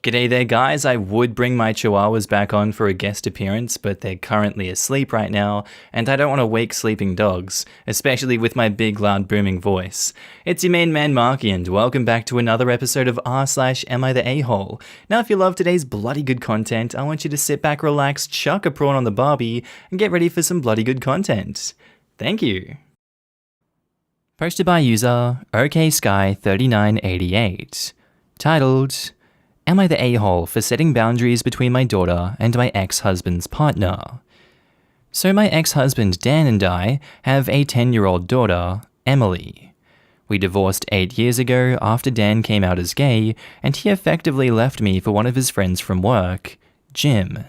G'day there guys, I would bring my chihuahuas back on for a guest appearance, but they're currently asleep right now, and I don't want to wake sleeping dogs, especially with my big loud booming voice. It's your main man Markee, and welcome back to another episode of r/AmITheA. Now if you love today's bloody good content, I want you to sit back, relax, chuck a prawn on the barbie, and get ready for some bloody good content. Thank you. Posted by user OKSky3988. Titled, Am I the a-hole for setting boundaries between my daughter and my ex-husband's partner? So my ex-husband Dan and I have a 10-year-old daughter, Emily. We divorced 8 years ago after Dan came out as gay, and he effectively left me for one of his friends from work, Jim.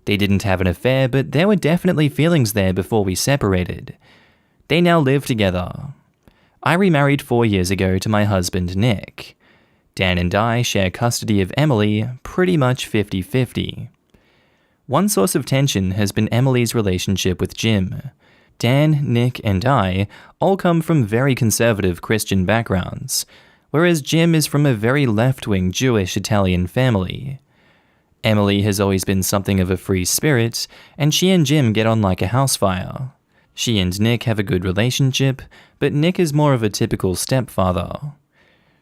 They didn't have an affair, but there were definitely feelings there before we separated. They now live together. I remarried 4 years ago to my husband, Nick. Dan and I share custody of Emily pretty much 50-50. One source of tension has been Emily's relationship with Jim. Dan, Nick, and I all come from very conservative Christian backgrounds, whereas Jim is from a very left-wing Jewish Italian family. Emily has always been something of a free spirit, and she and Jim get on like a house fire. She and Nick have a good relationship, but Nick is more of a typical stepfather.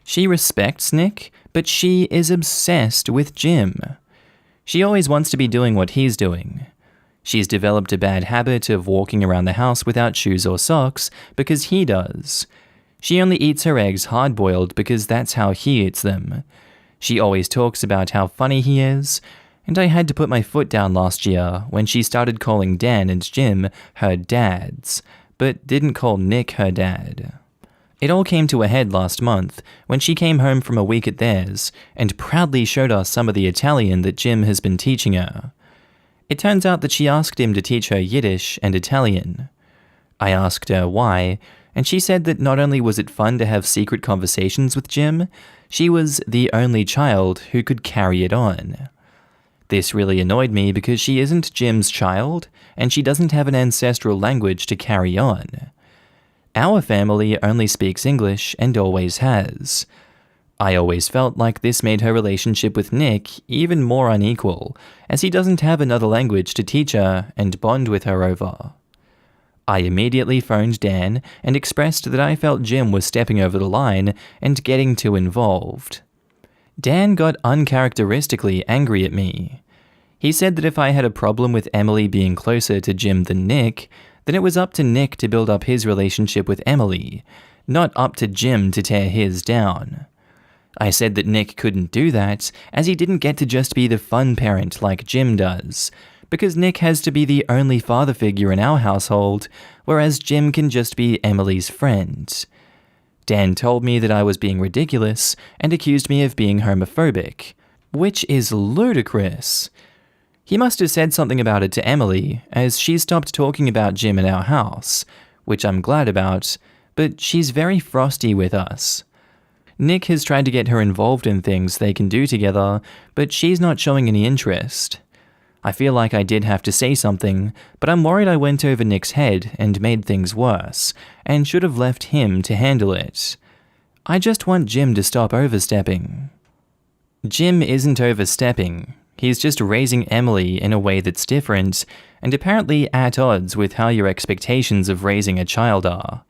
She respects Nick, but she is obsessed with Jim. She always wants to be doing what he's doing. She's developed a bad habit of walking around the house without shoes or socks because he does. She only eats her eggs hard-boiled because that's how he eats them. She always talks about how funny he is, and I had to put my foot down last year when she started calling Dan and Jim her dads, but didn't call Nick her dad. It all came to a head last month when she came home from a week at theirs and proudly showed us some of the Italian that Jim has been teaching her. It turns out that she asked him to teach her Yiddish and Italian. I asked her why, and she said that not only was it fun to have secret conversations with Jim, she was the only child who could carry it on. This really annoyed me because she isn't Jim's child, and she doesn't have an ancestral language to carry on. Our family only speaks English and always has. I always felt like this made her relationship with Nick even more unequal, as he doesn't have another language to teach her and bond with her over. I immediately phoned Dan and expressed that I felt Jim was stepping over the line and getting too involved. Dan got uncharacteristically angry at me. He said that if I had a problem with Emily being closer to Jim than Nick, then it was up to Nick to build up his relationship with Emily, not up to Jim to tear his down. I said that Nick couldn't do that, as he didn't get to just be the fun parent like Jim does, because Nick has to be the only father figure in our household, whereas Jim can just be Emily's friend. Dan told me that I was being ridiculous and accused me of being homophobic, which is ludicrous. He must have said something about it to Emily, as she stopped talking about Jim in our house, which I'm glad about, but she's very frosty with us. Nick has tried to get her involved in things they can do together, but she's not showing any interest. I feel like I did have to say something, but I'm worried I went over Nick's head and made things worse, and should have left him to handle it. I just want Jim to stop overstepping. Jim isn't overstepping. He's just raising Emily in a way that's different, and apparently at odds with how your expectations of raising a child are.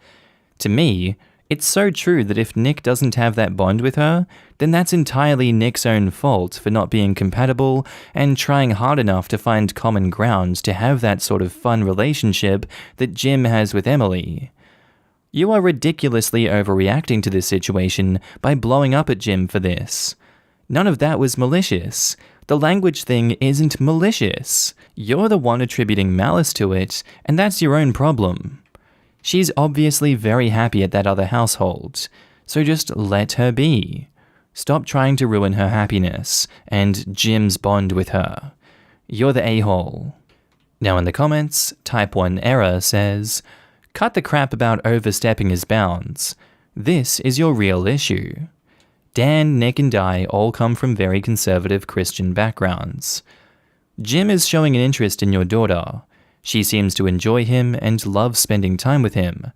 To me, it's so true that if Nick doesn't have that bond with her, then that's entirely Nick's own fault for not being compatible and trying hard enough to find common ground to have that sort of fun relationship that Jim has with Emily. You are ridiculously overreacting to this situation by blowing up at Jim for this. None of that was malicious. The language thing isn't malicious. You're the one attributing malice to it, and that's your own problem. She's obviously very happy at that other household, so just let her be. Stop trying to ruin her happiness, and Jim's bond with her. You're the a-hole. Now in the comments, Type 1 Error says, "Cut the crap about overstepping his bounds. This is your real issue. Dan, Nick, and I all come from very conservative Christian backgrounds. Jim is showing an interest in your daughter. She seems to enjoy him and loves spending time with him.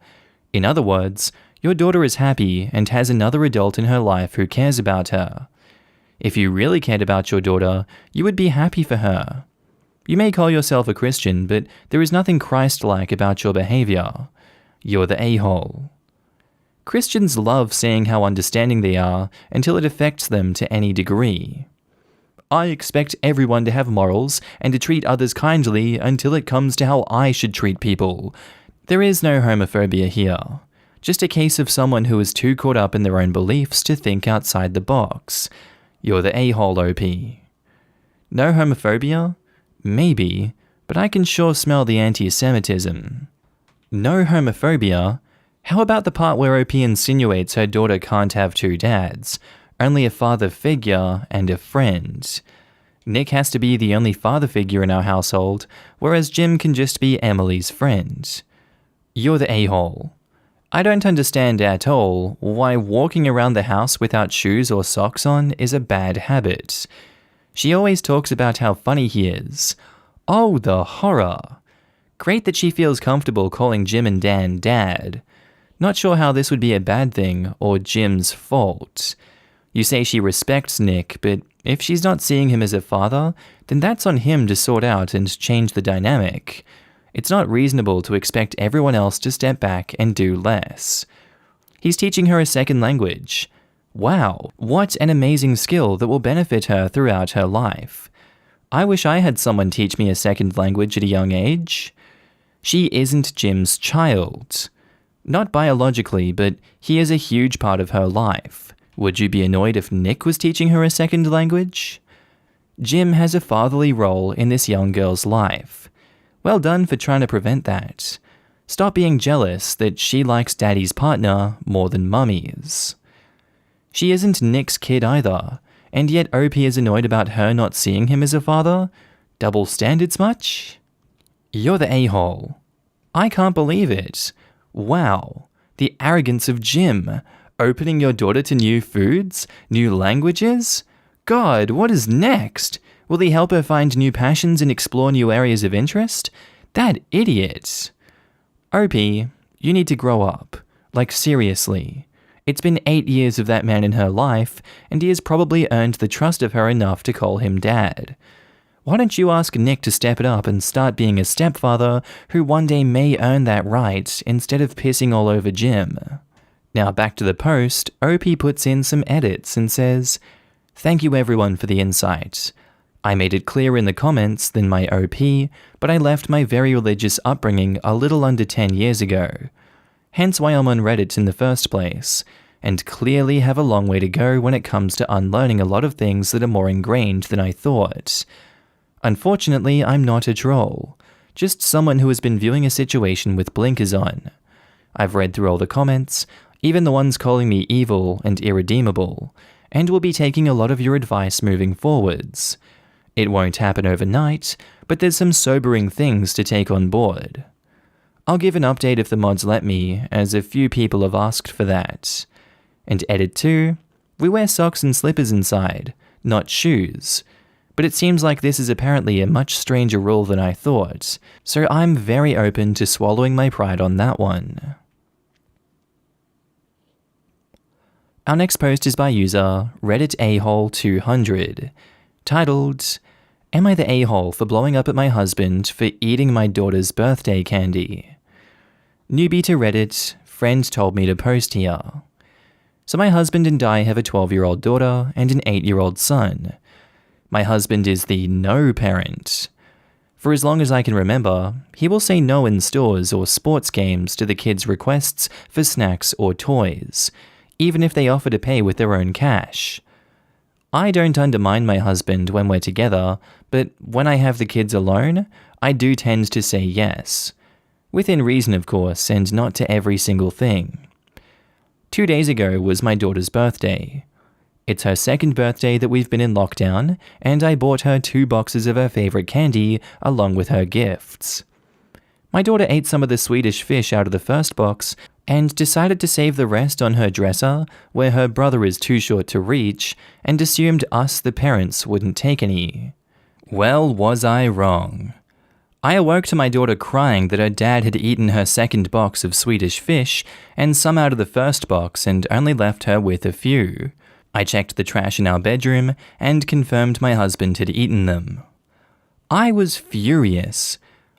In other words, your daughter is happy and has another adult in her life who cares about her. If you really cared about your daughter, you would be happy for her. You may call yourself a Christian, but there is nothing Christ-like about your behavior. You're the a-hole. Christians love seeing how understanding they are until it affects them to any degree. I expect everyone to have morals and to treat others kindly until it comes to how I should treat people. There is no homophobia here. Just a case of someone who is too caught up in their own beliefs to think outside the box. You're the a-hole, OP. No homophobia? Maybe, but I can sure smell the anti-Semitism. No homophobia? How about the part where OP insinuates her daughter can't have two dads, only a father figure and a friend? Nick has to be the only father figure in our household, whereas Jim can just be Emily's friend. You're the a-hole. I don't understand at all why walking around the house without shoes or socks on is a bad habit. She always talks about how funny he is. Oh, the horror. Great that she feels comfortable calling Jim and Dan dad. Not sure how this would be a bad thing or Jim's fault. You say she respects Nick, but if she's not seeing him as a father, then that's on him to sort out and change the dynamic. It's not reasonable to expect everyone else to step back and do less. He's teaching her a second language. Wow, what an amazing skill that will benefit her throughout her life. I wish I had someone teach me a second language at a young age. She isn't Jim's child. Not biologically, but he is a huge part of her life. Would you be annoyed if Nick was teaching her a second language? Jim has a fatherly role in this young girl's life. Well done for trying to prevent that. Stop being jealous that she likes daddy's partner more than mummy's. She isn't Nick's kid either, and yet OP is annoyed about her not seeing him as a father? Double standards much? You're the a-hole. I can't believe it. Wow, the arrogance of Jim. Opening your daughter to new foods? New languages? God, what is next? Will he help her find new passions and explore new areas of interest? That idiot. OP, you need to grow up. Like, seriously. It's been 8 years of that man in her life, and he has probably earned the trust of her enough to call him dad. Why don't you ask Nick to step it up and start being a stepfather who one day may earn that right instead of pissing all over Jim? Now back to the post, OP puts in some edits and says, "Thank you everyone for the insight. I made it clear in the comments than my OP, but I left my very religious upbringing a little under 10 years ago. Hence why I'm on Reddit in the first place, and clearly have a long way to go when it comes to unlearning a lot of things that are more ingrained than I thought. Unfortunately, I'm not a troll, just someone who has been viewing a situation with blinkers on. I've read through all the comments, even the ones calling me evil and irredeemable, and will be taking a lot of your advice moving forwards. It won't happen overnight, but there's some sobering things to take on board. I'll give an update if the mods let me, as a few people have asked for that. And edit 2, we wear socks and slippers inside, not shoes. But it seems like this is apparently a much stranger rule than I thought, so I'm very open to swallowing my pride on that one." Our next post is by user RedditAhole200, titled, "Am I the a-hole for blowing up at my husband for eating my daughter's birthday candy? Newbie to Reddit, friend told me to post here. So my husband and I have a 12-year-old daughter and an 8-year-old son. My husband is the no parent. For as long as I can remember, he will say no in stores or sports games to the kids' requests for snacks or toys, even if they offer to pay with their own cash. I don't undermine my husband when we're together, but when I have the kids alone, I do tend to say yes. Within reason, of course, and not to every single thing. 2 days ago was my daughter's birthday. It's her second birthday that we've been in lockdown, and I bought her 2 boxes of her favorite candy along with her gifts. My daughter ate some of the Swedish fish out of the first box and decided to save the rest on her dresser, where her brother is too short to reach, and assumed us, the parents, wouldn't take any. Well, was I wrong. I awoke to my daughter crying that her dad had eaten her second box of Swedish fish and some out of the first box and only left her with a few. I checked the trash in our bedroom and confirmed my husband had eaten them. I was furious.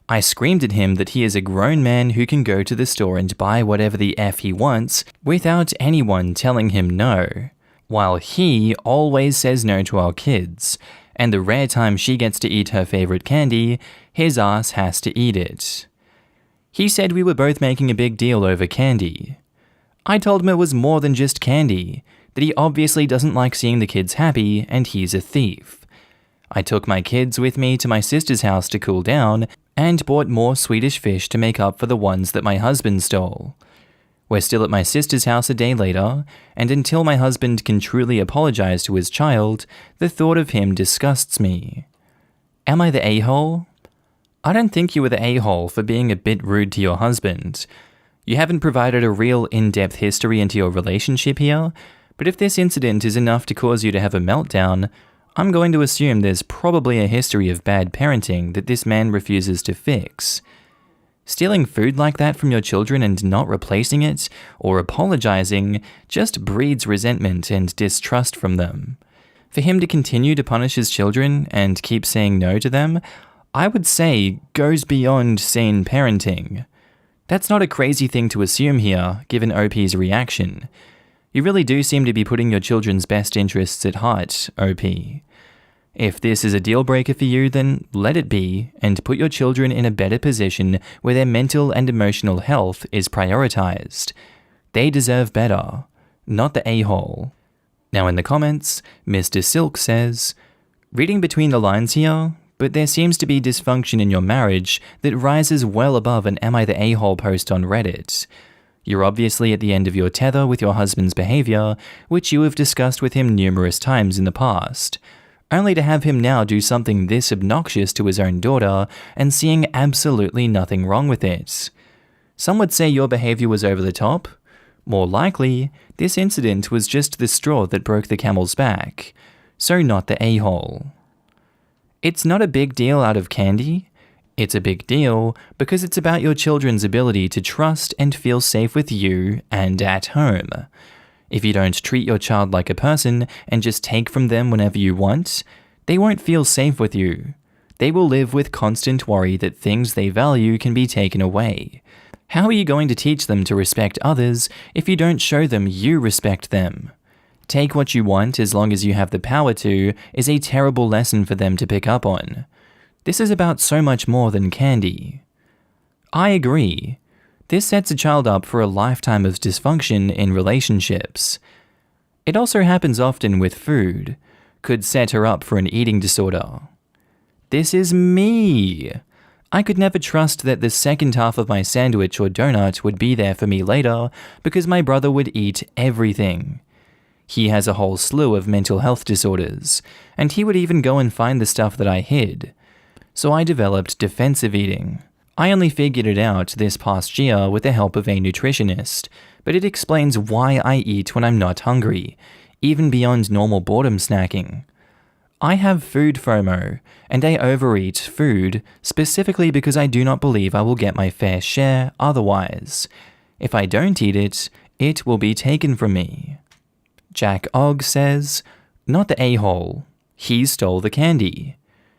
I screamed at him that he is a grown man who can go to the store and buy whatever the F he wants without anyone telling him no, while he always says no to our kids, and the rare time she gets to eat her favorite candy, his ass has to eat it. He said we were both making a big deal over candy. I told him it was more than just candy, that he obviously doesn't like seeing the kids happy and he's a thief. I took my kids with me to my sister's house to cool down and bought more Swedish fish to make up for the ones that my husband stole. We're still at my sister's house a day later, and until my husband can truly apologize to his child, the thought of him disgusts me. Am I the a-hole? I don't think you were the a-hole for being a bit rude to your husband. You haven't provided a real in-depth history into your relationship here, but if this incident is enough to cause you to have a meltdown, I'm going to assume there's probably a history of bad parenting that this man refuses to fix. Stealing food like that from your children and not replacing it, or apologizing, just breeds resentment and distrust from them. For him to continue to punish his children and keep saying no to them, I would say goes beyond sane parenting. That's not a crazy thing to assume here, given OP's reaction. You really do seem to be putting your children's best interests at heart, OP. If this is a deal breaker for you, then let it be, and put your children in a better position where their mental and emotional health is prioritized. They deserve better, not the a-hole. Now in the comments, Mr. Silk says, reading between the lines here, but there seems to be dysfunction in your marriage that rises well above an Am I the a-hole post on Reddit. You're obviously at the end of your tether with your husband's behavior, which you have discussed with him numerous times in the past, only to have him now do something this obnoxious to his own daughter and seeing absolutely nothing wrong with it. Some would say your behavior was over the top. More likely, this incident was just the straw that broke the camel's back, so not the a-hole. It's not a big deal out of candy. It's a big deal because it's about your children's ability to trust and feel safe with you and at home. If you don't treat your child like a person and just take from them whenever you want, they won't feel safe with you. They will live with constant worry that things they value can be taken away. How are you going to teach them to respect others if you don't show them you respect them? Take what you want as long as you have the power to is a terrible lesson for them to pick up on. This is about so much more than candy. I agree. This sets a child up for a lifetime of dysfunction in relationships. It also happens often with food. Could set her up for an eating disorder. This is me. I could never trust that the second half of my sandwich or donut would be there for me later because my brother would eat everything. He has a whole slew of mental health disorders, and he would even go and find the stuff that I hid. So I developed defensive eating. I only figured it out this past year with the help of a nutritionist, but it explains why I eat when I'm not hungry, even beyond normal boredom snacking. I have food FOMO, and I overeat food specifically because I do not believe I will get my fair share otherwise. If I don't eat it, it will be taken from me. Jack Ogg says, not the a-hole. He stole the candy.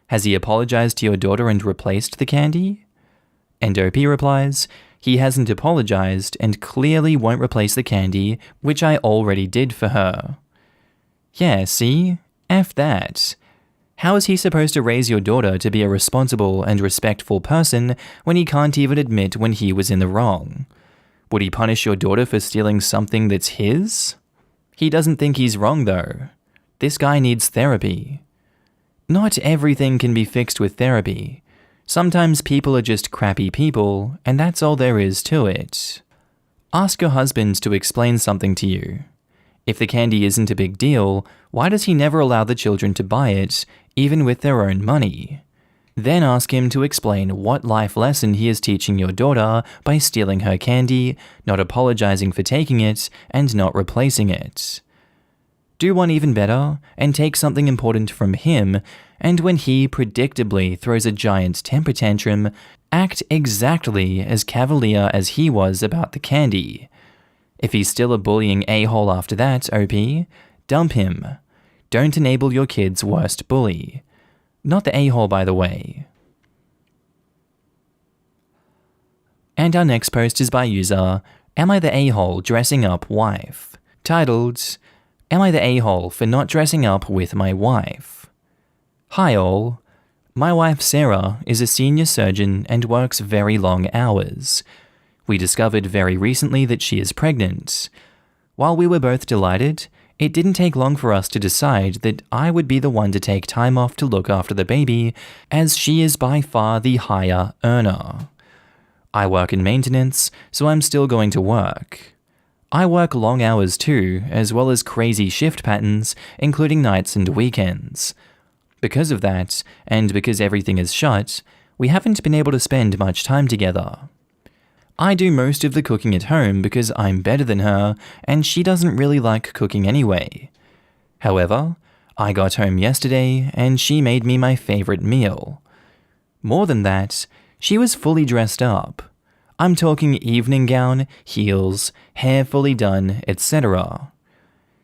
Has he apologized to your daughter and replaced the candy? And OP replies, he hasn't apologized and clearly won't replace the candy, which I already did for her. Yeah, see? F that. How is he supposed to raise your daughter to be a responsible and respectful person when he can't even admit when he was in the wrong? Would he punish your daughter for stealing something that's his? He doesn't think he's wrong though. This guy needs therapy. Not everything can be fixed with therapy. Sometimes people are just crappy people, and that's all there is to it. Ask your husband to explain something to you. If the candy isn't a big deal, why does he never allow the children to buy it, even with their own money? Then ask him to explain what life lesson he is teaching your daughter by stealing her candy, not apologizing for taking it, and not replacing it. Do one even better, and take something important from him, and when he predictably throws a giant temper tantrum, act exactly as cavalier as he was about the candy. If he's still a bullying a-hole after that, OP, Dump him. Don't enable your kid's worst bully. Not the a-hole, by the way. And our next post is by user Am I the a-hole dressing up wife? Titled, Am I the a-hole for not dressing up with my wife? Hi all. My wife Sarah is a senior surgeon and works very long hours. We discovered very recently that she is pregnant. While we were both delighted, it didn't take long for us to decide that I would be the one to take time off to look after the baby, as she is by far the higher earner. I work in maintenance, so I'm still going to work. I work long hours too, as well as crazy shift patterns, including nights and weekends. Because of that, and because everything is shut, we haven't been able to spend much time together. I do most of the cooking at home because I'm better than her, and she doesn't really like cooking anyway. However, I got home yesterday, and she made me my favorite meal. More than that, she was fully dressed up. I'm talking evening gown, heels, hair fully done, etc.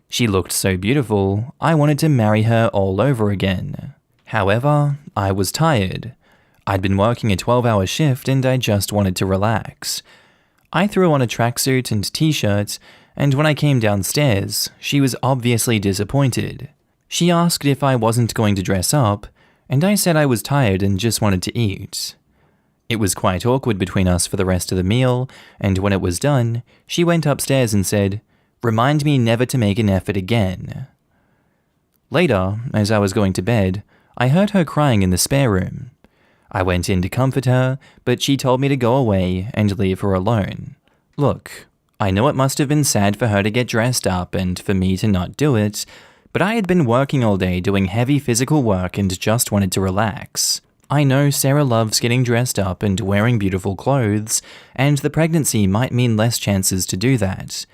She looked so beautiful, I wanted to marry her all over again. However, I was tired. I'd been working a 12-hour shift and I just wanted to relax. I threw on a tracksuit and t-shirt, and when I came downstairs, she was obviously disappointed. She asked if I wasn't going to dress up, and I said I was tired and just wanted to eat. It was quite awkward between us for the rest of the meal, and when it was done, she went upstairs and said, "Remind me never to make an effort again." Later, as I was going to bed, I heard her crying in the spare room. I went in to comfort her, but she told me to go away and leave her alone. Look, I know it must have been sad for her to get dressed up and for me to not do it, but I had been working all day doing heavy physical work and just wanted to relax. I know Sarah loves getting dressed up and wearing beautiful clothes, and the pregnancy might mean less chances to do that.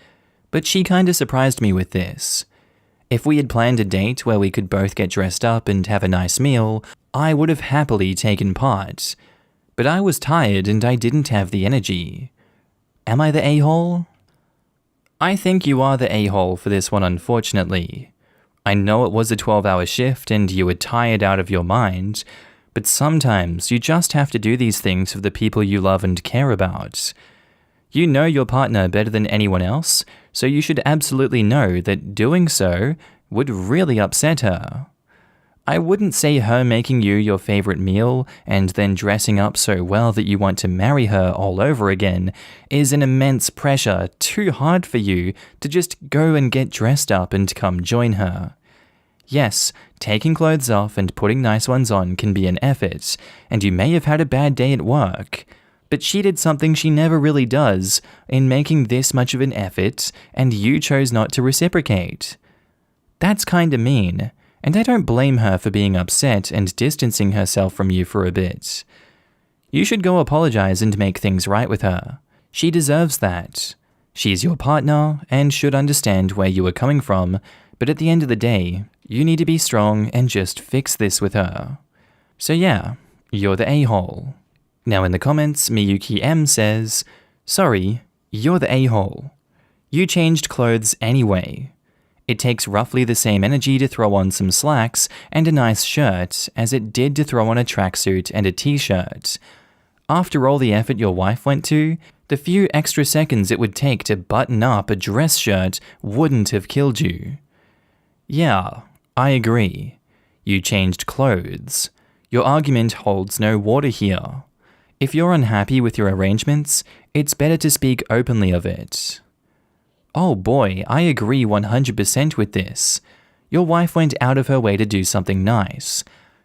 But she kinda surprised me with this. If we had planned a date where we could both get dressed up and have a nice meal, I would have happily taken part. But I was tired and I didn't have the energy. Am I the a-hole? I think you are the a-hole for this one, unfortunately. I know it was a 12-hour shift and you were tired out of your mind, but sometimes you just have to do these things for the people you love and care about. You know your partner better than anyone else, so you should absolutely know that doing so would really upset her. I wouldn't say her making you your favorite meal and then dressing up so well that you want to marry her all over again is an immense pressure too hard for you to just go and get dressed up and come join her. Yes, taking clothes off and putting nice ones on can be an effort, and you may have had a bad day at work, but she did something she never really does in making this much of an effort, and you chose not to reciprocate. That's kinda mean, and I don't blame her for being upset and distancing herself from you for a bit. You should go apologize and make things right with her. She deserves that. She's your partner and should understand where you are coming from, but at the end of the day, you need to be strong and just fix this with her. So yeah, you're the a-hole. Now in the comments, Miyuki M says, "Sorry, you're the a-hole. You changed clothes anyway. It takes roughly the same energy to throw on some slacks and a nice shirt as it did to throw on a tracksuit and a t-shirt. After all the effort your wife went to, the few extra seconds it would take to button up a dress shirt wouldn't have killed you. Yeah, I agree. You changed clothes. Your argument holds no water here. If you're unhappy with your arrangements, it's better to speak openly of it." Oh boy, I agree 100% with this. Your wife went out of her way to do something nice.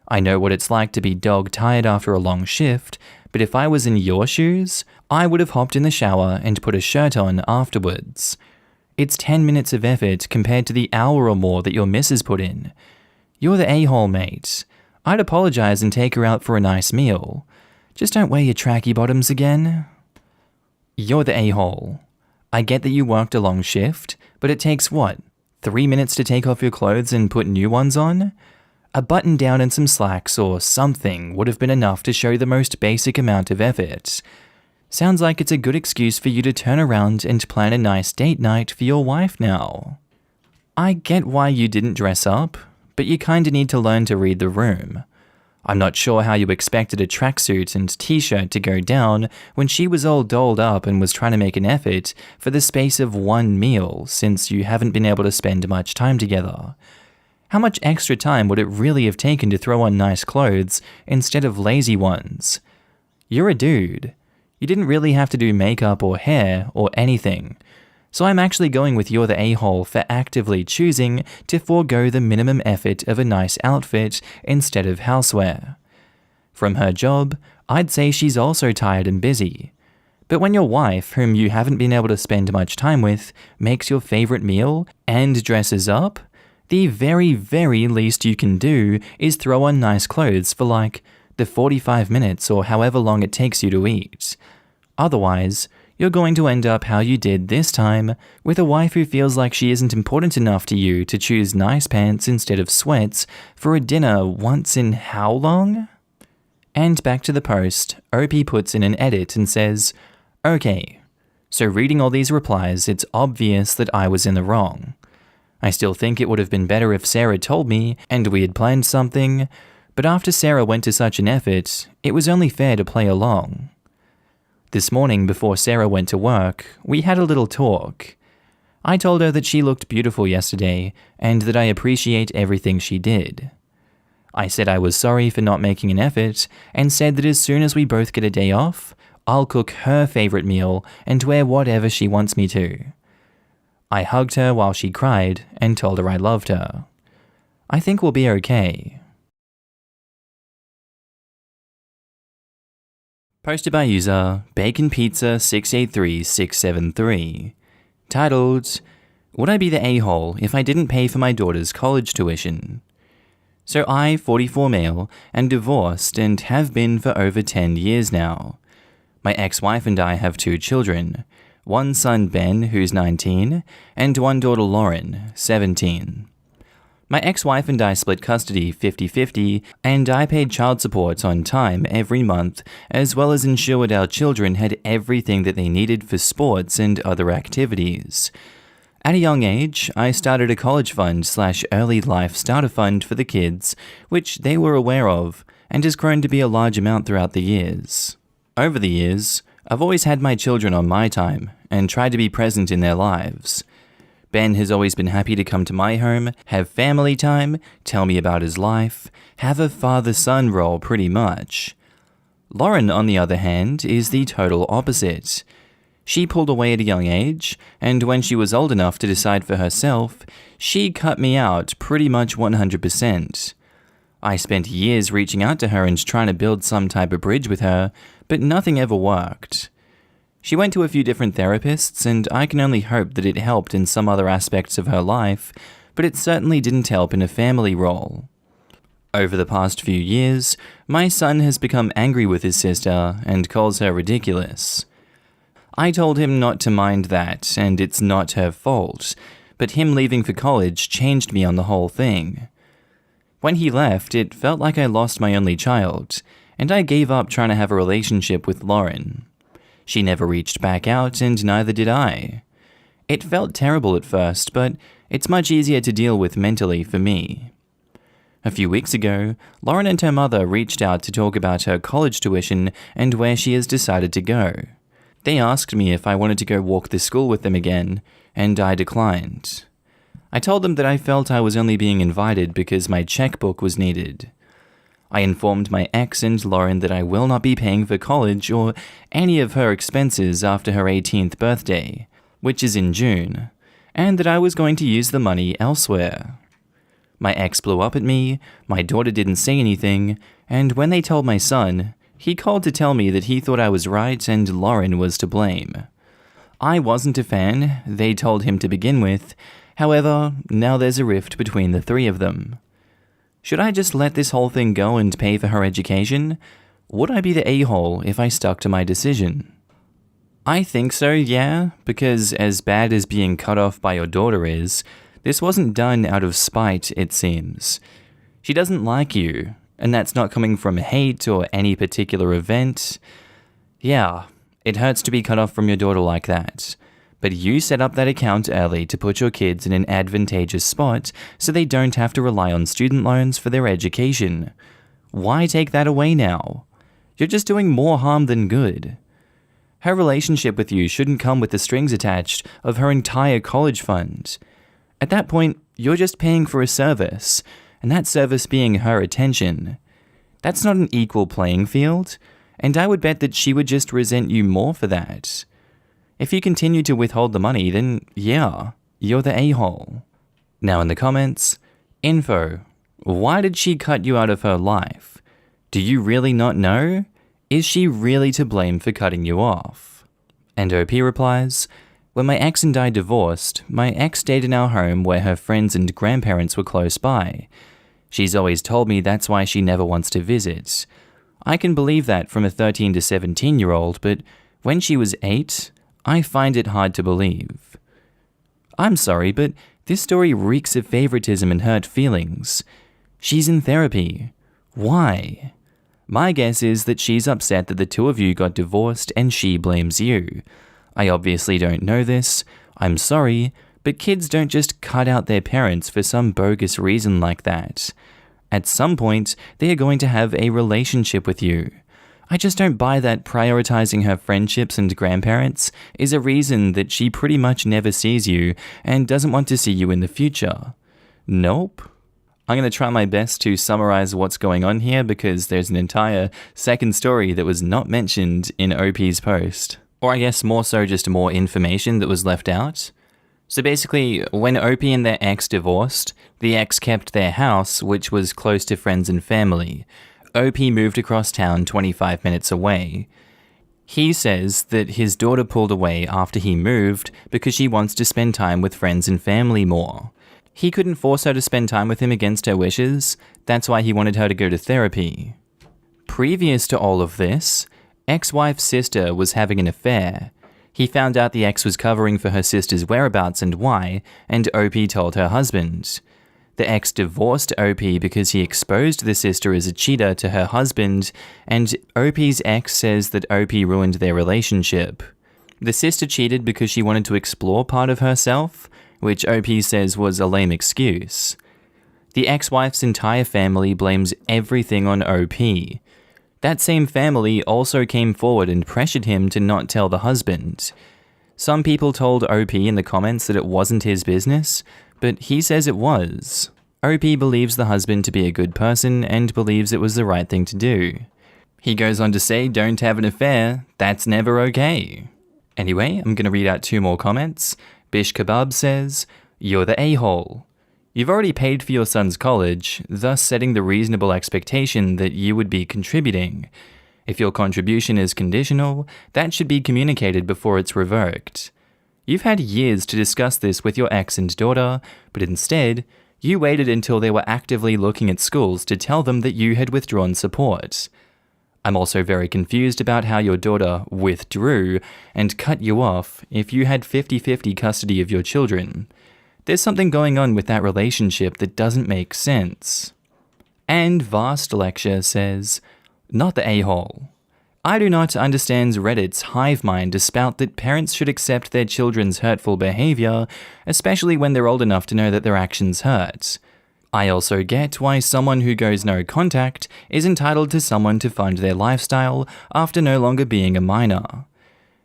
I know what it's like to be dog-tired after a long shift, but if I was in your shoes, I would have hopped in the shower and put a shirt on afterwards. It's 10 minutes of effort compared to the hour or more that your missus put in. You're the a-hole, mate. I'd apologize and take her out for a nice meal. Just don't wear your tracky bottoms again. You're the a-hole. I get that you worked a long shift, but it takes what, 3 minutes to take off your clothes and put new ones on? A button down and some slacks or something would have been enough to show the most basic amount of effort. Sounds like it's a good excuse for you to turn around and plan a nice date night for your wife now. I get why you didn't dress up, but you kinda need to learn to read the room. I'm not sure how you expected a tracksuit and t-shirt to go down when she was all dolled up and was trying to make an effort for the space of one meal since you haven't been able to spend much time together. How much extra time would it really have taken to throw on nice clothes instead of lazy ones? You're a dude. You didn't really have to do makeup or hair or anything. So I'm actually going with you're the a-hole for actively choosing to forego the minimum effort of a nice outfit instead of housewear. From her job, I'd say she's also tired and busy. But when your wife, whom you haven't been able to spend much time with, makes your favorite meal and dresses up, the very, very least you can do is throw on nice clothes for like the 45 minutes or however long it takes you to eat. Otherwise, you're going to end up how you did this time, with a wife who feels like she isn't important enough to you to choose nice pants instead of sweats for a dinner once in how long? And back to the post, OP puts in an edit and says, "Okay, so reading all these replies, it's obvious that I was in the wrong. I still think it would have been better if Sarah told me and we had planned something, but after Sarah went to such an effort, it was only fair to play along. This morning before Sarah went to work, we had a little talk. I told her that she looked beautiful yesterday and that I appreciate everything she did. I said I was sorry for not making an effort and said that as soon as we both get a day off, I'll cook her favorite meal and wear whatever she wants me to. I hugged her while she cried and told her I loved her. I think we'll be okay." Posted by user BaconPizza683673. Titled, "Would I be the a-hole if I didn't pay for my daughter's college tuition?" So I, 44 male, am divorced and have been for over 10 years now. My ex-wife and I have 2 children, one son Ben, who's 19, and one daughter Lauren, 17. My ex-wife and I split custody 50-50, and I paid child support on time every month, as well as ensured our children had everything that they needed for sports and other activities. At a young age, I started a college fund/early life starter fund for the kids, which they were aware of, and has grown to be a large amount throughout the years. Over the years, I've always had my children on my time, and tried to be present in their lives. Ben has always been happy to come to my home, have family time, tell me about his life, have a father-son role pretty much. Lauren, on the other hand, is the total opposite. She pulled away at a young age, and when she was old enough to decide for herself, she cut me out pretty much 100%. I spent years reaching out to her and trying to build some type of bridge with her, but nothing ever worked. She went to a few different therapists, and I can only hope that it helped in some other aspects of her life, but it certainly didn't help in a family role. Over the past few years, my son has become angry with his sister and calls her ridiculous. I told him not to mind that, and it's not her fault, but him leaving for college changed me on the whole thing. When he left, it felt like I lost my only child, and I gave up trying to have a relationship with Lauren. She never reached back out, and neither did I. It felt terrible at first, but it's much easier to deal with mentally for me. A few weeks ago, Lauren and her mother reached out to talk about her college tuition and where she has decided to go. They asked me if I wanted to go walk the school with them again, and I declined. I told them that I felt I was only being invited because my checkbook was needed. I informed my ex and Lauren that I will not be paying for college or any of her expenses after her 18th birthday, which is in June, and that I was going to use the money elsewhere. My ex blew up at me, my daughter didn't say anything, and when they told my son, he called to tell me that he thought I was right and Lauren was to blame. I wasn't a fan, they told him to begin with. However, now there's a rift between the 3 of them. Should I just let this whole thing go and pay for her education? Would I be the a-hole if I stuck to my decision? I think so, yeah, because as bad as being cut off by your daughter is, this wasn't done out of spite, it seems. She doesn't like you, and that's not coming from hate or any particular event. Yeah, it hurts to be cut off from your daughter like that, But you set up that account early to put your kids in an advantageous spot so they don't have to rely on student loans for their education. Why take that away now? You're just doing more harm than good. Her relationship with you shouldn't come with the strings attached of her entire college fund. At that point, you're just paying for a service, and that service being her attention. That's not an equal playing field, and I would bet that she would just resent you more for that. If you continue to withhold the money, then yeah, you're the a-hole. Now in the comments, info. Why did she cut you out of her life? Do you really not know? Is she really to blame for cutting you off? And OP replies, when my ex and I divorced, my ex stayed in our home where her friends and grandparents were close by. She's always told me that's why she never wants to visit. I can believe that from a 13 to 17-year-old, but when she was 8, I find it hard to believe. I'm sorry, but this story reeks of favoritism and hurt feelings. She's in therapy. Why? My guess is that she's upset that the two of you got divorced and she blames you. I obviously don't know this. I'm sorry, but kids don't just cut out their parents for some bogus reason like that. At some point, they are going to have a relationship with you. I just don't buy that prioritizing her friendships and grandparents is a reason that she pretty much never sees you and doesn't want to see you in the future. Nope. I'm going to try my best to summarize what's going on here because there's an entire second story that was not mentioned in OP's post. Or I guess more so just more information that was left out. So basically, when OP and their ex divorced, the ex kept their house, which was close to friends and family. OP moved across town 25 minutes away. He says that his daughter pulled away after he moved because she wants to spend time with friends and family more. He couldn't force her to spend time with him against her wishes. That's why he wanted her to go to therapy. Previous to all of this, ex-wife's sister was having an affair. He found out the ex was covering for her sister's whereabouts and why, and OP told her husband. The ex divorced OP because he exposed the sister as a cheater to her husband, and OP's ex says that OP ruined their relationship. The sister cheated because she wanted to explore part of herself, which OP says was a lame excuse. The ex-wife's entire family blames everything on OP. That same family also came forward and pressured him to not tell the husband. Some people told OP in the comments that it wasn't his business, but he says it was. OP believes the husband to be a good person and believes it was the right thing to do. He goes on to say, don't have an affair, that's never okay. Anyway, I'm going to read out 2 more comments. Bish Kebab says, you're the a-hole. You've already paid for your son's college, thus setting the reasonable expectation that you would be contributing. If your contribution is conditional, that should be communicated before it's revoked. You've had years to discuss this with your ex and daughter, but instead, you waited until they were actively looking at schools to tell them that you had withdrawn support. I'm also very confused about how your daughter withdrew and cut you off if you had 50-50 custody of your children. There's something going on with that relationship that doesn't make sense. And Vast Lecture says, not the a-hole. I do not understand Reddit's hive mind to spout that parents should accept their children's hurtful behavior, especially when they're old enough to know that their actions hurt. I also get why someone who goes no contact is entitled to someone to fund their lifestyle after no longer being a minor.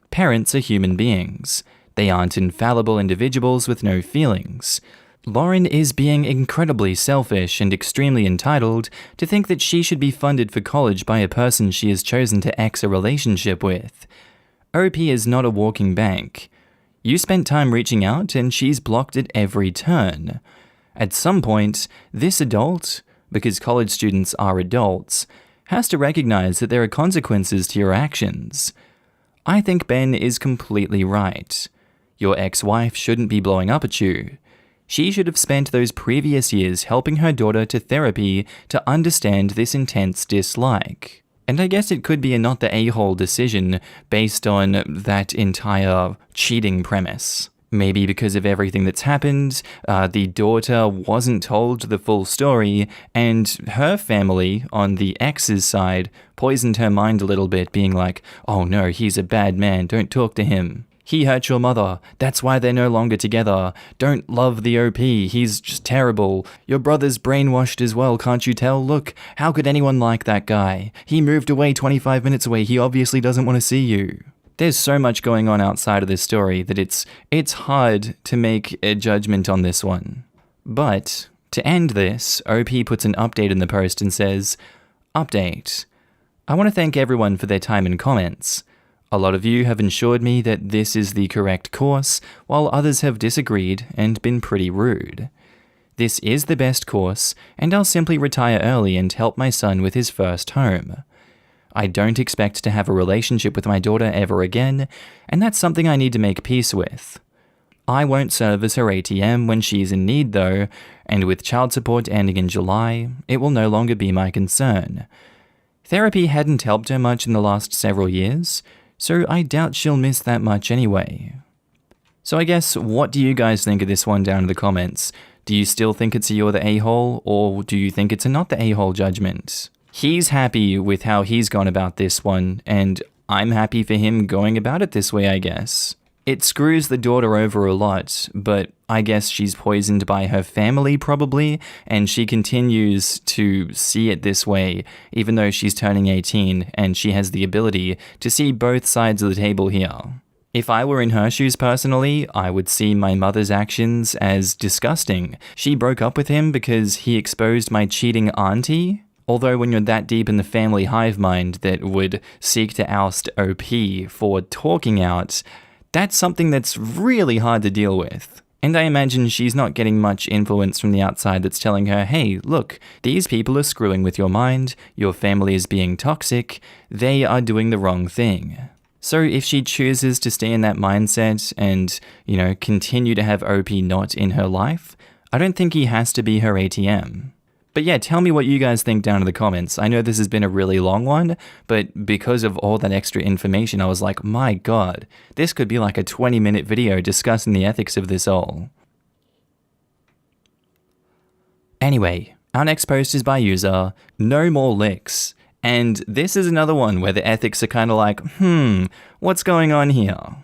Parents are human beings. They aren't infallible individuals with no feelings. Lauren is being incredibly selfish and extremely entitled to think that she should be funded for college by a person she has chosen to X a relationship with. OP is not a walking bank. You spent time reaching out and she's blocked at every turn. At some point, this adult, because college students are adults, has to recognize that there are consequences to your actions. I think Ben is completely right. Your ex-wife shouldn't be blowing up at you. She should have spent those previous years helping her daughter to therapy to understand this intense dislike. And I guess it could be a not the a-hole decision based on that entire cheating premise. Maybe because of everything that's happened, the daughter wasn't told the full story, and her family, on the ex's side, poisoned her mind a little bit, being like, oh no, he's a bad man, don't talk to him. He hurt your mother. That's why they're no longer together. Don't love the OP. He's just terrible. Your brother's brainwashed as well, can't you tell? Look, how could anyone like that guy? He moved away 25 minutes away. He obviously doesn't want to see you. There's so much going on outside of this story that it's hard to make a judgment on this one. But to end this, OP puts an update in the post and says, "Update. I want to thank everyone for their time and comments. A lot of you have assured me that this is the correct course, while others have disagreed and been pretty rude. This is the best course, and I'll simply retire early and help my son with his first home. I don't expect to have a relationship with my daughter ever again, and that's something I need to make peace with. I won't serve as her ATM when she's in need though, and with child support ending in July, it will no longer be my concern. Therapy hadn't helped her much in the last several years, so I doubt she'll miss that much anyway." So I guess, what do you guys think of this one down in the comments? Do you still think it's a you're the a-hole, or do you think it's a not the a-hole judgment? He's happy with how he's gone about this one, and I'm happy for him going about it this way, I guess. It screws the daughter over a lot, but I guess she's poisoned by her family probably, and she continues to see it this way, even though she's turning 18 and she has the ability to see both sides of the table here. If I were in her shoes personally, I would see my mother's actions as disgusting. She broke up with him because he exposed my cheating auntie. Although when you're that deep in the family hive mind that would seek to oust OP for talking out, that's something that's really hard to deal with. And I imagine she's not getting much influence from the outside that's telling her, hey, look, these people are screwing with your mind, your family is being toxic, they are doing the wrong thing. So if she chooses to stay in that mindset and, continue to have OP not in her life, I don't think he has to be her ATM. But yeah, tell me what you guys think down in the comments. I know this has been a really long one, but because of all that extra information, I was like, my god, this could be like a 20-minute video discussing the ethics of this all. Anyway, our next post is by user No More Licks. And this is another one where the ethics are kind of like, what's going on here?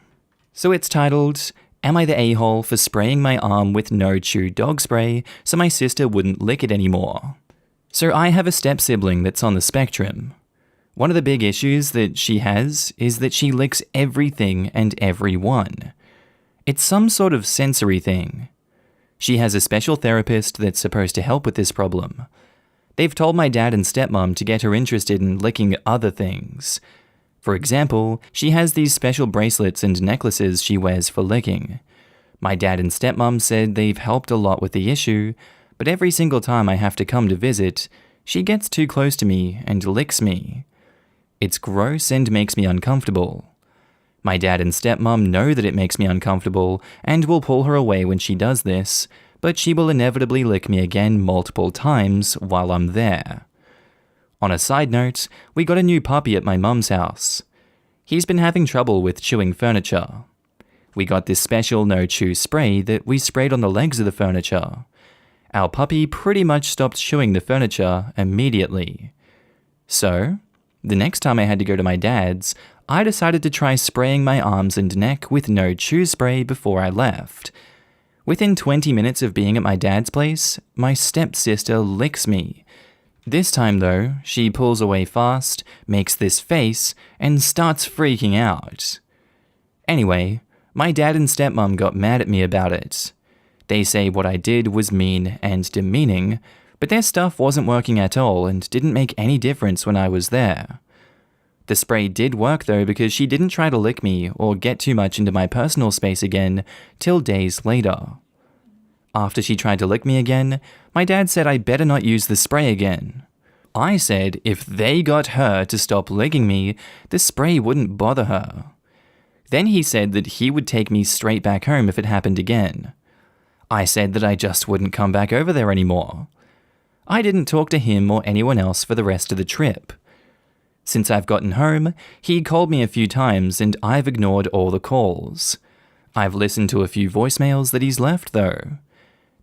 So it's titled, "Am I the a-hole for spraying my arm with no chew dog spray so my sister wouldn't lick it anymore?" So I have a step-sibling that's on the spectrum. One of the big issues that she has is that she licks everything and everyone. It's some sort of sensory thing. She has a special therapist that's supposed to help with this problem. They've told my dad and stepmom to get her interested in licking other things. For example, she has these special bracelets and necklaces she wears for licking. My dad and stepmom said they've helped a lot with the issue, but every single time I have to come to visit, she gets too close to me and licks me. It's gross and makes me uncomfortable. My dad and stepmom know that it makes me uncomfortable and will pull her away when she does this, but she will inevitably lick me again multiple times while I'm there. On a side note, we got a new puppy at my mum's house. He's been having trouble with chewing furniture. We got this special no-chew spray that we sprayed on the legs of the furniture. Our puppy pretty much stopped chewing the furniture immediately. So, the next time I had to go to my dad's, I decided to try spraying my arms and neck with no-chew spray before I left. Within 20 minutes of being at my dad's place, my stepsister licks me. This time though, she pulls away fast, makes this face, and starts freaking out. Anyway, my dad and stepmom got mad at me about it. They say what I did was mean and demeaning, but their stuff wasn't working at all and didn't make any difference when I was there. The spray did work though because she didn't try to lick me or get too much into my personal space again till days later. After she tried to lick me again, my dad said I better not use the spray again. I said if they got her to stop licking me, the spray wouldn't bother her. Then he said that he would take me straight back home if it happened again. I said that I just wouldn't come back over there anymore. I didn't talk to him or anyone else for the rest of the trip. Since I've gotten home, he called me a few times and I've ignored all the calls. I've listened to a few voicemails that he's left though.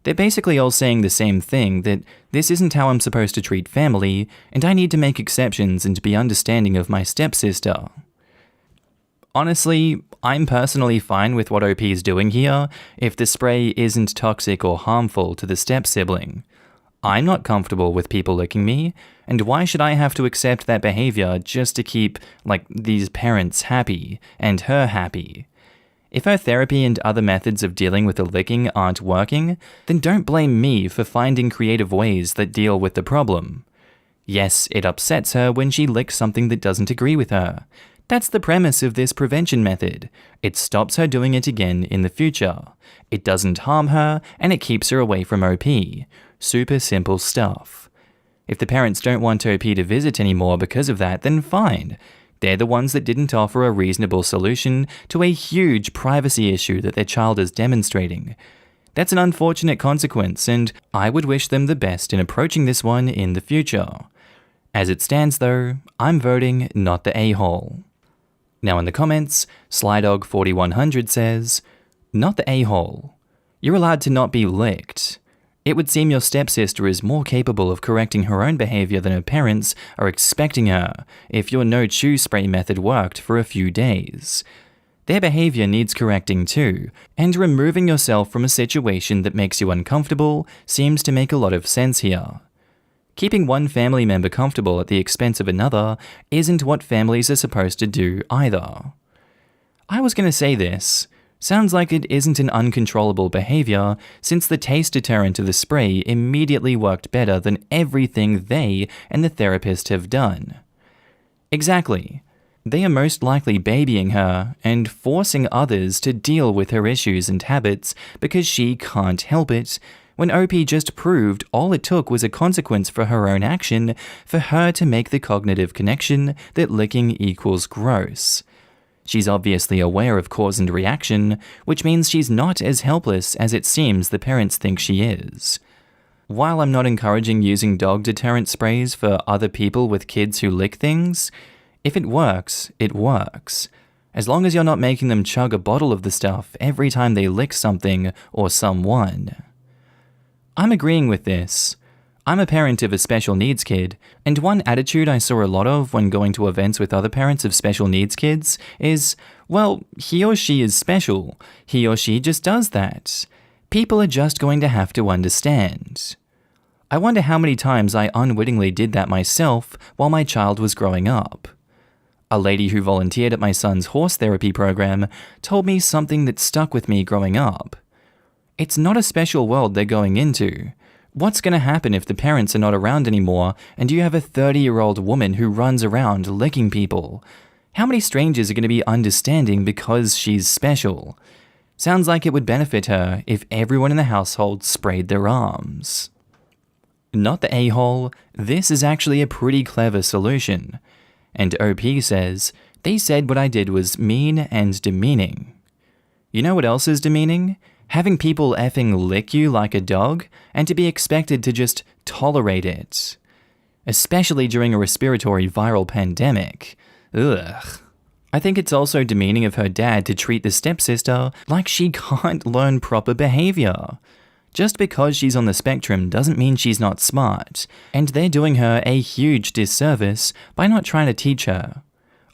They're basically all saying the same thing, that this isn't how I'm supposed to treat family, and I need to make exceptions and be understanding of my stepsister. Honestly, I'm personally fine with what OP is doing here if the spray isn't toxic or harmful to the step-sibling. I'm not comfortable with people licking me, and why should I have to accept that behavior just to keep, these parents happy, and her happy? If her therapy and other methods of dealing with the licking aren't working, then don't blame me for finding creative ways that deal with the problem. Yes, it upsets her when she licks something that doesn't agree with her. That's the premise of this prevention method. It stops her doing it again in the future. It doesn't harm her, and it keeps her away from OP. Super simple stuff. If the parents don't want OP to visit anymore because of that, then fine. They're the ones that didn't offer a reasonable solution to a huge privacy issue that their child is demonstrating. That's an unfortunate consequence, and I would wish them the best in approaching this one in the future. As it stands though, I'm voting not the a-hole. Now in the comments, Slydog4100 says, "Not the a-hole. You're allowed to not be licked. It would seem your stepsister is more capable of correcting her own behavior than her parents are expecting her if your no-chew spray method worked for a few days. Their behavior needs correcting too, and removing yourself from a situation that makes you uncomfortable seems to make a lot of sense here. Keeping one family member comfortable at the expense of another isn't what families are supposed to do either." I was going to say this. Sounds like it isn't an uncontrollable behavior, since the taste deterrent of the spray immediately worked better than everything they and the therapist have done. Exactly. They are most likely babying her and forcing others to deal with her issues and habits because she can't help it, when OP just proved all it took was a consequence for her own action for her to make the cognitive connection that licking equals gross. She's obviously aware of cause and reaction, which means she's not as helpless as it seems the parents think she is. While I'm not encouraging using dog deterrent sprays for other people with kids who lick things, if it works, it works. As long as you're not making them chug a bottle of the stuff every time they lick something or someone. I'm agreeing with this. I'm a parent of a special needs kid, and one attitude I saw a lot of when going to events with other parents of special needs kids is, well, he or she is special. He or she just does that. People are just going to have to understand. I wonder how many times I unwittingly did that myself while my child was growing up. A lady who volunteered at my son's horse therapy program told me something that stuck with me growing up. It's not a special world they're going into. What's going to happen if the parents are not around anymore and you have a 30-year-old woman who runs around licking people? How many strangers are going to be understanding because she's special? Sounds like it would benefit her if everyone in the household sprayed their arms. Not the a-hole, this is actually a pretty clever solution. And OP says, "They said what I did was mean and demeaning." You know what else is demeaning? Having people effing lick you like a dog, and to be expected to just tolerate it. Especially during a respiratory viral pandemic. Ugh. I think it's also demeaning of her dad to treat the stepsister like she can't learn proper behavior. Just because she's on the spectrum doesn't mean she's not smart, and they're doing her a huge disservice by not trying to teach her.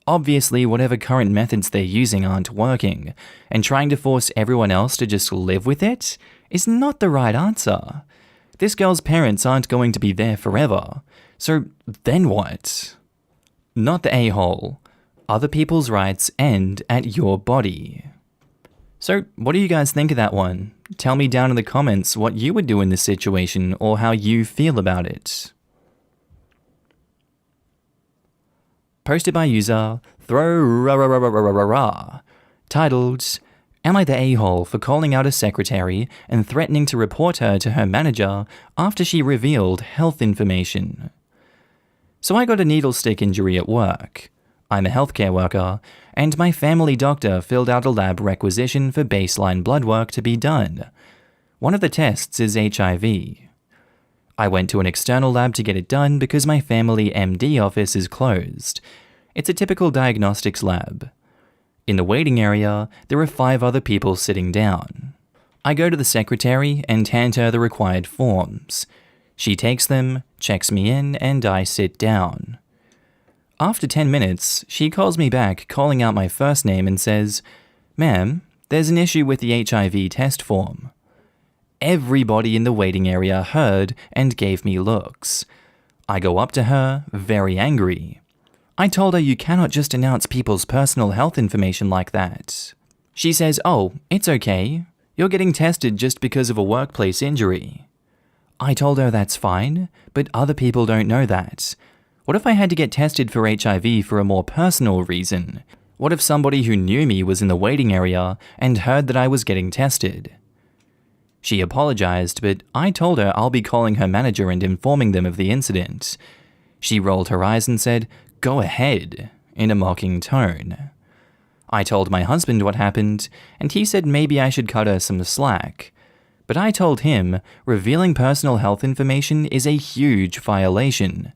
Obviously, whatever current methods they're using aren't working, and trying to force everyone else to just live with it is not the right answer. This girl's parents aren't going to be there forever, so then what? Not the a-hole. Other people's rights end at your body. So, what do you guys think of that one? Tell me down in the comments what you would do in this situation or how you feel about it. Posted by user Throw titled, "Am I the a-hole for calling out a secretary and threatening to report her to her manager after she revealed health information?" So I got a needle stick injury at work. I'm a healthcare worker, and my family doctor filled out a lab requisition for baseline blood work to be done. One of the tests is HIV. I went to an external lab to get it done because my family MD office is closed. It's a typical diagnostics lab. In the waiting area, there are 5 other people sitting down. I go to the secretary and hand her the required forms. She takes them, checks me in, and I sit down. After 10 minutes, she calls me back, calling out my first name and says, "Ma'am, there's an issue with the HIV test form." Everybody in the waiting area heard and gave me looks. I go up to her, very angry. I told her you cannot just announce people's personal health information like that. She says, "Oh, it's okay. You're getting tested just because of a workplace injury." I told her that's fine, but other people don't know that. What if I had to get tested for HIV for a more personal reason? What if somebody who knew me was in the waiting area and heard that I was getting tested? She apologized, but I told her I'll be calling her manager and informing them of the incident. She rolled her eyes and said, "Go ahead," in a mocking tone. I told my husband what happened, and he said maybe I should cut her some slack. But I told him revealing personal health information is a huge violation.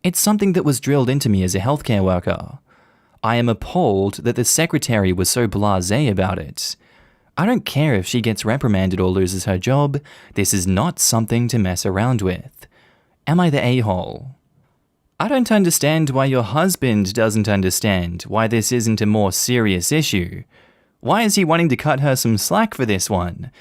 It's something that was drilled into me as a healthcare worker. I am appalled that the secretary was so blasé about it. I don't care if she gets reprimanded or loses her job. This is not something to mess around with. Am I the a-hole? I don't understand why your husband doesn't understand why this isn't a more serious issue. Why is he wanting to cut her some slack for this one?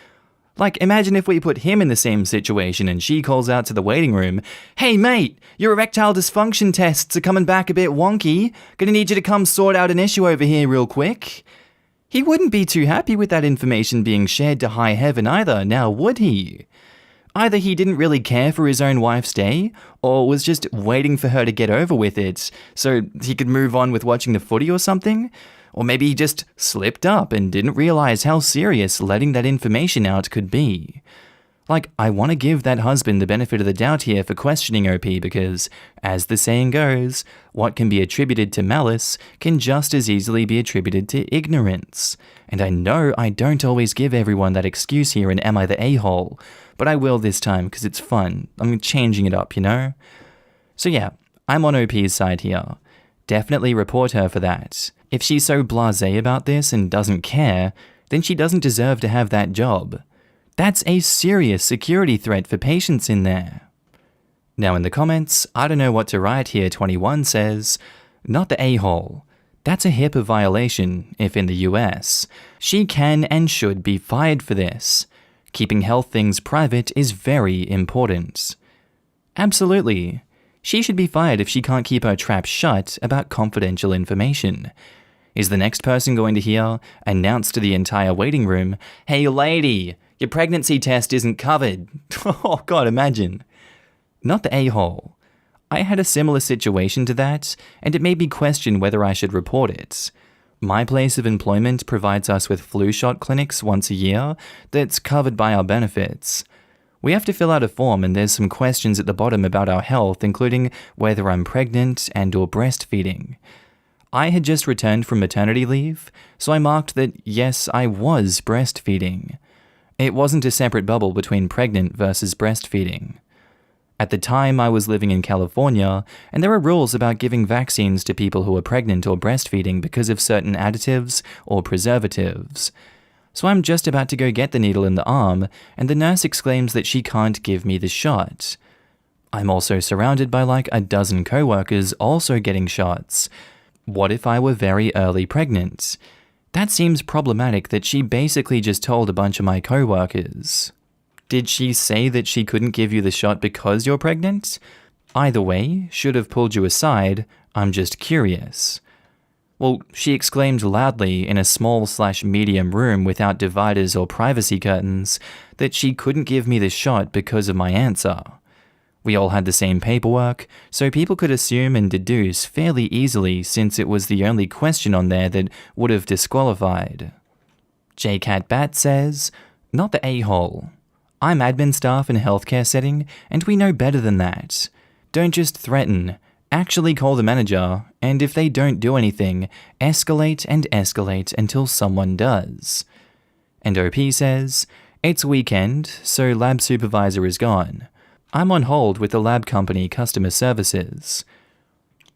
Like, imagine if we put him in the same situation and she calls out to the waiting room, "Hey mate, your erectile dysfunction tests are coming back a bit wonky. Gonna need you to come sort out an issue over here real quick." He wouldn't be too happy with that information being shared to high heaven either, now would he? Either he didn't really care for his own wife's day, or was just waiting for her to get over with it so he could move on with watching the footy or something. Or maybe he just slipped up and didn't realize how serious letting that information out could be. Like, I want to give that husband the benefit of the doubt here for questioning OP because, as the saying goes, what can be attributed to malice can just as easily be attributed to ignorance. And I know I don't always give everyone that excuse here in Am I the A-hole, but I will this time because it's fun. I'm changing it up, you know? So yeah, I'm on OP's side here. Definitely report her for that. If she's so blasé about this and doesn't care, then she doesn't deserve to have that job. That's a serious security threat for patients in there. Now in the comments, I don't know what to write here, 21 says, "Not the a-hole. That's a HIPAA violation, if in the US. She can and should be fired for this. Keeping health things private is very important." Absolutely. She should be fired if she can't keep her trap shut about confidential information. Is the next person going to hear, announce to the entire waiting room, "Hey lady, your pregnancy test isn't covered." Oh god, imagine. Not the a-hole. I had a similar situation to that, and it made me question whether I should report it. My place of employment provides us with flu shot clinics once a year that's covered by our benefits. We have to fill out a form and there's some questions at the bottom about our health, including whether I'm pregnant and or breastfeeding. I had just returned from maternity leave, so I marked that yes, I was breastfeeding. It wasn't a separate bubble between pregnant versus breastfeeding. At the time, I was living in California, and there are rules about giving vaccines to people who are pregnant or breastfeeding because of certain additives or preservatives. So I'm just about to go get the needle in the arm, and the nurse exclaims that she can't give me the shot. I'm also surrounded by like a dozen co-workers also getting shots. What if I were very early pregnant? That seems problematic that she basically just told a bunch of my co-workers. Did she say that she couldn't give you the shot because you're pregnant? Either way, should have pulled you aside, I'm just curious. Well, she exclaimed loudly in a small/medium room without dividers or privacy curtains that she couldn't give me the shot because of my answer. We all had the same paperwork, so people could assume and deduce fairly easily since it was the only question on there that would have disqualified. JCatBat says, "Not the a-hole. I'm admin staff in a healthcare setting, and we know better than that. Don't just threaten. Actually call the manager, and if they don't do anything, escalate and escalate until someone does." And OP says, "It's weekend, so lab supervisor is gone. I'm on hold with the lab company customer services."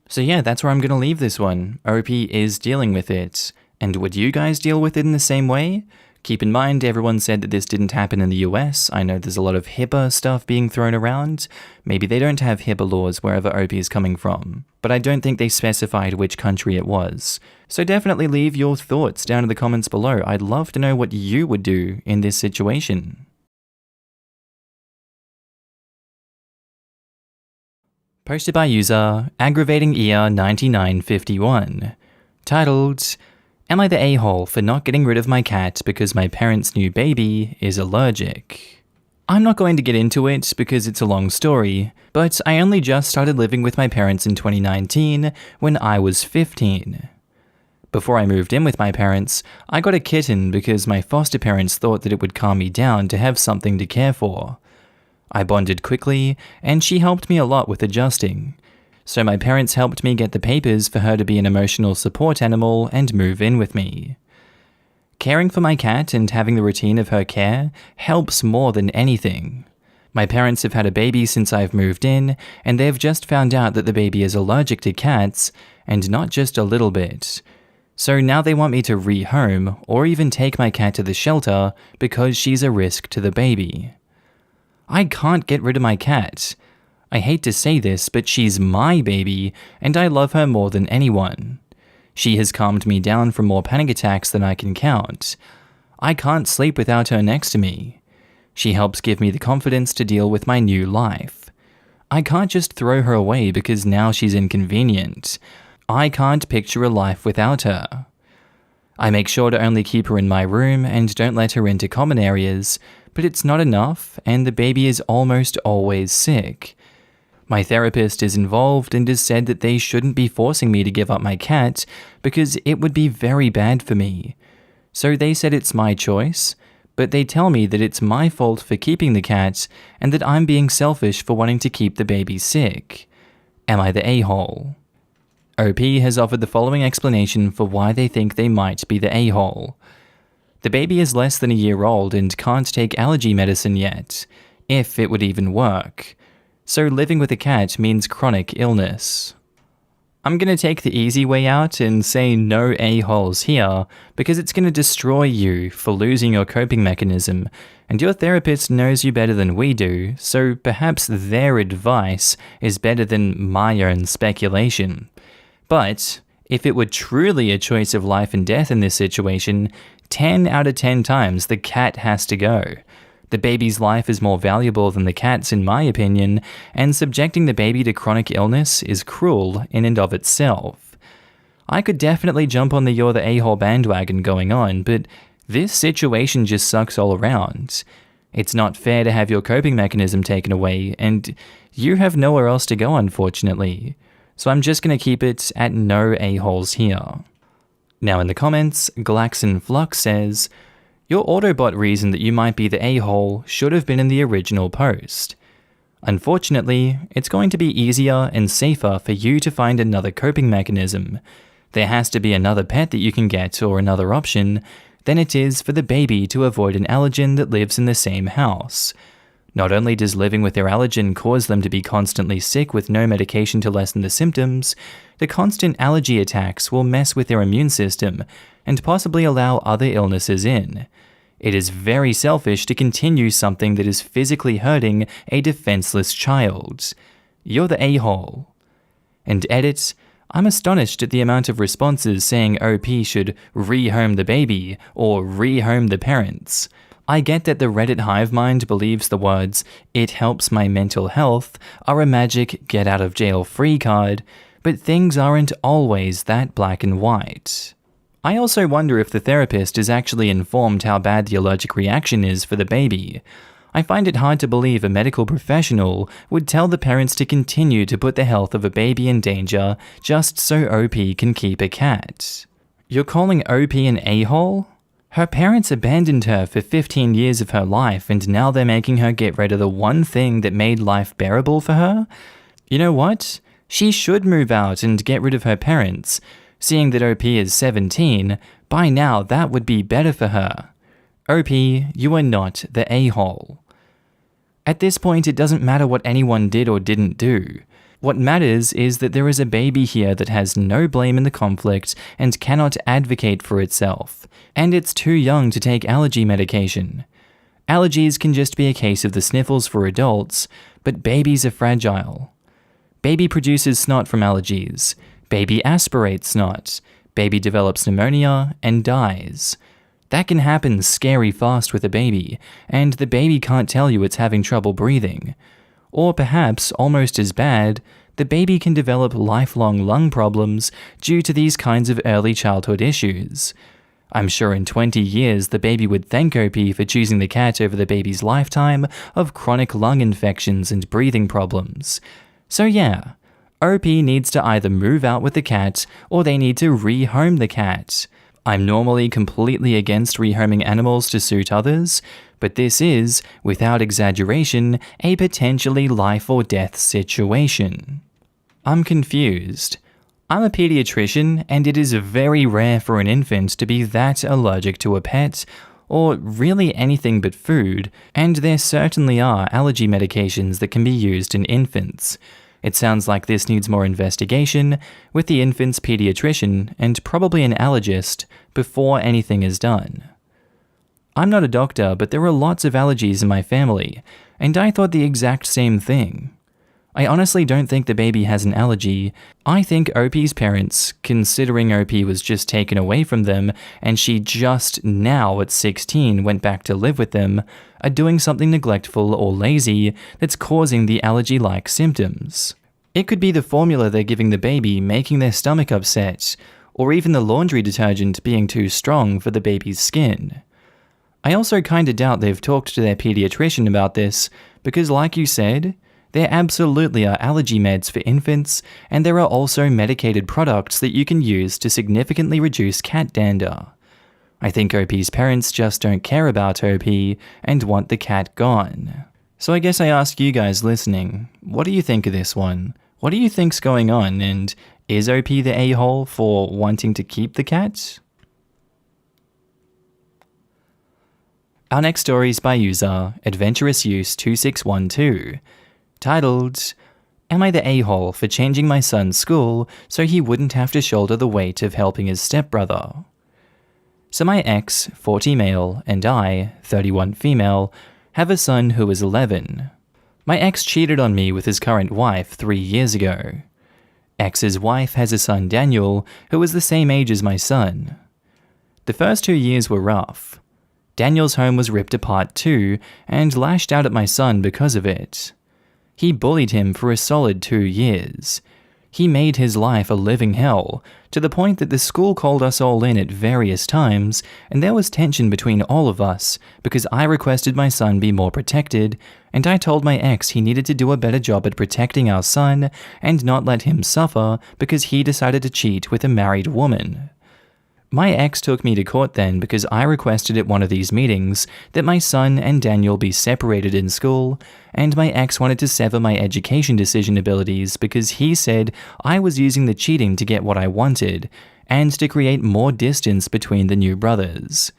So yeah, that's where I'm going to leave this one. OP is dealing with it. And would you guys deal with it in the same way? Keep in mind, everyone said that this didn't happen in the US. I know there's a lot of HIPAA stuff being thrown around. Maybe they don't have HIPAA laws wherever OP is coming from, but I don't think they specified which country it was. So definitely leave your thoughts down in the comments below. I'd love to know what you would do in this situation. Posted by user AggravatingEar9951. Titled, Am I the a-hole for not getting rid of my cat because my parents' new baby is allergic? I'm not going to get into it because it's a long story, but I only just started living with my parents in 2019 when I was 15. Before I moved in with my parents, I got a kitten because my foster parents thought that it would calm me down to have something to care for. I bonded quickly, and she helped me a lot with adjusting. So my parents helped me get the papers for her to be an emotional support animal and move in with me. Caring for my cat and having the routine of her care helps more than anything. My parents have had a baby since I've moved in, and they've just found out that the baby is allergic to cats, and not just a little bit. So now they want me to rehome or even take my cat to the shelter because she's a risk to the baby. I can't get rid of my cat. I hate to say this, but she's my baby, and I love her more than anyone. She has calmed me down from more panic attacks than I can count. I can't sleep without her next to me. She helps give me the confidence to deal with my new life. I can't just throw her away because now she's inconvenient. I can't picture a life without her. I make sure to only keep her in my room and don't let her into common areas, but it's not enough, and the baby is almost always sick. My therapist is involved and has said that they shouldn't be forcing me to give up my cat because it would be very bad for me. So they said it's my choice, but they tell me that it's my fault for keeping the cat and that I'm being selfish for wanting to keep the baby sick. Am I the a-hole? OP has offered the following explanation for why they think they might be the a-hole. The baby is less than a year old and can't take allergy medicine yet, if it would even work. So living with a cat means chronic illness. I'm going to take the easy way out and say no a-holes here because it's going to destroy you for losing your coping mechanism, and your therapist knows you better than we do, so perhaps their advice is better than my own speculation. But if it were truly a choice of life and death in this situation, 10 out of 10 times the cat has to go. The baby's life is more valuable than the cat's in my opinion, and subjecting the baby to chronic illness is cruel in and of itself. I could definitely jump on the you're the a-hole bandwagon going on, but this situation just sucks all around. It's not fair to have your coping mechanism taken away, and you have nowhere else to go unfortunately. So I'm just going to keep it at no a-holes here. Now in the comments, Glaxonflux says, your Autobot reason that you might be the a-hole should have been in the original post. Unfortunately, it's going to be easier and safer for you to find another coping mechanism. There has to be another pet that you can get or another option than it is for the baby to avoid an allergen that lives in the same house. Not only does living with their allergen cause them to be constantly sick with no medication to lessen the symptoms, the constant allergy attacks will mess with their immune system and possibly allow other illnesses in. It is very selfish to continue something that is physically hurting a defenseless child. You're the a-hole. And edit, I'm astonished at the amount of responses saying OP should rehome the baby or rehome the parents. I get that the Reddit hive mind believes the words, "it helps my mental health," are a magic get-out-of-jail-free card, but things aren't always that black and white. I also wonder if the therapist is actually informed how bad the allergic reaction is for the baby. I find it hard to believe a medical professional would tell the parents to continue to put the health of a baby in danger just so OP can keep a cat. You're calling OP an a-hole? Her parents abandoned her for 15 years of her life, and now they're making her get rid of the one thing that made life bearable for her? You know what? She should move out and get rid of her parents. Seeing that OP is 17, by now that would be better for her. OP, you are not the a-hole. At this point, it doesn't matter what anyone did or didn't do. What matters is that there is a baby here that has no blame in the conflict and cannot advocate for itself, and it's too young to take allergy medication. Allergies can just be a case of the sniffles for adults, but babies are fragile. Baby produces snot from allergies. Baby aspirates snot. Baby develops pneumonia and dies. That can happen scary fast with a baby, and the baby can't tell you it's having trouble breathing. Or perhaps, almost as bad, the baby can develop lifelong lung problems due to these kinds of early childhood issues. I'm sure in 20 years the baby would thank OP for choosing the cat over the baby's lifetime of chronic lung infections and breathing problems. So yeah, OP needs to either move out with the cat or they need to rehome the cat. I'm normally completely against rehoming animals to suit others, but this is, without exaggeration, a potentially life or death situation. I'm confused. I'm a pediatrician, and it is very rare for an infant to be that allergic to a pet, or really anything but food, and there certainly are allergy medications that can be used in infants. It sounds like this needs more investigation with the infant's pediatrician and probably an allergist before anything is done. I'm not a doctor, but there are lots of allergies in my family, and I thought the exact same thing. I honestly don't think the baby has an allergy. I think OP's parents, considering OP was just taken away from them and she just now at 16 went back to live with them, are doing something neglectful or lazy that's causing the allergy-like symptoms. It could be the formula they're giving the baby making their stomach upset, or even the laundry detergent being too strong for the baby's skin. I also kinda doubt they've talked to their pediatrician about this, because like you said, there absolutely are allergy meds for infants, and there are also medicated products that you can use to significantly reduce cat dander. I think OP's parents just don't care about OP and want the cat gone. So I guess I ask you guys listening, what do you think of this one? What do you think's going on, and is OP the a-hole for wanting to keep the cat? Our next story is by user AdventurousUse2612. Titled, Am I the a-hole for changing my son's school so he wouldn't have to shoulder the weight of helping his stepbrother? So my ex, 40 male, and I, 31 female, have a son who is 11. My ex cheated on me with his current wife 3 years ago. Ex's wife has a son, Daniel, who is the same age as my son. The first 2 years were rough. Daniel's home was ripped apart too, and lashed out at my son because of it. He bullied him for a solid 2 years. He made his life a living hell, to the point that the school called us all in at various times, and there was tension between all of us, because I requested my son be more protected, and I told my ex he needed to do a better job at protecting our son, and not let him suffer because he decided to cheat with a married woman. My ex took me to court then because I requested at one of these meetings that my son and Daniel be separated in school, and my ex wanted to sever my education decision abilities because he said I was using the cheating to get what I wanted, and to create more distance between the new brothers.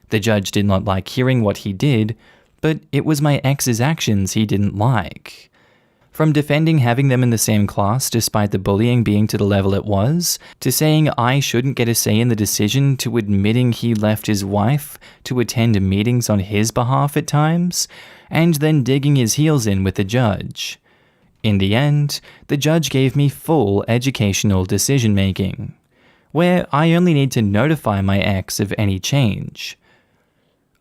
The judge did not like hearing what he did, but it was my ex's actions he didn't like. From defending having them in the same class despite the bullying being to the level it was, to saying I shouldn't get a say in the decision, to admitting he left his wife to attend meetings on his behalf at times, and then digging his heels in with the judge. In the end, the judge gave me full educational decision-making, where I only need to notify my ex of any change.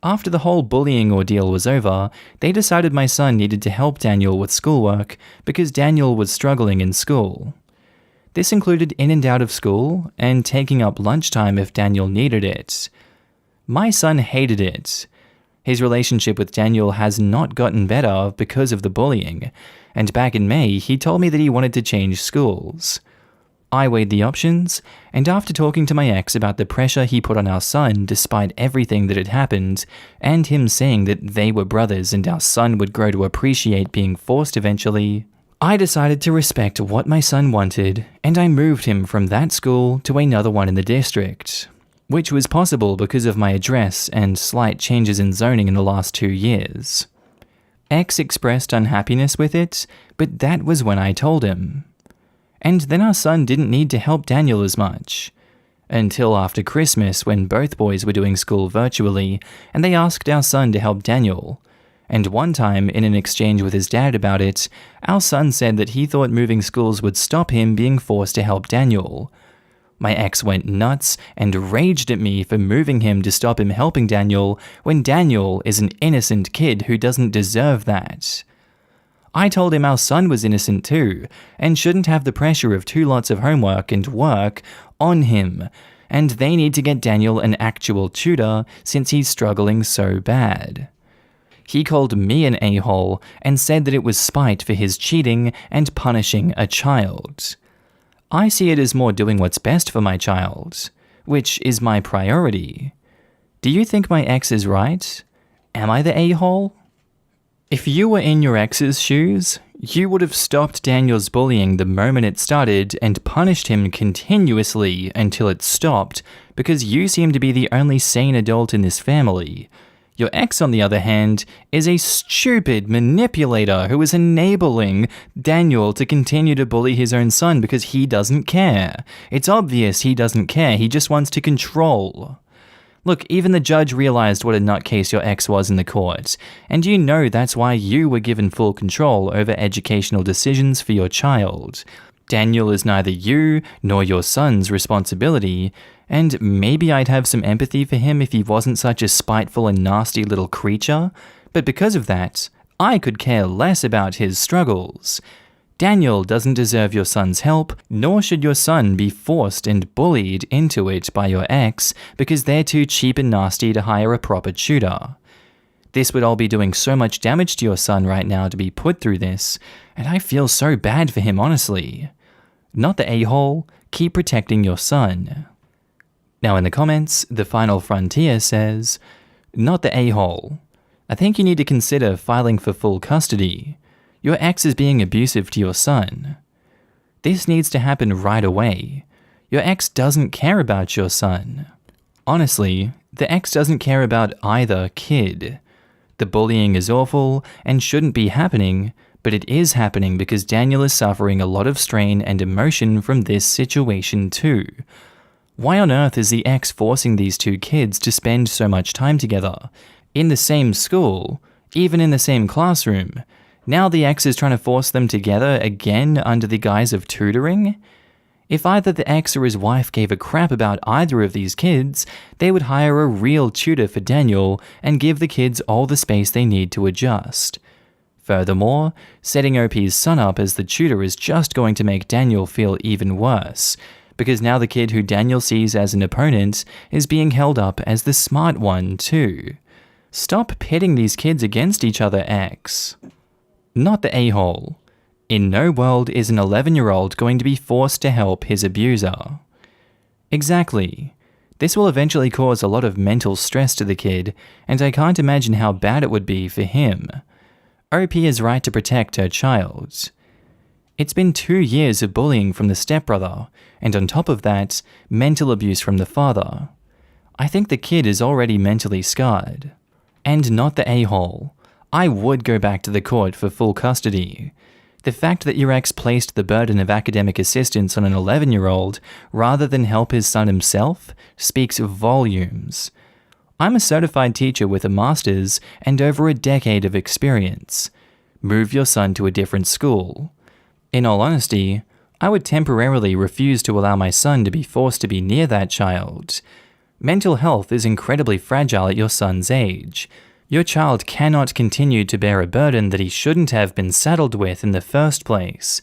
After the whole bullying ordeal was over, they decided my son needed to help Daniel with schoolwork because Daniel was struggling in school. This included in and out of school and taking up lunchtime if Daniel needed it. My son hated it. His relationship with Daniel has not gotten better because of the bullying, and back in May he told me that he wanted to change schools. I weighed the options, and after talking to my ex about the pressure he put on our son despite everything that had happened, and him saying that they were brothers and our son would grow to appreciate being forced eventually, I decided to respect what my son wanted, and I moved him from that school to another one in the district, which was possible because of my address and slight changes in zoning in the last 2 years. X expressed unhappiness with it, but that was when I told him. And then our son didn't need to help Daniel as much. Until after Christmas, when both boys were doing school virtually, and they asked our son to help Daniel. And one time, in an exchange with his dad about it, our son said that he thought moving schools would stop him being forced to help Daniel. My ex went nuts and raged at me for moving him to stop him helping Daniel when Daniel is an innocent kid who doesn't deserve that. I told him our son was innocent too, and shouldn't have the pressure of 2 lots of homework and work on him, and they need to get Daniel an actual tutor since he's struggling so bad. He called me an a-hole and said that it was spite for his cheating and punishing a child. I see it as more doing what's best for my child, which is my priority. Do you think my ex is right? Am I the a-hole? If you were in your ex's shoes, you would have stopped Daniel's bullying the moment it started and punished him continuously until it stopped, because you seem to be the only sane adult in this family. Your ex, on the other hand, is a stupid manipulator who is enabling Daniel to continue to bully his own son because he doesn't care. It's obvious he doesn't care, he just wants to control. Look, even the judge realized what a nutcase your ex was in the court, and you know that's why you were given full control over educational decisions for your child. Daniel is neither you nor your son's responsibility, and maybe I'd have some empathy for him if he wasn't such a spiteful and nasty little creature, but because of that, I could care less about his struggles. Daniel doesn't deserve your son's help, nor should your son be forced and bullied into it by your ex because they're too cheap and nasty to hire a proper tutor. This would all be doing so much damage to your son right now to be put through this, and I feel so bad for him, honestly. Not the a-hole, keep protecting your son. Now in the comments, The Final Frontier says, not the a-hole. I think you need to consider filing for full custody. Your ex is being abusive to your son. This needs to happen right away. Your ex doesn't care about your son. Honestly, the ex doesn't care about either kid. The bullying is awful and shouldn't be happening, but it is happening because Daniel is suffering a lot of strain and emotion from this situation too. Why on earth is the ex forcing these 2 kids to spend so much time together? In the same school, even in the same classroom. Now the ex is trying to force them together again under the guise of tutoring? If either the ex or his wife gave a crap about either of these kids, they would hire a real tutor for Daniel and give the kids all the space they need to adjust. Furthermore, setting OP's son up as the tutor is just going to make Daniel feel even worse, because now the kid who Daniel sees as an opponent is being held up as the smart one too. Stop pitting these kids against each other, ex. Not the a-hole. In no world is an 11-year-old going to be forced to help his abuser. Exactly. This will eventually cause a lot of mental stress to the kid, and I can't imagine how bad it would be for him. OP is right to protect her child. It's been 2 years of bullying from the stepbrother, and on top of that, mental abuse from the father. I think the kid is already mentally scarred. And not the a-hole. I would go back to the court for full custody. The fact that your ex placed the burden of academic assistance on an 11-year-old rather than help his son himself speaks volumes. I'm a certified teacher with a master's and over a decade of experience. Move your son to a different school. In all honesty, I would temporarily refuse to allow my son to be forced to be near that child. Mental health is incredibly fragile at your son's age. Your child cannot continue to bear a burden that he shouldn't have been saddled with in the first place.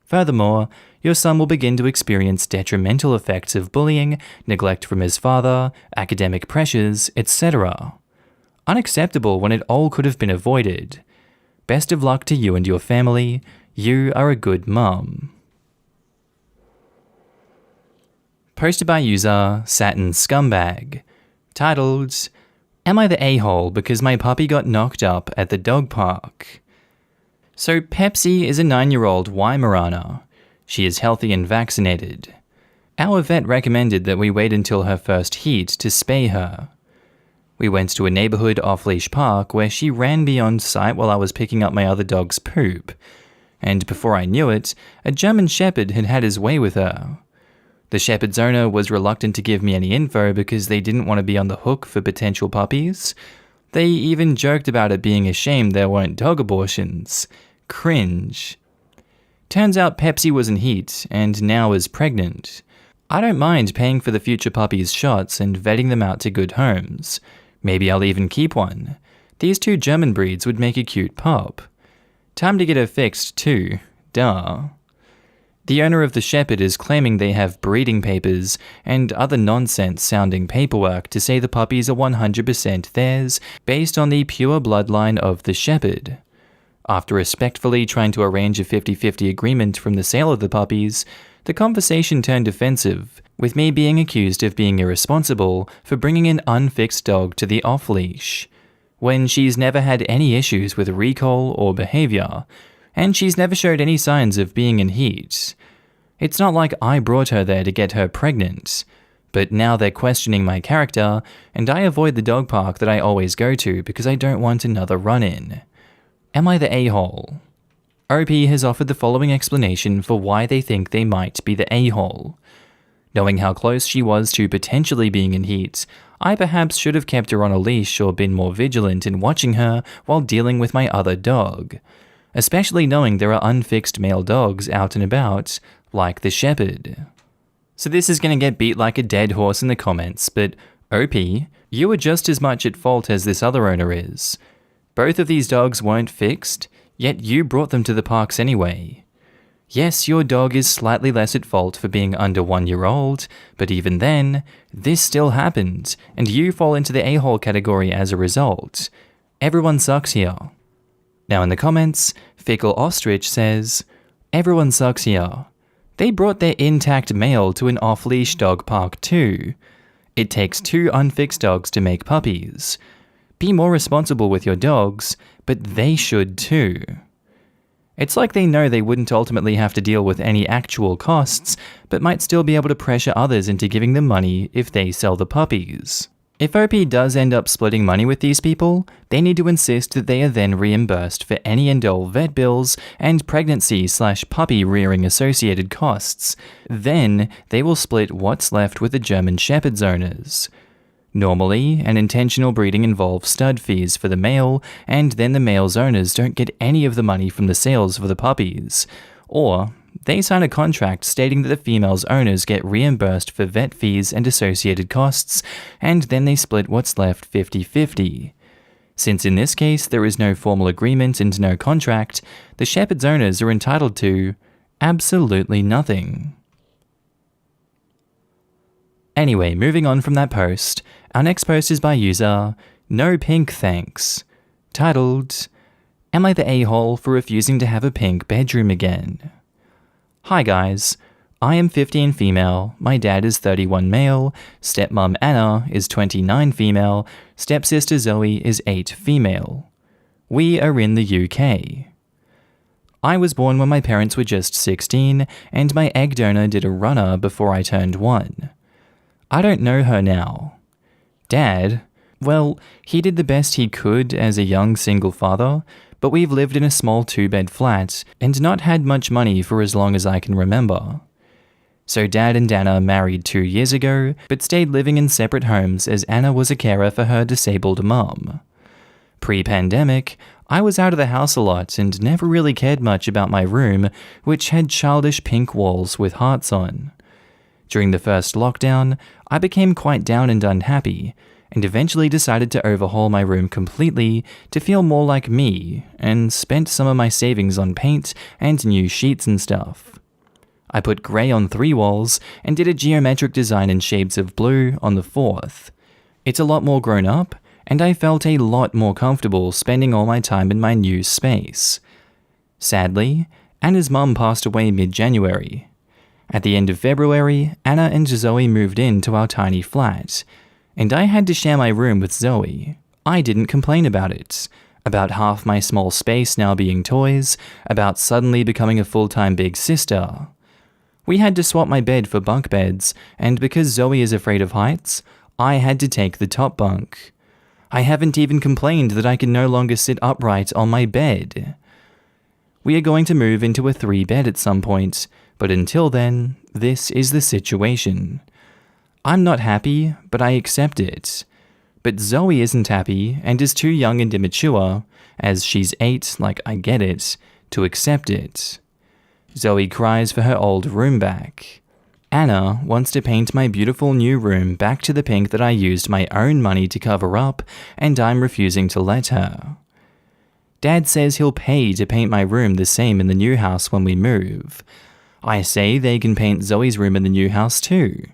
Furthermore, your son will begin to experience detrimental effects of bullying, neglect from his father, academic pressures, etc. Unacceptable when it all could have been avoided. Best of luck to you and your family. You are a good mum. Posted by user Satin Scumbag. Titled, Am I the a-hole because my puppy got knocked up at the dog park? So Pepsi is a 9-year-old Weimaraner. She is healthy and vaccinated. Our vet recommended that we wait until her first heat to spay her. We went to a neighborhood off-leash park where she ran beyond sight while I was picking up my other dog's poop. And before I knew it, a German Shepherd had had his way with her. The Shepherd's owner was reluctant to give me any info because they didn't want to be on the hook for potential puppies. They even joked about it being a shame there weren't dog abortions. Cringe. Turns out Pepsi was in heat and now is pregnant. I don't mind paying for the future puppies' shots and vetting them out to good homes. Maybe I'll even keep one. These 2 German breeds would make a cute pup. Time to get her fixed too. Duh. The owner of the Shepherd is claiming they have breeding papers and other nonsense-sounding paperwork to say the puppies are 100% theirs based on the pure bloodline of the Shepherd. After respectfully trying to arrange a 50-50 agreement from the sale of the puppies, the conversation turned offensive, with me being accused of being irresponsible for bringing an unfixed dog to the off-leash, when she's never had any issues with recall or behavior, and she's never showed any signs of being in heat. It's not like I brought her there to get her pregnant, but now they're questioning my character, and I avoid the dog park that I always go to because I don't want another run-in. Am I the a-hole? OP has offered the following explanation for why they think they might be the a-hole. Knowing how close she was to potentially being in heat, I perhaps should have kept her on a leash or been more vigilant in watching her while dealing with my other dog, especially knowing there are unfixed male dogs out and about, like the Shepherd. So this is going to get beat like a dead horse in the comments, but OP, you are just as much at fault as this other owner is. Both of these dogs weren't fixed, yet you brought them to the parks anyway. Yes, your dog is slightly less at fault for being under 1 year old, but even then, this still happened, and you fall into the a-hole category as a result. Everyone sucks here. Now in the comments, Fickle Ostrich says, everyone sucks here. They brought their intact male to an off-leash dog park too. It takes 2 unfixed dogs to make puppies. Be more responsible with your dogs, but they should too. It's like they know they wouldn't ultimately have to deal with any actual costs, but might still be able to pressure others into giving them money if they sell the puppies. If OP does end up splitting money with these people, they need to insist that they are then reimbursed for any and all vet bills and pregnancy/puppy rearing associated costs. Then, they will split what's left with the German Shepherd's owners. Normally, an intentional breeding involves stud fees for the male, and then the male's owners don't get any of the money from the sales for the puppies. Or, they sign a contract stating that the female's owners get reimbursed for vet fees and associated costs, and then they split what's left 50-50. Since in this case there is no formal agreement and no contract, the Shepherd's owners are entitled to absolutely nothing. Anyway, moving on from that post, our next post is by user No Pink Thanks, titled, Am I the a-hole for refusing to have a pink bedroom again? Hi guys, I am 15 female, my dad is 31 male, stepmom Anna is 29 female, stepsister Zoe is 8 female. We are in the UK. I was born when my parents were just 16, and my egg donor did a runner before I turned 1. I don't know her now. Dad, well, he did the best he could as a young single father, but we've lived in a small 2-bed flat and not had much money for as long as I can remember. So Dad and Anna married 2 years ago, but stayed living in separate homes as Anna was a carer for her disabled mum. Pre-pandemic, I was out of the house a lot and never really cared much about my room, which had childish pink walls with hearts on. During the first lockdown, I became quite down and unhappy, and eventually decided to overhaul my room completely to feel more like me, and spent some of my savings on paint and new sheets and stuff. I put grey on 3 walls, and did a geometric design in shades of blue on the 4th. It's a lot more grown up, and I felt a lot more comfortable spending all my time in my new space. Sadly, Anna's mum passed away mid-January. At the end of February, Anna and Zoe moved into our tiny flat, and I had to share my room with Zoe. I didn't complain about it, about half my small space now being toys, about suddenly becoming a full-time big sister. We had to swap my bed for bunk beds, and because Zoe is afraid of heights, I had to take the top bunk. I haven't even complained that I can no longer sit upright on my bed. We are going to move into a 3-bed at some point, but until then, this is the situation. I'm not happy, but I accept it. But Zoe isn't happy and is too young and immature, as she's 8, like I get it, to accept it. Zoe cries for her old room back. Anna wants to paint my beautiful new room back to the pink that I used my own money to cover up, and I'm refusing to let her. Dad says he'll pay to paint my room the same in the new house when we move. I say they can paint Zoe's room in the new house too.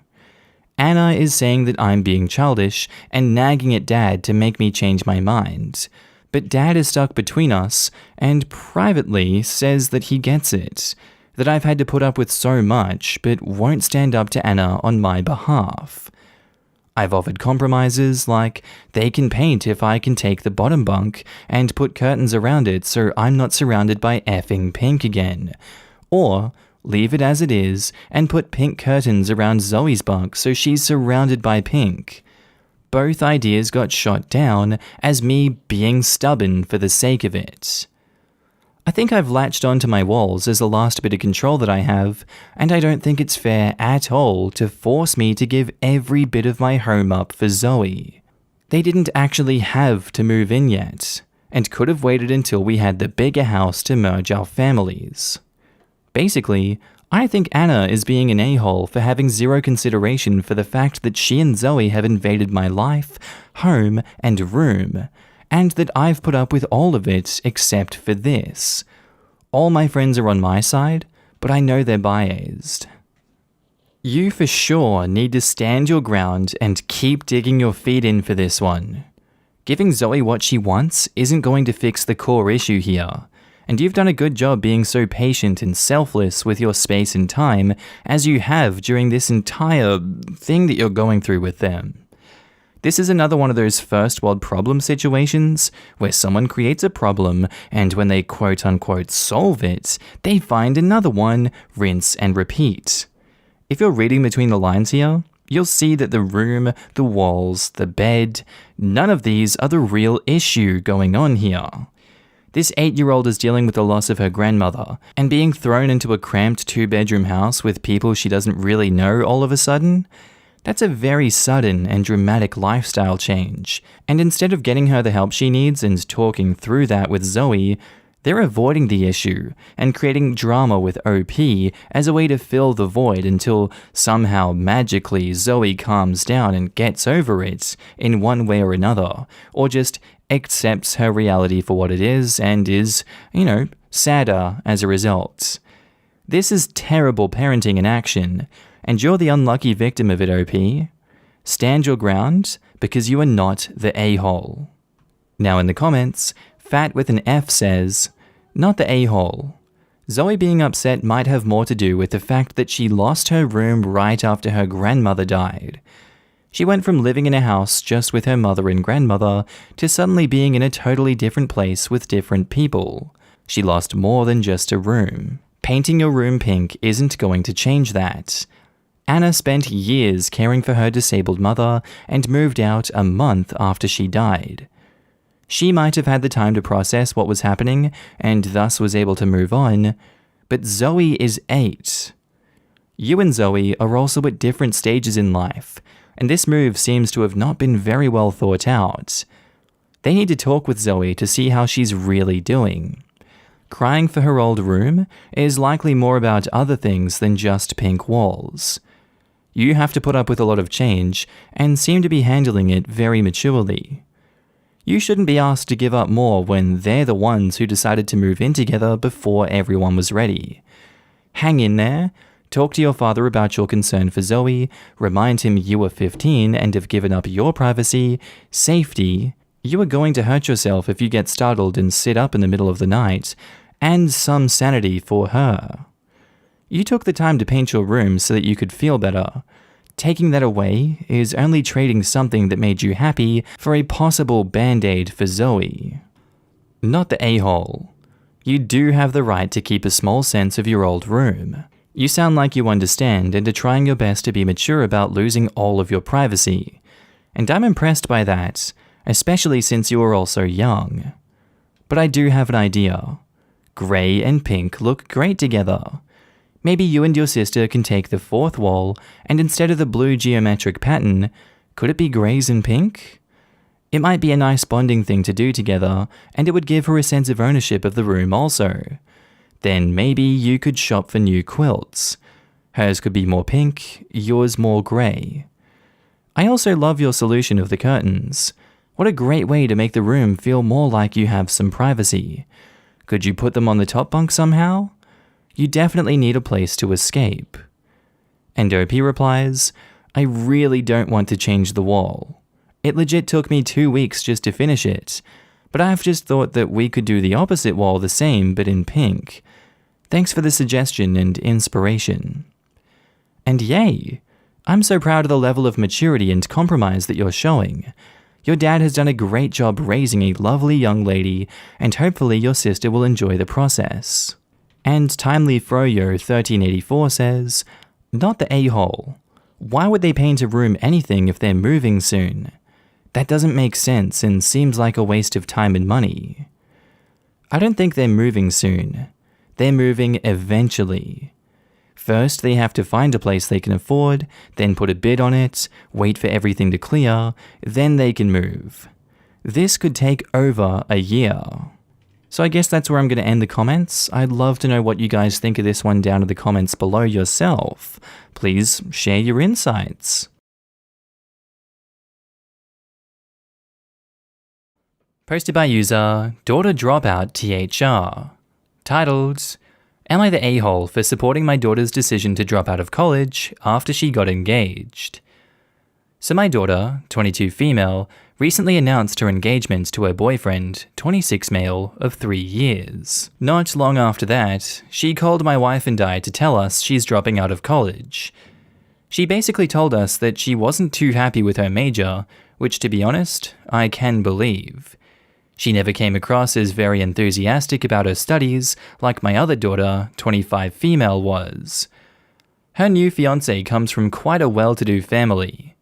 Anna is saying that I'm being childish and nagging at Dad to make me change my mind. But Dad is stuck between us and privately says that he gets it, that I've had to put up with so much but won't stand up to Anna on my behalf. I've offered compromises like they can paint if I can take the bottom bunk and put curtains around it so I'm not surrounded by effing pink again, or leave it as it is and put pink curtains around Zoe's bunk so she's surrounded by pink. Both ideas got shot down as me being stubborn for the sake of it. I think I've latched onto my walls as the last bit of control that I have, and I don't think it's fair at all to force me to give every bit of my home up for Zoe. They didn't actually have to move in yet, and could have waited until we had the bigger house to merge our families. Basically, I think Anna is being an a-hole for having zero consideration for the fact that she and Zoe have invaded my life, home, and room, and that I've put up with all of it except for this. All my friends are on my side, but I know they're biased. You for sure need to stand your ground and keep digging your feet in for this one. Giving Zoe what she wants isn't going to fix the core issue here, and you've done a good job being so patient and selfless with your space and time as you have during this entire thing that you're going through with them. This is another one of those first world problem situations where someone creates a problem and when they quote-unquote solve it, they find another one, rinse and repeat. If you're reading between the lines here, you'll see that the room, the walls, the bed, none of these are the real issue going on here. This 8-year-old is dealing with the loss of her grandmother and being thrown into a cramped 2-bedroom house with people she doesn't really know all of a sudden. That's a very sudden and dramatic lifestyle change, and instead of getting her the help she needs and talking through that with Zoe, they're avoiding the issue and creating drama with OP as a way to fill the void until somehow magically Zoe calms down and gets over it in one way or another, or just accepts her reality for what it is and is, sadder as a result. This is terrible parenting in action, and you're the unlucky victim of it, OP. Stand your ground, because you are not the a-hole. Now in the comments, Fat with an F says, not the a-hole. Zoe being upset might have more to do with the fact that she lost her room right after her grandmother died. She went from living in a house just with her mother and grandmother to suddenly being in a totally different place with different people. She lost more than just a room. Painting your room pink isn't going to change that. Anna spent years caring for her disabled mother and moved out a month after she died. She might have had the time to process what was happening and thus was able to move on, but Zoe is 8. You and Zoe are also at different stages in life, and this move seems to have not been very well thought out. They need to talk with Zoe to see how she's really doing. Crying for her old room is likely more about other things than just pink walls. You have to put up with a lot of change and seem to be handling it very maturely. You shouldn't be asked to give up more when they're the ones who decided to move in together before everyone was ready. Hang in there, talk to your father about your concern for Zoe, remind him you are 15 and have given up your privacy, safety. You are going to hurt yourself if you get startled and sit up in the middle of the night, and some sanity for her. You took the time to paint your room so that you could feel better. Taking that away is only trading something that made you happy for a possible band-aid for Zoe. Not the a-hole. You do have the right to keep a small sense of your old room. You sound like you understand and are trying your best to be mature about losing all of your privacy. And I'm impressed by that, especially since you are also young. But I do have an idea. Grey and pink look great together. Maybe you and your sister can take the fourth wall, and instead of the blue geometric pattern, could it be greys and pink? It might be a nice bonding thing to do together, and it would give her a sense of ownership of the room also. Then maybe you could shop for new quilts. Hers could be more pink, yours more grey. I also love your solution of the curtains. What a great way to make the room feel more like you have some privacy. Could you put them on the top bunk somehow? You definitely need a place to escape. And OP replies, I really don't want to change the wall. It legit took me 2 weeks just to finish it, but I've just thought that we could do the opposite wall the same but in pink. Thanks for the suggestion and inspiration. And yay! I'm so proud of the level of maturity and compromise that you're showing. Your dad has done a great job raising a lovely young lady, and hopefully your sister will enjoy the process. And Timely Froyo 1384 says, not the a-hole. Why would they paint a room anything if they're moving soon? That doesn't make sense and seems like a waste of time and money. I don't think they're moving soon. They're moving eventually. First, they have to find a place they can afford, then put a bid on it, wait for everything to clear, then they can move. This could take over a year. So I guess that's where I'm going to end the comments. I'd love to know what you guys think of this one down in the comments below yourself. Please share your insights. Posted by user Daughter Dropout THR. Titled, Am I the a-hole for supporting my daughter's decision to drop out of college after she got engaged? So my daughter, 22 female, recently announced her engagement to her boyfriend, 26 male, of 3 years. Not long after that, she called my wife and I to tell us she's dropping out of college. She basically told us that she wasn't too happy with her major, which to be honest, I can believe. She never came across as very enthusiastic about her studies like my other daughter, 25 female, was. Her new fiancé comes from quite a well-to-do family.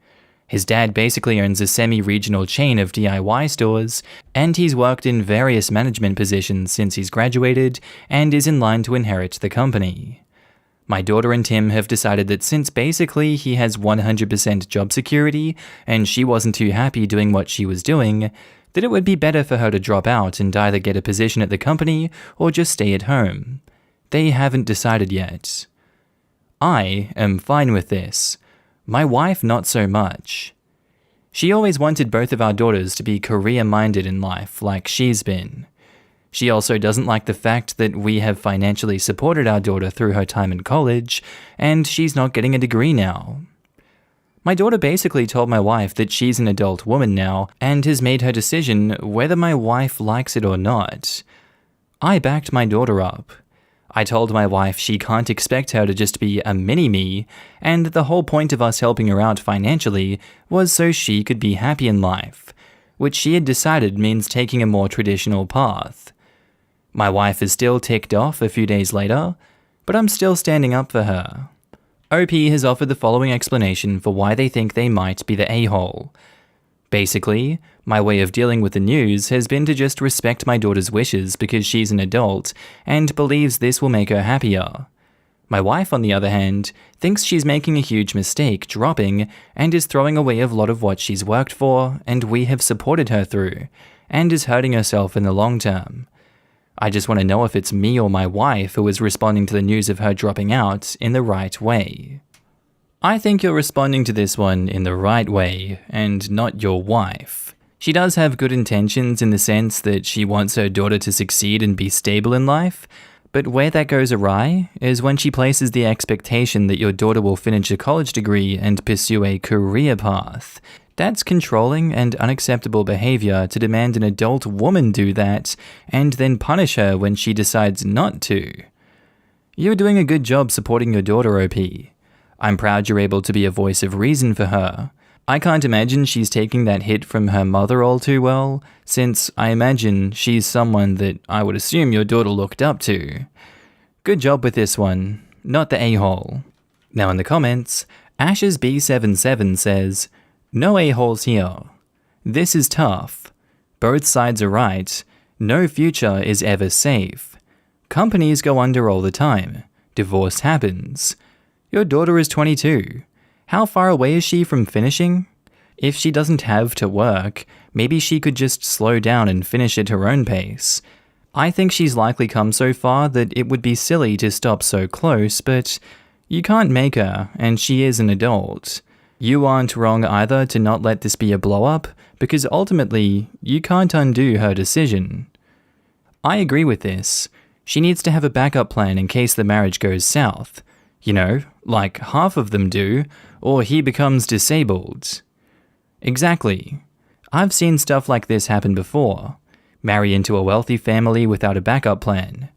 His dad basically owns a semi-regional chain of DIY stores, and he's worked in various management positions since he's graduated and is in line to inherit the company. My daughter and Tim have decided that since basically he has 100% job security and she wasn't too happy doing what she was doing, that it would be better for her to drop out and either get a position at the company or just stay at home. They haven't decided yet. I am fine with this. My wife not so much. She always wanted both of our daughters to be career-minded in life like she's been. She also doesn't like the fact that we have financially supported our daughter through her time in college, and she's not getting a degree now. My daughter basically told my wife that she's an adult woman now and has made her decision whether my wife likes it or not. I backed my daughter up. I told my wife she can't expect her to just be a mini-me, and the whole point of us helping her out financially was so she could be happy in life, which she had decided means taking a more traditional path. My wife is still ticked off a few days later, but I'm still standing up for her. OP has offered the following explanation for why they think they might be the a-hole. Basically, my way of dealing with the news has been to just respect my daughter's wishes because she's an adult and believes this will make her happier. My wife, on the other hand, thinks she's making a huge mistake dropping and is throwing away a lot of what she's worked for and we have supported her through, and is hurting herself in the long term. I just want to know if it's me or my wife who is responding to the news of her dropping out in the right way. I think you're responding to this one in the right way, and not your wife. She does have good intentions in the sense that she wants her daughter to succeed and be stable in life, but where that goes awry is when she places the expectation that your daughter will finish a college degree and pursue a career path. That's controlling and unacceptable behavior to demand an adult woman do that and then punish her when she decides not to. You're doing a good job supporting your daughter, OP. I'm proud you're able to be a voice of reason for her. I can't imagine she's taking that hit from her mother all too well, since I imagine she's someone that I would assume your daughter looked up to. Good job with this one, not the a-hole. Now in the comments, Ashes B77 says, no a-holes here. This is tough. Both sides are right. No future is ever safe. Companies go under all the time. Divorce happens. Your daughter is 22. How far away is she from finishing? If she doesn't have to work, maybe she could just slow down and finish at her own pace. I think she's likely come so far that it would be silly to stop so close, but you can't make her, and she is an adult. You aren't wrong either to not let this be a blow-up, because ultimately, you can't undo her decision. I agree with this. She needs to have a backup plan in case the marriage goes south. You know, like half of them do, or he becomes disabled. Exactly. I've seen stuff like this happen before. Marry into a wealthy family without a backup plan.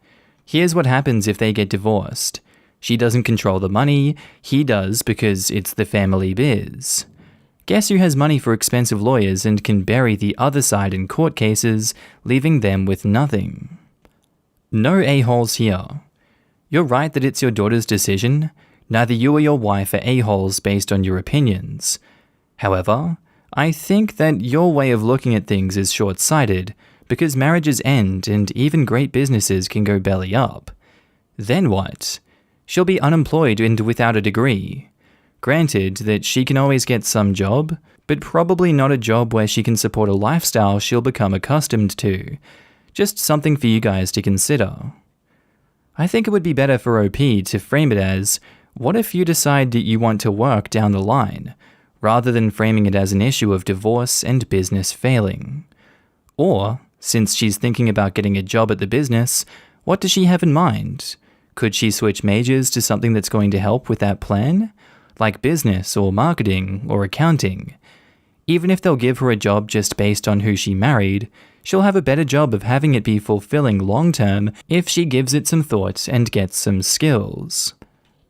Here's what happens if they get divorced. She doesn't control the money, he does because it's the family biz. Guess who has money for expensive lawyers and can bury the other side in court cases, leaving them with nothing? No a-holes here. You're right that it's your daughter's decision. Neither you or your wife are a-holes based on your opinions. However, I think that your way of looking at things is short-sighted, because marriages end and even great businesses can go belly up. Then what? She'll be unemployed and without a degree. Granted that she can always get some job, but probably not a job where she can support a lifestyle she'll become accustomed to. Just something for you guys to consider. I think it would be better for OP to frame it as, what if you decide that you want to work down the line, rather than framing it as an issue of divorce and business failing. Or, since she's thinking about getting a job at the business, what does she have in mind? Could she switch majors to something that's going to help with that plan? Like business or marketing or accounting? Even if they'll give her a job just based on who she married, she'll have a better job of having it be fulfilling long-term if she gives it some thought and gets some skills.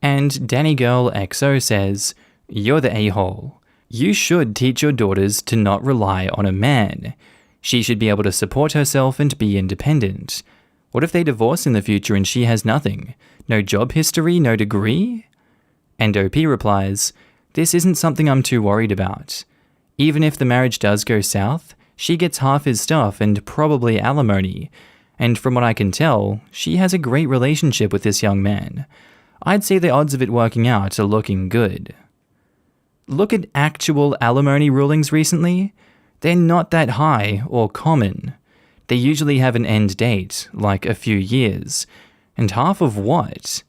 And Danny Girl XO says, "You're the a-hole. You should teach your daughters to not rely on a man. She should be able to support herself and be independent. What if they divorce in the future and she has nothing? No job history, no degree?" And OP replies, "This isn't something I'm too worried about. Even if the marriage does go south, she gets half his stuff and probably alimony. And from what I can tell, she has a great relationship with this young man. I'd say the odds of it working out are looking good." Look at actual alimony rulings recently. They're not that high or common. They usually have an end date, like a few years. And half of what?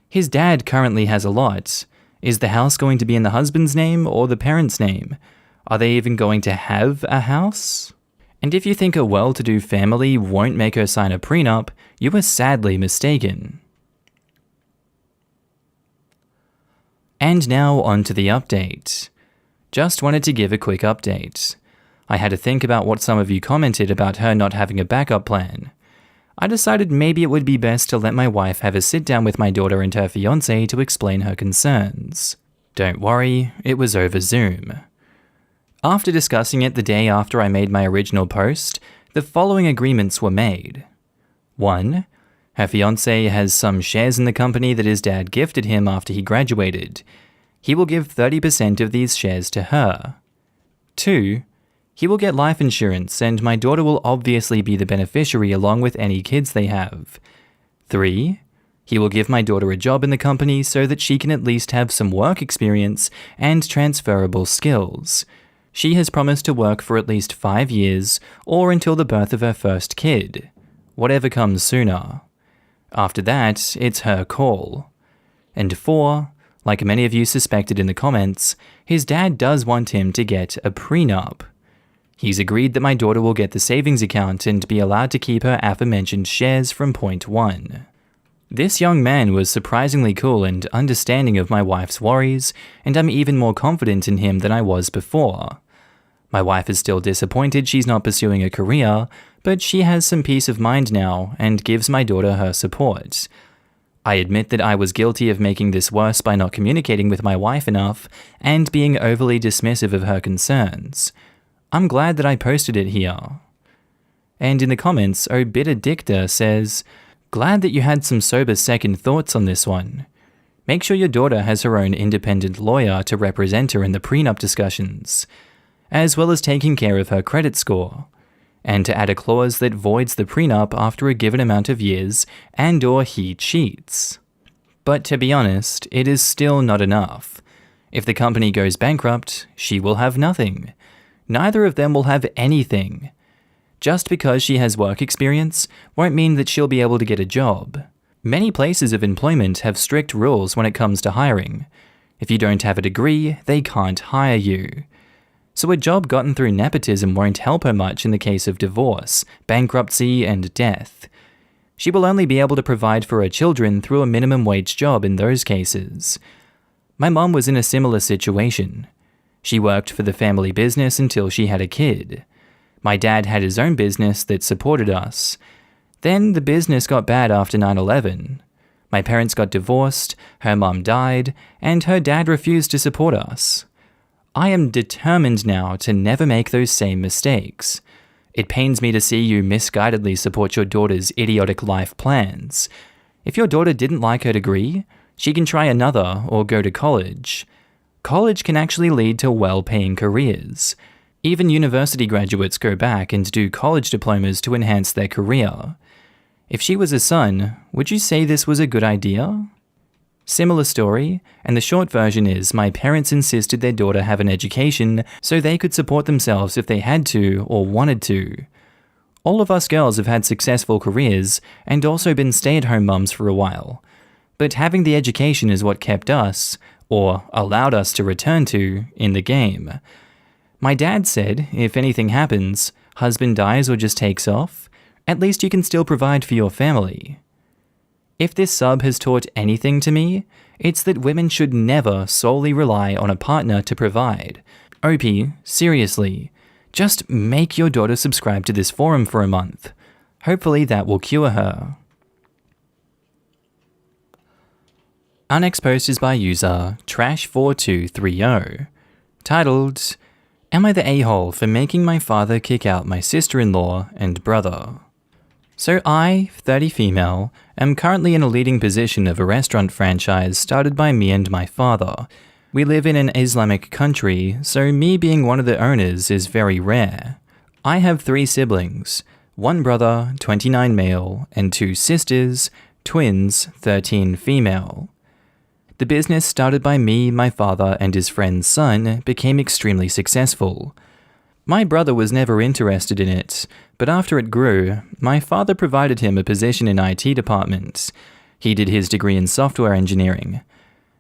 His dad currently has a lot. Is the house going to be in the husband's name or the parents' name? Are they even going to have a house? And if you think a well-to-do family won't make her sign a prenup, you are sadly mistaken. And now on to the update. Just wanted to give a quick update. I had to think about what some of you commented about her not having a backup plan. I decided maybe it would be best to let my wife have a sit down with my daughter and her fiancé to explain her concerns. Don't worry, it was over Zoom. After discussing it the day after I made my original post, the following agreements were made. 1. Her fiancé has some shares in the company that his dad gifted him after he graduated. He will give 30% of these shares to her. 2. He will get life insurance, and my daughter will obviously be the beneficiary along with any kids they have. 3. He will give my daughter a job in the company so that she can at least have some work experience and transferable skills. She has promised to work for at least 5 years or until the birth of her first kid, whatever comes sooner. After that, it's her call. And 4, like many of you suspected in the comments, his dad does want him to get a prenup. He's agreed that my daughter will get the savings account and be allowed to keep her aforementioned shares from point 1. This young man was surprisingly cool and understanding of my wife's worries, and I'm even more confident in him than I was before. My wife is still disappointed she's not pursuing a career, but she has some peace of mind now and gives my daughter her support. I admit that I was guilty of making this worse by not communicating with my wife enough and being overly dismissive of her concerns. I'm glad that I posted it here. And in the comments, Obitadicta says, "Glad that you had some sober second thoughts on this one. Make sure your daughter has her own independent lawyer to represent her in the prenup discussions. as well as taking care of her credit score, and to add a clause that voids the prenup after a given amount of years and/or he cheats. But to be honest, it is still not enough. If the company goes bankrupt, she will have nothing. Neither of them will have anything. Just because she has work experience won't mean that she'll be able to get a job. Many places of employment have strict rules when it comes to hiring. If you don't have a degree, they can't hire you. So a job gotten through nepotism won't help her much in the case of divorce, bankruptcy, and death. She will only be able to provide for her children through a minimum wage job in those cases. My mom was in a similar situation. She worked for the family business until she had a kid. My dad had his own business that supported us. Then the business got bad after 9/11. My parents got divorced, her mom died, and her dad refused to support us. I am determined now to never make those same mistakes. It pains me to see you misguidedly support your daughter's idiotic life plans. If your daughter didn't like her degree, she can try another or go to college. College can actually lead to well-paying careers. Even university graduates go back and do college diplomas to enhance their career. If she was a son, would you say this was a good idea? Similar story, and the short version is my parents insisted their daughter have an education so they could support themselves if they had to or wanted to. All of us girls have had successful careers and also been stay-at-home mums for a while. But having the education is what kept us, or allowed us to return to, in the game. My dad said, if anything happens, husband dies or just takes off, at least you can still provide for your family. If this sub has taught anything to me, it's that women should never solely rely on a partner to provide. OP, seriously, just make your daughter subscribe to this forum for a month. Hopefully that will cure her. Our next post is by user Trash4230, titled, Am I the a-hole for making my father kick out my sister-in-law and brother? So I, 30 female, am currently in a leading position of a restaurant franchise started by me and my father. We live in an Islamic country, so me being one of the owners is very rare. I have 3 siblings, 1 brother, 29 male, and 2 sisters, twins, 13 female. The business started by me, my father, and his friend's son became extremely successful. My brother was never interested in it, but after it grew, my father provided him a position in IT department. He did his degree in software engineering.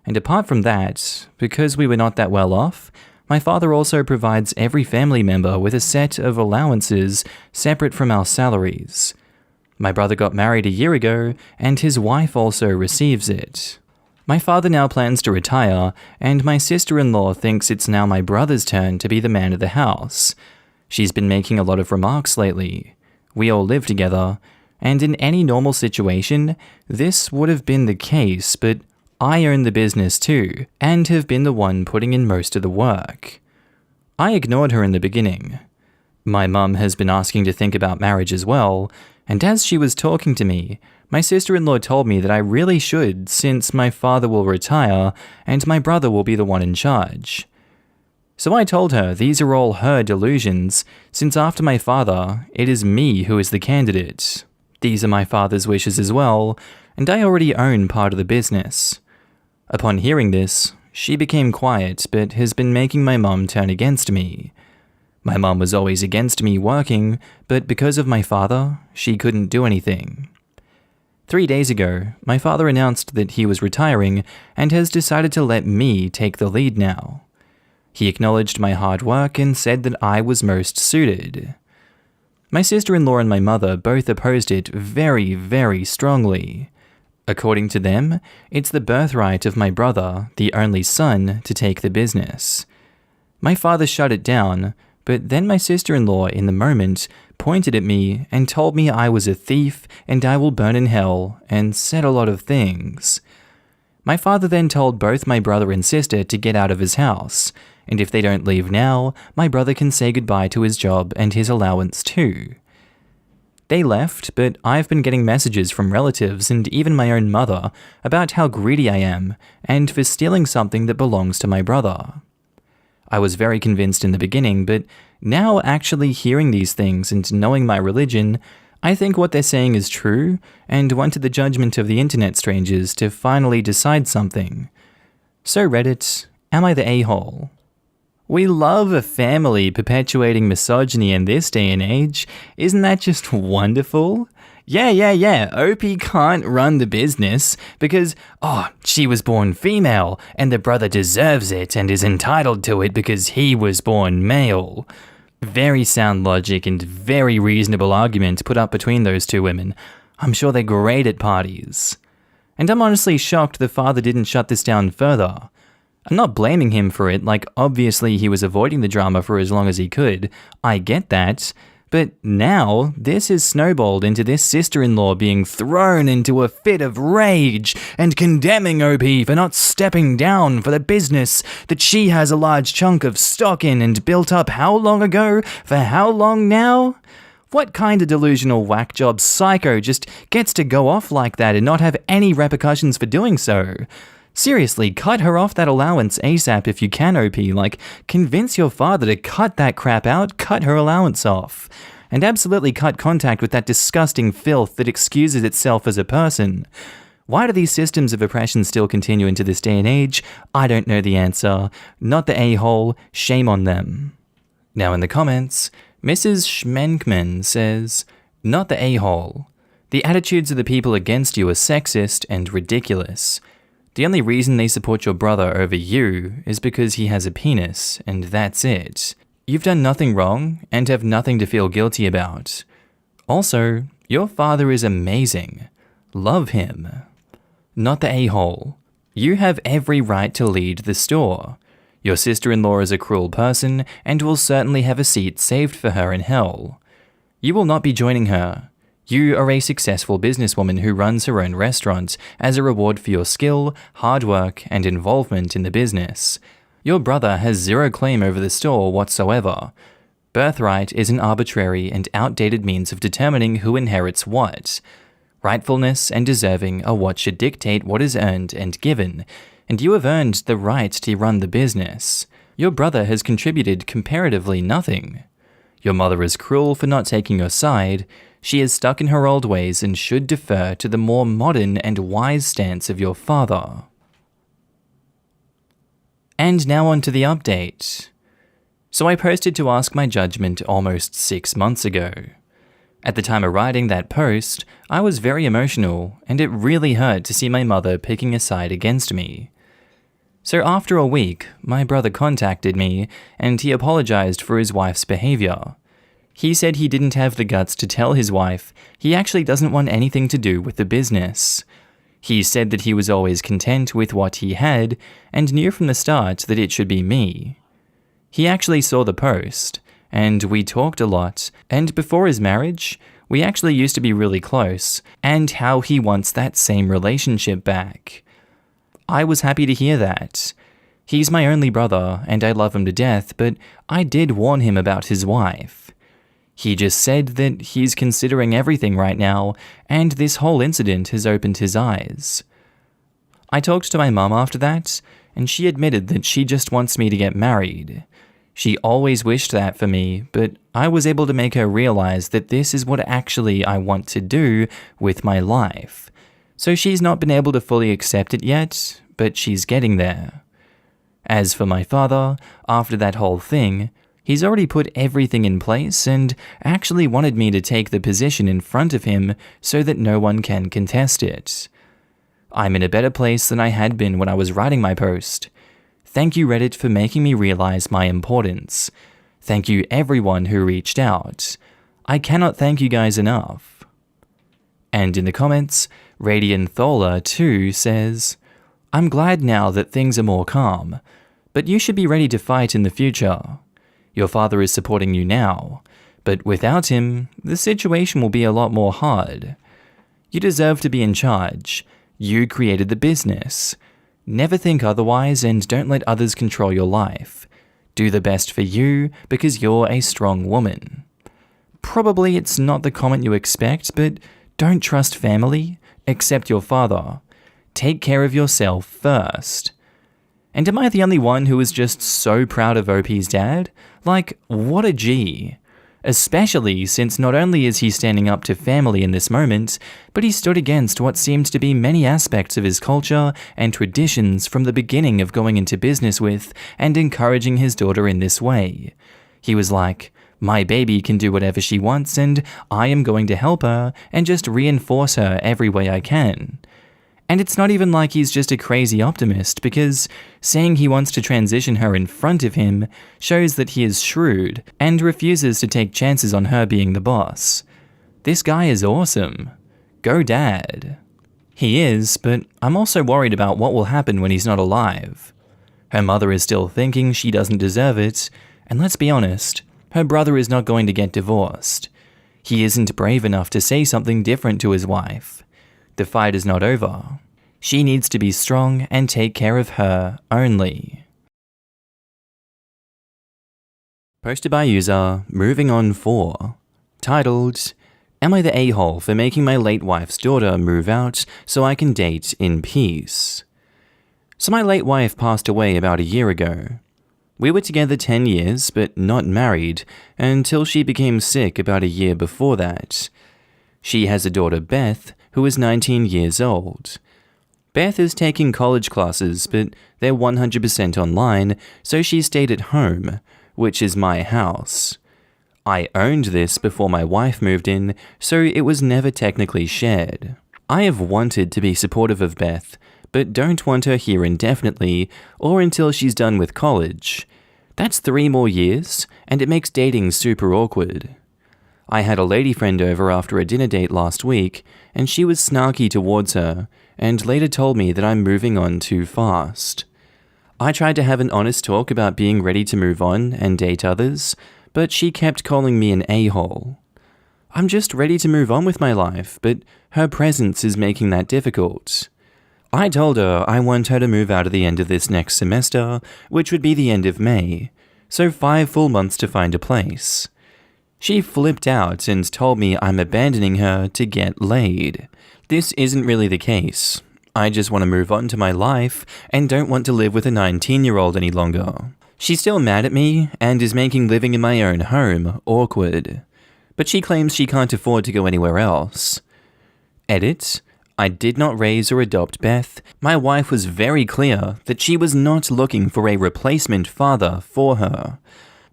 And apart from that, because we were not that well off, my father also provides every family member with a set of allowances separate from our salaries. My brother got married a year ago, and his wife also receives it. My father now plans to retire, and my sister-in-law thinks it's now my brother's turn to be the man of the house. She's been making a lot of remarks lately. We all live together, and in any normal situation, this would have been the case, but I own the business too, and have been the one putting in most of the work. I ignored her in the beginning. My mum has been asking to think about marriage as well, and as she was talking to me, my sister-in-law told me that I really should, since my father will retire and my brother will be the one in charge. So I told her these are all her delusions, since after my father, it is me who is the candidate. These are my father's wishes as well, and I already own part of the business. Upon hearing this, she became quiet, but has been making my mum turn against me. My mum was always against me working, but because of my father, she couldn't do anything. 3 days ago, my father announced that he was retiring and has decided to let me take the lead now. He acknowledged my hard work and said that I was most suited. My sister-in-law and my mother both opposed it very, very strongly. According to them, it's the birthright of my brother, the only son, to take the business. My father shut it down, but then my sister-in-law, in the moment, pointed at me and told me I was a thief and I will burn in hell, and said a lot of things. My father then told both my brother and sister to get out of his house, and if they don't leave now, my brother can say goodbye to his job and his allowance too. They left, but I've been getting messages from relatives and even my own mother about how greedy I am and for stealing something that belongs to my brother. I was very convinced in the beginning, but now actually hearing these things and knowing my religion, I think what they're saying is true, and wanted the judgment of the internet strangers to finally decide something. So Reddit, am I the a-hole? We love a family perpetuating misogyny in this day and age. Isn't that just wonderful? Yeah, OP can't run the business because, she was born female and the brother deserves it and is entitled to it because he was born male. Very sound logic and very reasonable argument put up between those two women. I'm sure they're great at parties. And I'm honestly shocked the father didn't shut this down further. I'm not blaming him for it, like obviously he was avoiding the drama for as long as he could. I get that. But now, this has snowballed into this sister-in-law being thrown into a fit of rage and condemning OP for not stepping down for the business that she has a large chunk of stock in and built up how long ago, for how long now? What kind of delusional whack job psycho just gets to go off like that and not have any repercussions for doing so? Seriously, cut her off that allowance ASAP if you can, OP. Like, convince your father to cut that crap out, cut her allowance off. And absolutely cut contact with that disgusting filth that excuses itself as a person. Why do these systems of oppression still continue into this day and age? I don't know the answer. Not the a-hole, shame on them. Now in the comments, Mrs. Schmenkman says, not the a-hole. The attitudes of the people against you are sexist and ridiculous. The only reason they support your brother over you is because he has a penis, and that's it. You've done nothing wrong, and have nothing to feel guilty about. Also, your father is amazing. Love him. Not the a-hole. You have every right to lead the store. Your sister-in-law is a cruel person, and will certainly have a seat saved for her in hell. You will not be joining her. You are a successful businesswoman who runs her own restaurant as a reward for your skill, hard work, and involvement in the business. Your brother has zero claim over the store whatsoever. Birthright is an arbitrary and outdated means of determining who inherits what. Rightfulness and deserving are what should dictate what is earned and given, and you have earned the right to run the business. Your brother has contributed comparatively nothing. Your mother is cruel for not taking your side. She is stuck in her old ways and should defer to the more modern and wise stance of your father. And now on to the update. So I posted to ask my judgment almost 6 months ago. At the time of writing that post, I was very emotional, and it really hurt to see my mother picking a side against me. So after a week, my brother contacted me, and he apologized for his wife's behavior. He said he didn't have the guts to tell his wife he actually doesn't want anything to do with the business. He said that he was always content with what he had and knew from the start that it should be me. He actually saw the post, and we talked a lot, and before his marriage, we actually used to be really close, and how he wants that same relationship back. I was happy to hear that. He's my only brother, and I love him to death, but I did warn him about his wife. He just said that he's considering everything right now, and this whole incident has opened his eyes. I talked to my mum after that, and she admitted that she just wants me to get married. She always wished that for me, but I was able to make her realize that this is what actually I want to do with my life. So she's not been able to fully accept it yet, but she's getting there. As for my father, after that whole thing, he's already put everything in place and actually wanted me to take the position in front of him so that no one can contest it. I'm in a better place than I had been when I was writing my post. Thank you, Reddit, for making me realize my importance. Thank you, everyone who reached out. I cannot thank you guys enough. And in the comments, Radiant Thola 2 says, I'm glad now that things are more calm, but you should be ready to fight in the future. Your father is supporting you now, but without him, the situation will be a lot more hard. You deserve to be in charge. You created the business. Never think otherwise and don't let others control your life. Do the best for you because you're a strong woman. Probably it's not the comment you expect, but don't trust family, accept your father. Take care of yourself first. And am I the only one who is just so proud of OP's dad? Like, what a G. Especially since not only is he standing up to family in this moment, but he stood against what seemed to be many aspects of his culture and traditions from the beginning of going into business with and encouraging his daughter in this way. He was like, my baby can do whatever she wants and I am going to help her and just reinforce her every way I can. And it's not even like he's just a crazy optimist, because saying he wants to transition her in front of him shows that he is shrewd and refuses to take chances on her being the boss. This guy is awesome. Go dad. He is, but I'm also worried about what will happen when he's not alive. Her mother is still thinking she doesn't deserve it, and let's be honest, her brother is not going to get divorced. He isn't brave enough to say something different to his wife. The fight is not over. She needs to be strong and take care of her only. Posted by user Moving On 4, titled, Am I the a-hole for making my late wife's daughter move out so I can date in peace? So my late wife passed away about a year ago. We were together 10 years, but not married, until she became sick about a year before that. She has a daughter, Beth, who is 19 years old. Beth is taking college classes, but they're 100% online, so she stayed at home, which is my house. I owned this before my wife moved in, so it was never technically shared. I have wanted to be supportive of Beth, but don't want her here indefinitely, or until she's done with college. That's 3 more years, and it makes dating super awkward. I had a lady friend over after a dinner date last week, and she was snarky towards her, and later told me that I'm moving on too fast. I tried to have an honest talk about being ready to move on and date others, but she kept calling me an a-hole. I'm just ready to move on with my life, but her presence is making that difficult. I told her I want her to move out at the end of this next semester, which would be the end of May, so 5 full months to find a place. She flipped out and told me I'm abandoning her to get laid. This isn't really the case. I just want to move on to my life and don't want to live with a 19-year-old any longer. She's still mad at me and is making living in my own home awkward. But she claims she can't afford to go anywhere else. Edit. I did not raise or adopt Beth. My wife was very clear that she was not looking for a replacement father for her.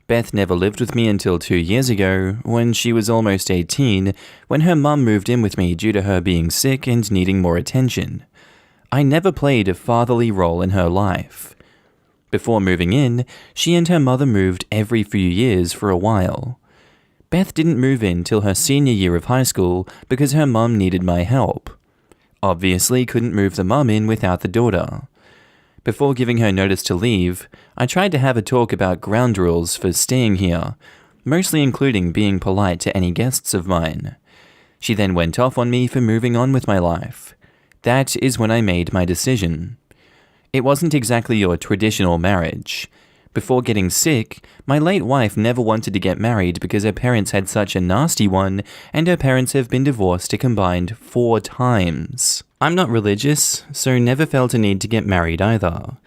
Beth never lived with me until 2 years ago, when she was almost 18, when her mum moved in with me due to her being sick and needing more attention. I never played a fatherly role in her life. Before moving in, she and her mother moved every few years for a while. Beth didn't move in till her senior year of high school because her mum needed my help. Obviously couldn't move the mum in without the daughter. Before giving her notice to leave, I tried to have a talk about ground rules for staying here, mostly including being polite to any guests of mine. She then went off on me for moving on with my life. That is when I made my decision. It wasn't exactly your traditional marriage. Before getting sick, my late wife never wanted to get married because her parents had such a nasty one, and her parents have been divorced a combined 4 times. I'm not religious, so never felt a need to get married either.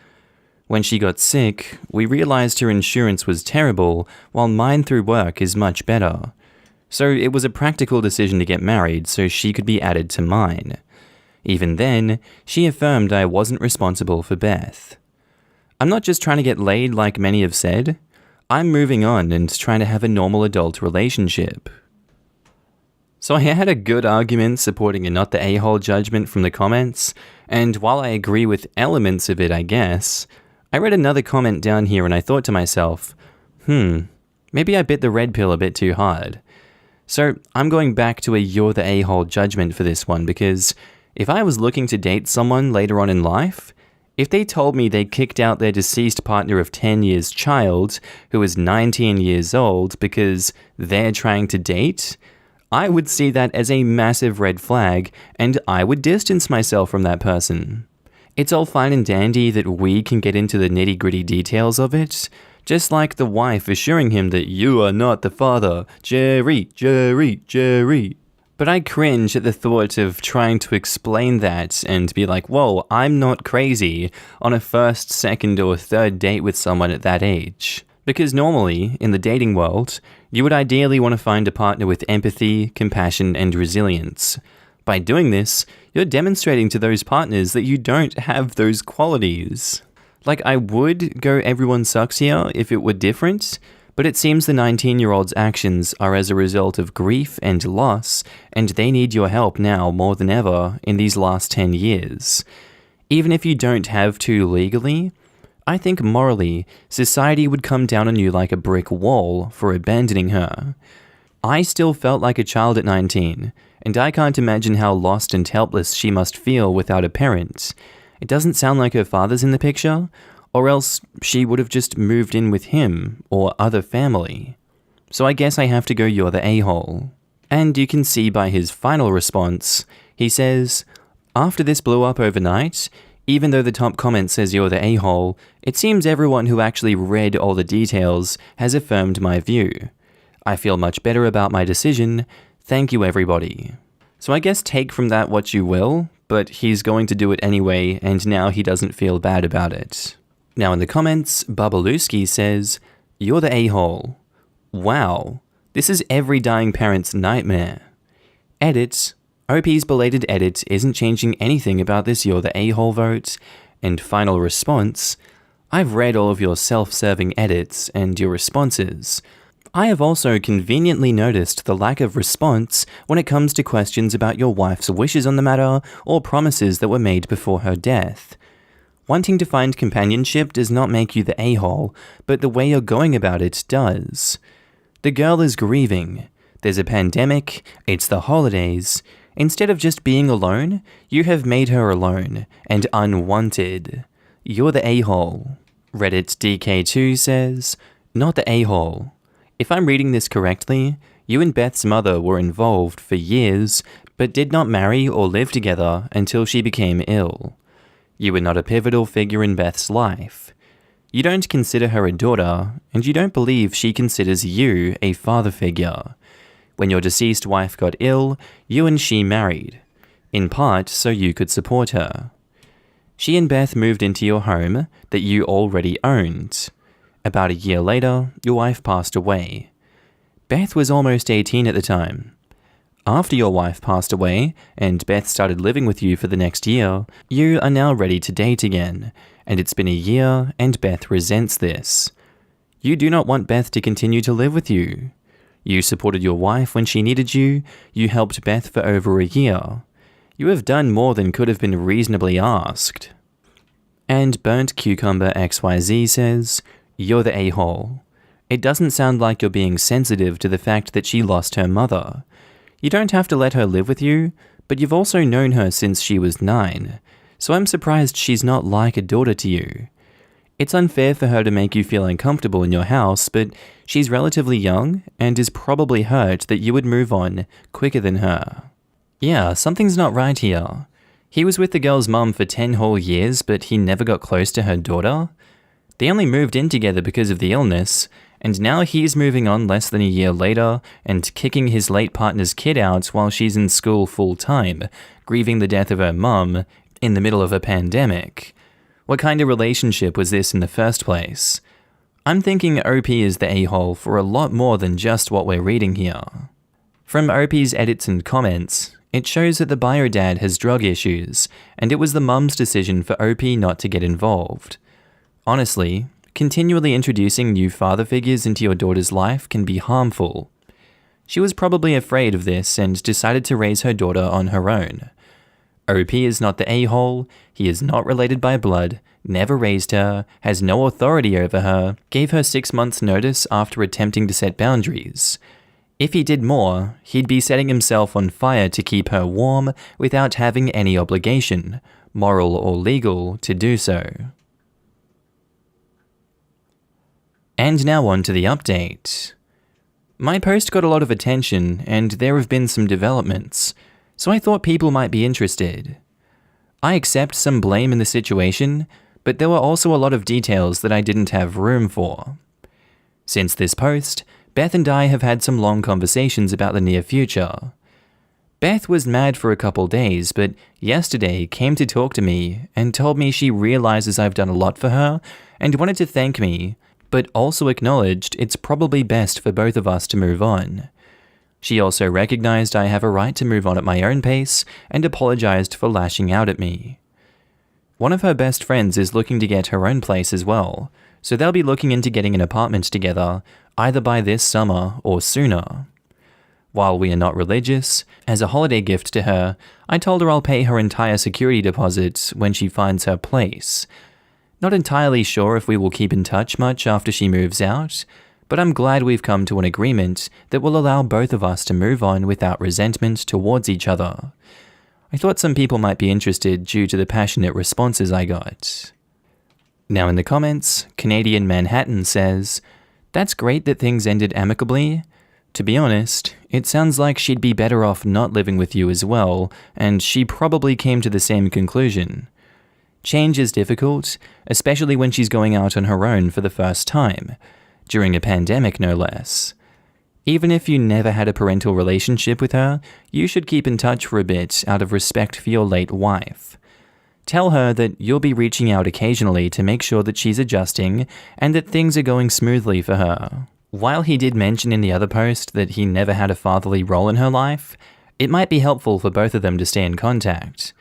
When she got sick, we realized her insurance was terrible, while mine through work is much better. So it was a practical decision to get married so she could be added to mine. Even then, she affirmed I wasn't responsible for Beth. I'm not just trying to get laid like many have said. I'm moving on and trying to have a normal adult relationship. So I had a good argument supporting a not the a-hole judgment from the comments, and while I agree with elements of it, I guess, I read another comment down here and I thought to myself, maybe I bit the red pill a bit too hard. So I'm going back to a you're the a-hole judgment for this one, because if I was looking to date someone later on in life, if they told me they kicked out their deceased partner of 10 years child, who is 19 years old, because they're trying to date, I would see that as a massive red flag, and I would distance myself from that person. It's all fine and dandy that we can get into the nitty-gritty details of it, just like the wife assuring him that you are not the father, Jerry. But I cringe at the thought of trying to explain that and be like, whoa, I'm not crazy on a first, second, or third date with someone at that age. Because normally, in the dating world, you would ideally want to find a partner with empathy, compassion, and resilience. By doing this, you're demonstrating to those partners that you don't have those qualities. Like, I would go everyone sucks here if it were different, but it seems the 19-year-old's actions are as a result of grief and loss, and they need your help now more than ever in these last 10 years. Even if you don't have to legally, I think morally, society would come down on you like a brick wall for abandoning her. I still felt like a child at 19, and I can't imagine how lost and helpless she must feel without a parent. It doesn't sound like her father's in the picture, or else she would have just moved in with him or other family. So I guess I have to go you're the a-hole. And you can see by his final response, he says, after this blew up overnight, even though the top comment says you're the a-hole, it seems everyone who actually read all the details has affirmed my view. I feel much better about my decision. Thank you, everybody. So I guess take from that what you will, but he's going to do it anyway, and now he doesn't feel bad about it. Now in the comments, Babaluski says, you're the a-hole. Wow, this is every dying parent's nightmare. Edit, OP's belated edit isn't changing anything about this you're the a-hole vote. And final response, I've read all of your self-serving edits and your responses. I have also conveniently noticed the lack of response when it comes to questions about your wife's wishes on the matter or promises that were made before her death. Wanting to find companionship does not make you the a-hole, but the way you're going about it does. The girl is grieving. There's a pandemic. It's the holidays. Instead of just being alone, you have made her alone and unwanted. You're the a-hole. Reddit DK2 says, not the a-hole. If I'm reading this correctly, you and Beth's mother were involved for years, but did not marry or live together until she became ill. You were not a pivotal figure in Beth's life. You don't consider her a daughter, and you don't believe she considers you a father figure. When your deceased wife got ill, you and she married, in part so you could support her. She and Beth moved into your home that you already owned. About a year later, your wife passed away. Beth was almost 18 at the time. After your wife passed away, and Beth started living with you for the next year, you are now ready to date again, and it's been a year, and Beth resents this. You do not want Beth to continue to live with you. You supported your wife when she needed you, you helped Beth for over a year. You have done more than could have been reasonably asked. And Burnt Cucumber XYZ says, you're the a-hole. It doesn't sound like you're being sensitive to the fact that she lost her mother. You don't have to let her live with you, but you've also known her since she was 9, so I'm surprised she's not like a daughter to you. It's unfair for her to make you feel uncomfortable in your house, but she's relatively young and is probably hurt that you would move on quicker than her. Yeah, something's not right here. He was with the girl's mum for 10 whole years, but he never got close to her daughter. They only moved in together because of the illness, and now he's moving on less than a year later and kicking his late partner's kid out while she's in school full-time, grieving the death of her mum in the middle of a pandemic. What kind of relationship was this in the first place? I'm thinking OP is the a-hole for a lot more than just what we're reading here. From OP's edits and comments, it shows that the bio dad has drug issues, and it was the mum's decision for OP not to get involved. Honestly, continually introducing new father figures into your daughter's life can be harmful. She was probably afraid of this and decided to raise her daughter on her own. OP is not the a-hole, he is not related by blood, never raised her, has no authority over her, gave her 6 months' notice after attempting to set boundaries. If he did more, he'd be setting himself on fire to keep her warm without having any obligation, moral or legal, to do so. And now on to the update. My post got a lot of attention, and there have been some developments, so I thought people might be interested. I accept some blame in the situation, but there were also a lot of details that I didn't have room for. Since this post, Beth and I have had some long conversations about the near future. Beth was mad for a couple days, but yesterday came to talk to me and told me she realizes I've done a lot for her and wanted to thank me, but also acknowledged it's probably best for both of us to move on. She also recognized I have a right to move on at my own pace and apologized for lashing out at me. One of her best friends is looking to get her own place as well, so they'll be looking into getting an apartment together either by this summer or sooner. While we are not religious, as a holiday gift to her, I told her I'll pay her entire security deposit when she finds her place. Not entirely sure if we will keep in touch much after she moves out, but I'm glad we've come to an agreement that will allow both of us to move on without resentment towards each other. I thought some people might be interested due to the passionate responses I got. Now in the comments, Canadian Manhattan says, "That's great that things ended amicably. To be honest, it sounds like she'd be better off not living with you as well, and she probably came to the same conclusion. Change is difficult, especially when she's going out on her own for the first time, during a pandemic no less. Even if you never had a parental relationship with her, you should keep in touch for a bit out of respect for your late wife. Tell her that you'll be reaching out occasionally to make sure that she's adjusting and that things are going smoothly for her." While he did mention in the other post that he never had a fatherly role in her life, it might be helpful for both of them to stay in contact.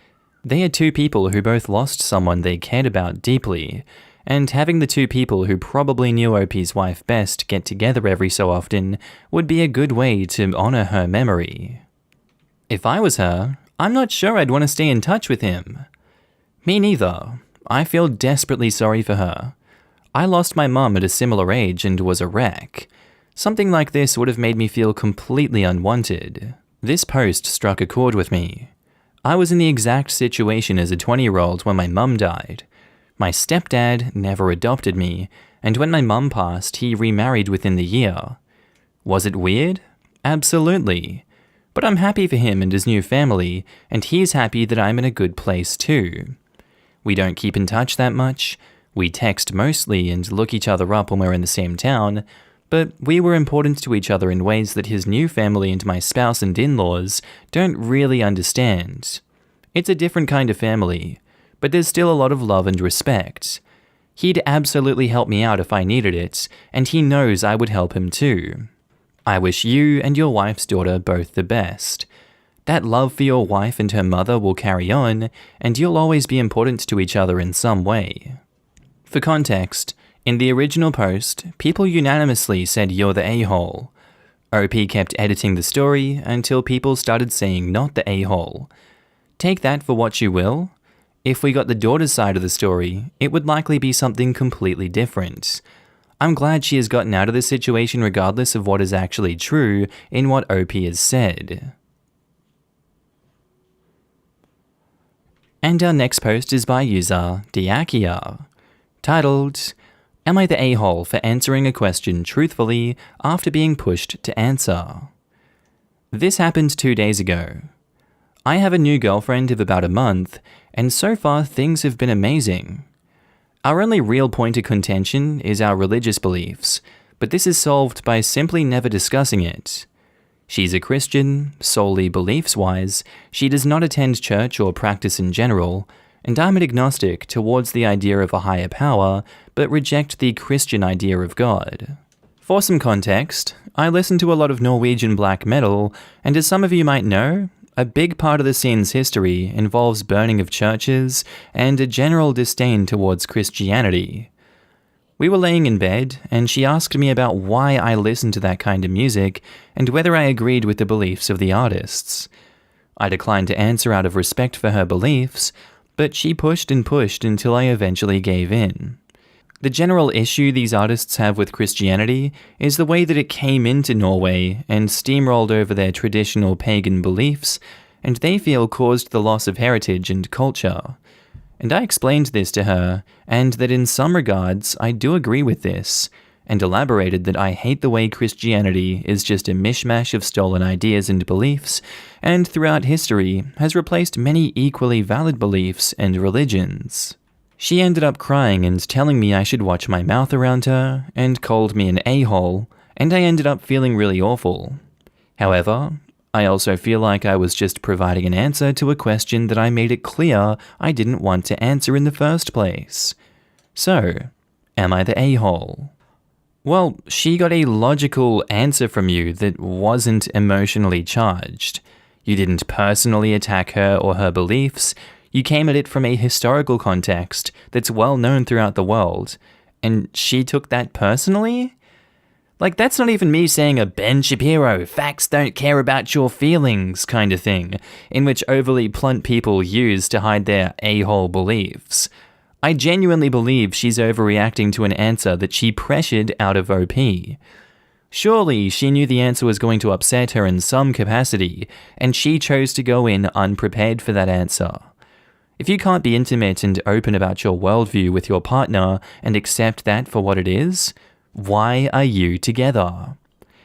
They are two people who both lost someone they cared about deeply, and having the two people who probably knew OP's wife best get together every so often would be a good way to honor her memory. If I was her, I'm not sure I'd want to stay in touch with him. Me neither. I feel desperately sorry for her. I lost my mum at a similar age and was a wreck. Something like this would have made me feel completely unwanted. This post struck a chord with me. I was in the exact situation as a 20-year-old when my mum died. My stepdad never adopted me, and when my mum passed, he remarried within the year. Was it weird? Absolutely. But I'm happy for him and his new family, and he's happy that I'm in a good place too. We don't keep in touch that much. We text mostly and look each other up when we're in the same town, but we were important to each other in ways that his new family and my spouse and in-laws don't really understand. It's a different kind of family, but there's still a lot of love and respect. He'd absolutely help me out if I needed it, and he knows I would help him too. I wish you and your wife's daughter both the best. That love for your wife and her mother will carry on, and you'll always be important to each other in some way." For context, in the original post, people unanimously said you're the a-hole. OP kept editing the story until people started saying not the a-hole. Take that for what you will. If we got the daughter's side of the story, it would likely be something completely different. I'm glad she has gotten out of this situation regardless of what is actually true in what OP has said. And our next post is by user AmITheA, titled, "Am I the a-hole for answering a question truthfully after being pushed to answer?" This happened 2 days ago. I have a new girlfriend of about a month, and so far things have been amazing. Our only real point of contention is our religious beliefs, but this is solved by simply never discussing it. She's a Christian, solely beliefs-wise. She does not attend church or practice in general, and I'm an agnostic towards the idea of a higher power, but reject the Christian idea of God. For some context, I listen to a lot of Norwegian black metal, and as some of you might know, a big part of the scene's history involves burning of churches and a general disdain towards Christianity. We were laying in bed, and she asked me about why I listened to that kind of music and whether I agreed with the beliefs of the artists. I declined to answer out of respect for her beliefs, but she pushed and pushed until I eventually gave in. The general issue these artists have with Christianity is the way that it came into Norway and steamrolled over their traditional pagan beliefs, and they feel caused the loss of heritage and culture. And I explained this to her, and that in some regards I do agree with this, and elaborated that I hate the way Christianity is just a mishmash of stolen ideas and beliefs, and throughout history has replaced many equally valid beliefs and religions. She ended up crying and telling me I should watch my mouth around her, and called me an a-hole, and I ended up feeling really awful. However, I also feel like I was just providing an answer to a question that I made it clear I didn't want to answer in the first place. So, am I the a-hole? Well, she got a logical answer from you that wasn't emotionally charged. You didn't personally attack her or her beliefs. You came at it from a historical context that's well known throughout the world, and she took that personally? Like, that's not even me saying a Ben Shapiro, facts don't care about your feelings kind of thing, in which overly blunt people use to hide their a-hole beliefs. I genuinely believe she's overreacting to an answer that she pressured out of OP. Surely she knew the answer was going to upset her in some capacity, and she chose to go in unprepared for that answer. If you can't be intimate and open about your worldview with your partner and accept that for what it is, why are you together?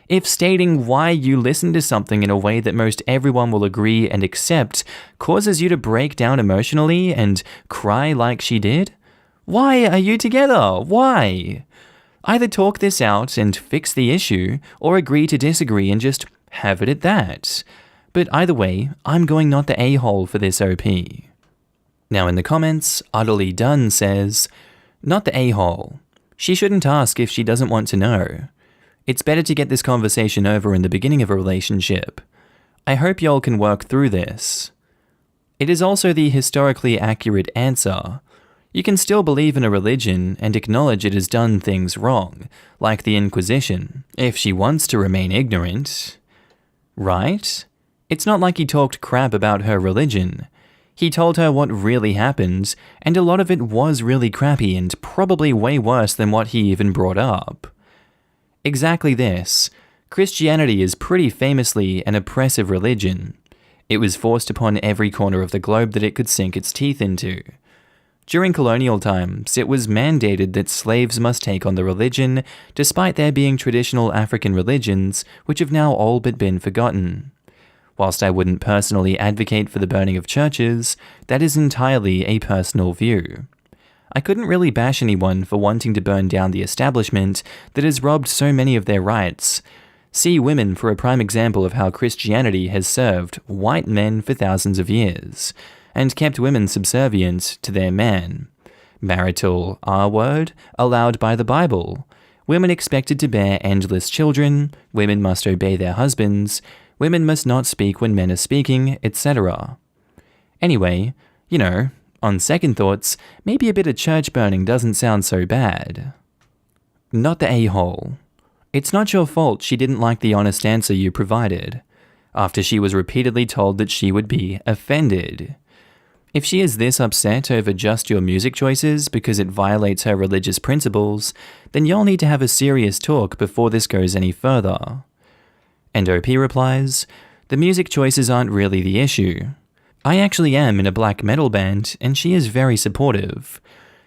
If stating why you listen to something in a way that most everyone will agree and accept causes you to break down emotionally and cry like she did, why are you together? Why? Either talk this out and fix the issue, or agree to disagree and just have it at that. But either way, I'm going not the a-hole for this OP. Now in the comments, Utterly Done says, not the a-hole. She shouldn't ask if she doesn't want to know. It's better to get this conversation over in the beginning of a relationship. I hope y'all can work through this. It is also the historically accurate answer. You can still believe in a religion and acknowledge it has done things wrong, like the Inquisition, if she wants to remain ignorant. Right? It's not like he talked crap about her religion. He told her what really happened, and a lot of it was really crappy and probably way worse than what he even brought up. Exactly this. Christianity is pretty famously an oppressive religion. It was forced upon every corner of the globe that it could sink its teeth into. During colonial times, it was mandated that slaves must take on the religion, despite there being traditional African religions, which have now all but been forgotten. Whilst I wouldn't personally advocate for the burning of churches, that is entirely a personal view. I couldn't really bash anyone for wanting to burn down the establishment that has robbed so many of their rights. See women for a prime example of how Christianity has served white men for thousands of years, and kept women subservient to their man. Marital R-word allowed by the Bible. Women expected to bear endless children, women must obey their husbands, women must not speak when men are speaking, etc. Anyway, on second thoughts, maybe a bit of church burning doesn't sound so bad. Not the a-hole. It's not your fault she didn't like the honest answer you provided, after she was repeatedly told that she would be offended. If she is this upset over just your music choices because it violates her religious principles, then you'll need to have a serious talk before this goes any further. And OP replies, the music choices aren't really the issue. I actually am in a black metal band, and she is very supportive.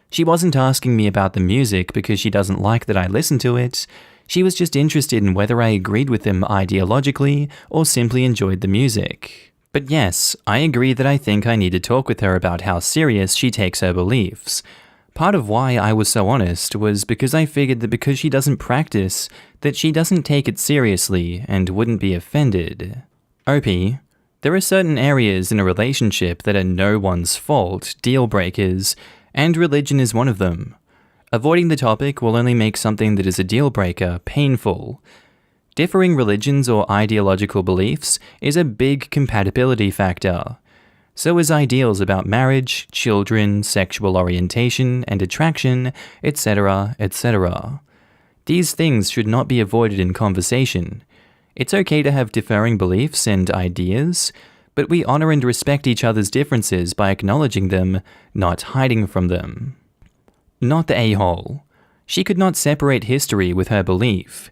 She wasn't asking me about the music because she doesn't like that I listen to it. She was just interested in whether I agreed with them ideologically or simply enjoyed the music. But yes, I agree that I think I need to talk with her about how serious she takes her beliefs. Part of why I was so honest was because I figured that because she doesn't practice, that she doesn't take it seriously and wouldn't be offended. OP, there are certain areas in a relationship that are no one's fault, deal breakers, and religion is one of them. Avoiding the topic will only make something that is a deal breaker painful. Differing religions or ideological beliefs is a big compatibility factor. So is ideals about marriage, children, sexual orientation and attraction, etc., etc. These things should not be avoided in conversation. It's okay to have differing beliefs and ideas, but we honor and respect each other's differences by acknowledging them, not hiding from them. Not the a-hole. She could not separate history with her belief.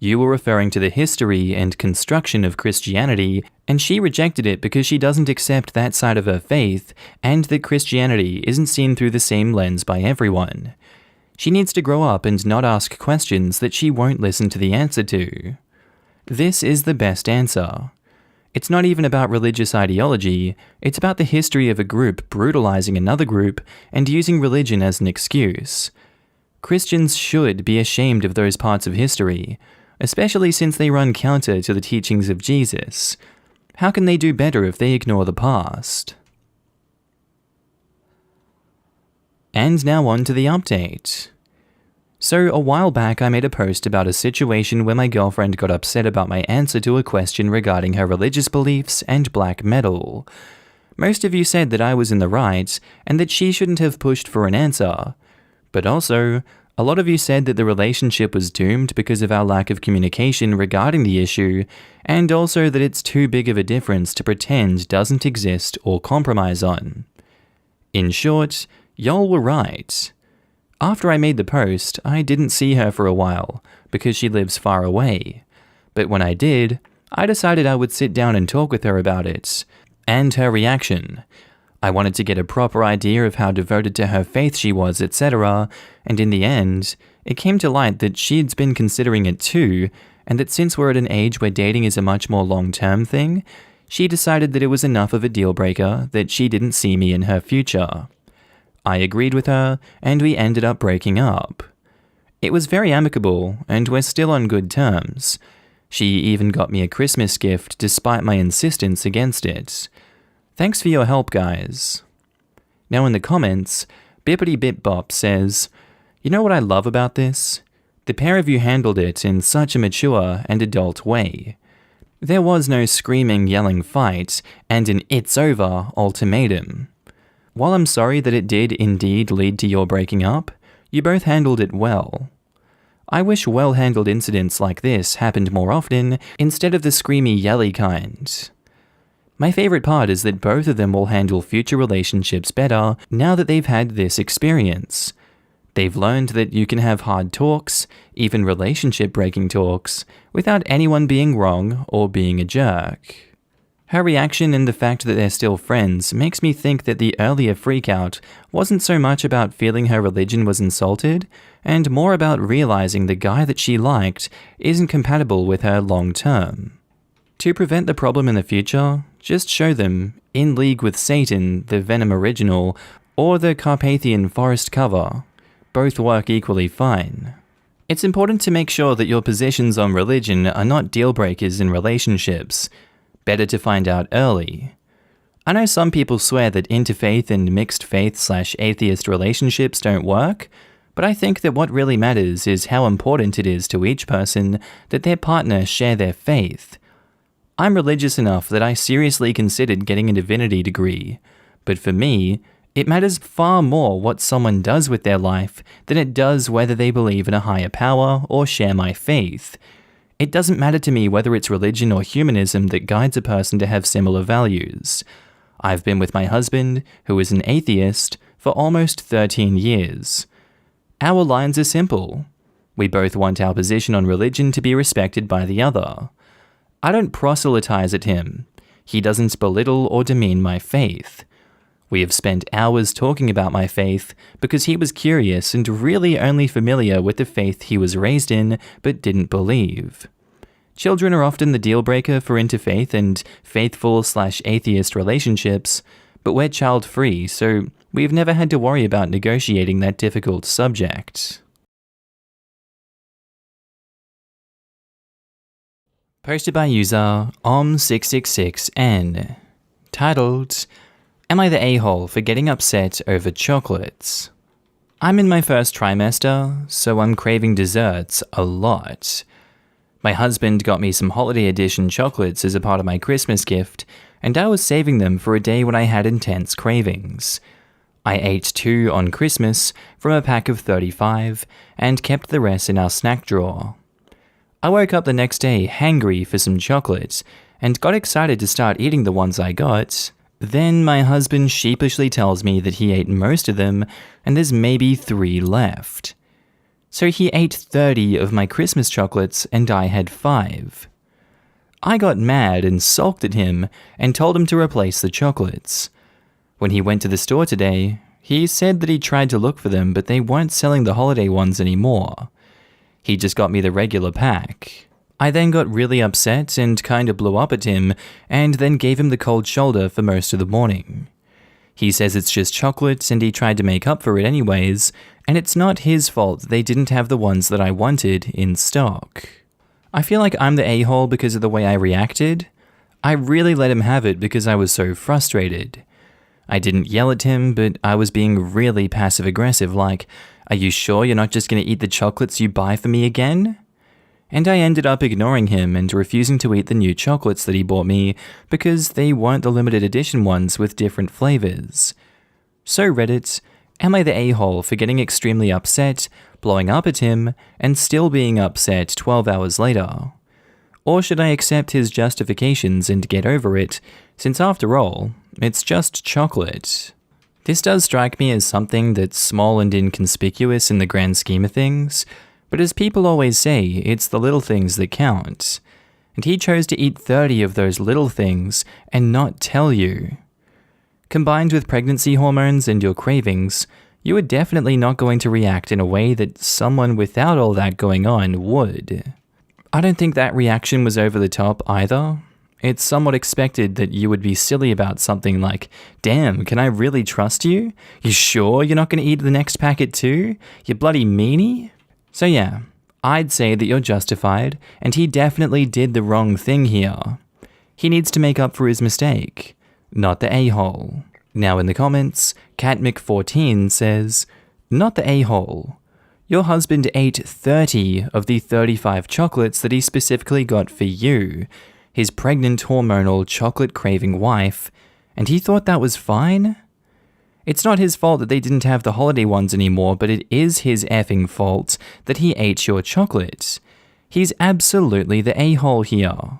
You were referring to the history and construction of Christianity, and she rejected it because she doesn't accept that side of her faith, and that Christianity isn't seen through the same lens by everyone. She needs to grow up and not ask questions that she won't listen to the answer to. This is the best answer. It's not even about religious ideology, it's about the history of a group brutalizing another group and using religion as an excuse. Christians should be ashamed of those parts of history, especially since they run counter to the teachings of Jesus. How can they do better if they ignore the past? And now on to the update. So a while back I made a post about a situation where my girlfriend got upset about my answer to a question regarding her religious beliefs and black metal. Most of you said that I was in the right and that she shouldn't have pushed for an answer. But also, a lot of you said that the relationship was doomed because of our lack of communication regarding the issue, and also that it's too big of a difference to pretend doesn't exist or compromise on. In short, y'all were right. After I made the post, I didn't see her for a while, because she lives far away. But when I did, I decided I would sit down and talk with her about it, and her reaction. I wanted to get a proper idea of how devoted to her faith she was, etc., and in the end, it came to light that she'd been considering it too, and that since we're at an age where dating is a much more long-term thing, she decided that it was enough of a deal-breaker that she didn't see me in her future. I agreed with her, and we ended up breaking up. It was very amicable, and we're still on good terms. She even got me a Christmas gift despite my insistence against it. Thanks for your help, guys. Now in the comments, Bippity Bip Bop says, "You know what I love about this? The pair of you handled it in such a mature and adult way. There was no screaming, yelling fight, and an 'it's over' ultimatum. While I'm sorry that it did indeed lead to your breaking up, you both handled it well. I wish well-handled incidents like this happened more often instead of the screamy, yelly kind. My favorite part is that both of them will handle future relationships better now that they've had this experience. They've learned that you can have hard talks, even relationship-breaking talks, without anyone being wrong or being a jerk." Her reaction and the fact that they're still friends makes me think that the earlier freakout wasn't so much about feeling her religion was insulted, and more about realizing the guy that she liked isn't compatible with her long-term. To prevent the problem in the future, just show them In League with Satan, the Venom original, or the Carpathian Forest cover. Both work equally fine. It's important to make sure that your positions on religion are not deal-breakers in relationships. Better to find out early. I know some people swear that interfaith and mixed faith/atheist relationships don't work, but I think that what really matters is how important it is to each person that their partner share their faith. I'm religious enough that I seriously considered getting a divinity degree, but for me, it matters far more what someone does with their life than it does whether they believe in a higher power or share my faith. It doesn't matter to me whether it's religion or humanism that guides a person to have similar values. I've been with my husband, who is an atheist, for almost 13 years. Our lines are simple. We both want our position on religion to be respected by the other. I don't proselytize at him. He doesn't belittle or demean my faith. We have spent hours talking about my faith because he was curious and really only familiar with the faith he was raised in but didn't believe. Children are often the deal-breaker for interfaith and faithful/atheist relationships, but we're child-free, so we've never had to worry about negotiating that difficult subject. Posted by user Om666N, titled, "Am I the a-hole for getting upset over chocolates?" I'm in my first trimester, so I'm craving desserts a lot. My husband got me some holiday edition chocolates as a part of my Christmas gift, and I was saving them for a day when I had intense cravings. I ate 2 on Christmas from a pack of 35, and kept the rest in our snack drawer. I woke up the next day hangry for some chocolate, and got excited to start eating the ones I got. Then my husband sheepishly tells me that he ate most of them, and there's maybe 3 left. So he ate 30 of my Christmas chocolates, and I had 5. I got mad and sulked at him, and told him to replace the chocolates. When he went to the store today, he said that he tried to look for them, but they weren't selling the holiday ones anymore. He just got me the regular pack. I then got really upset and kinda blew up at him, and then gave him the cold shoulder for most of the morning. He says it's just chocolates and he tried to make up for it anyways, and it's not his fault they didn't have the ones that I wanted in stock. I feel like I'm the a-hole because of the way I reacted. I really let him have it because I was so frustrated. I didn't yell at him, but I was being really passive-aggressive, like, "Are you sure you're not just going to eat the chocolates you buy for me again?" And I ended up ignoring him and refusing to eat the new chocolates that he bought me because they weren't the limited edition ones with different flavors. So Reddit, am I the a-hole for getting extremely upset, blowing up at him, and still being upset 12 hours later? Or should I accept his justifications and get over it, since after all, it's just chocolate? This does strike me as something that's small and inconspicuous in the grand scheme of things, but as people always say, it's the little things that count. And he chose to eat 30 of those little things and not tell you. Combined with pregnancy hormones and your cravings, you are definitely not going to react in a way that someone without all that going on would. I don't think that reaction was over the top either. It's somewhat expected that you would be silly about something like, "Damn, can I really trust you? You sure you're not going to eat the next packet too? You bloody meanie?" So yeah, I'd say that you're justified, and he definitely did the wrong thing here. He needs to make up for his mistake, not the a-hole. Now in the comments, CatMick14 says, "Not the a-hole. Your husband ate 30 of the 35 chocolates that he specifically got for you, his pregnant hormonal chocolate-craving wife, and he thought that was fine? It's not his fault that they didn't have the holiday ones anymore, but it is his effing fault that he ate your chocolate. He's absolutely the a-hole here.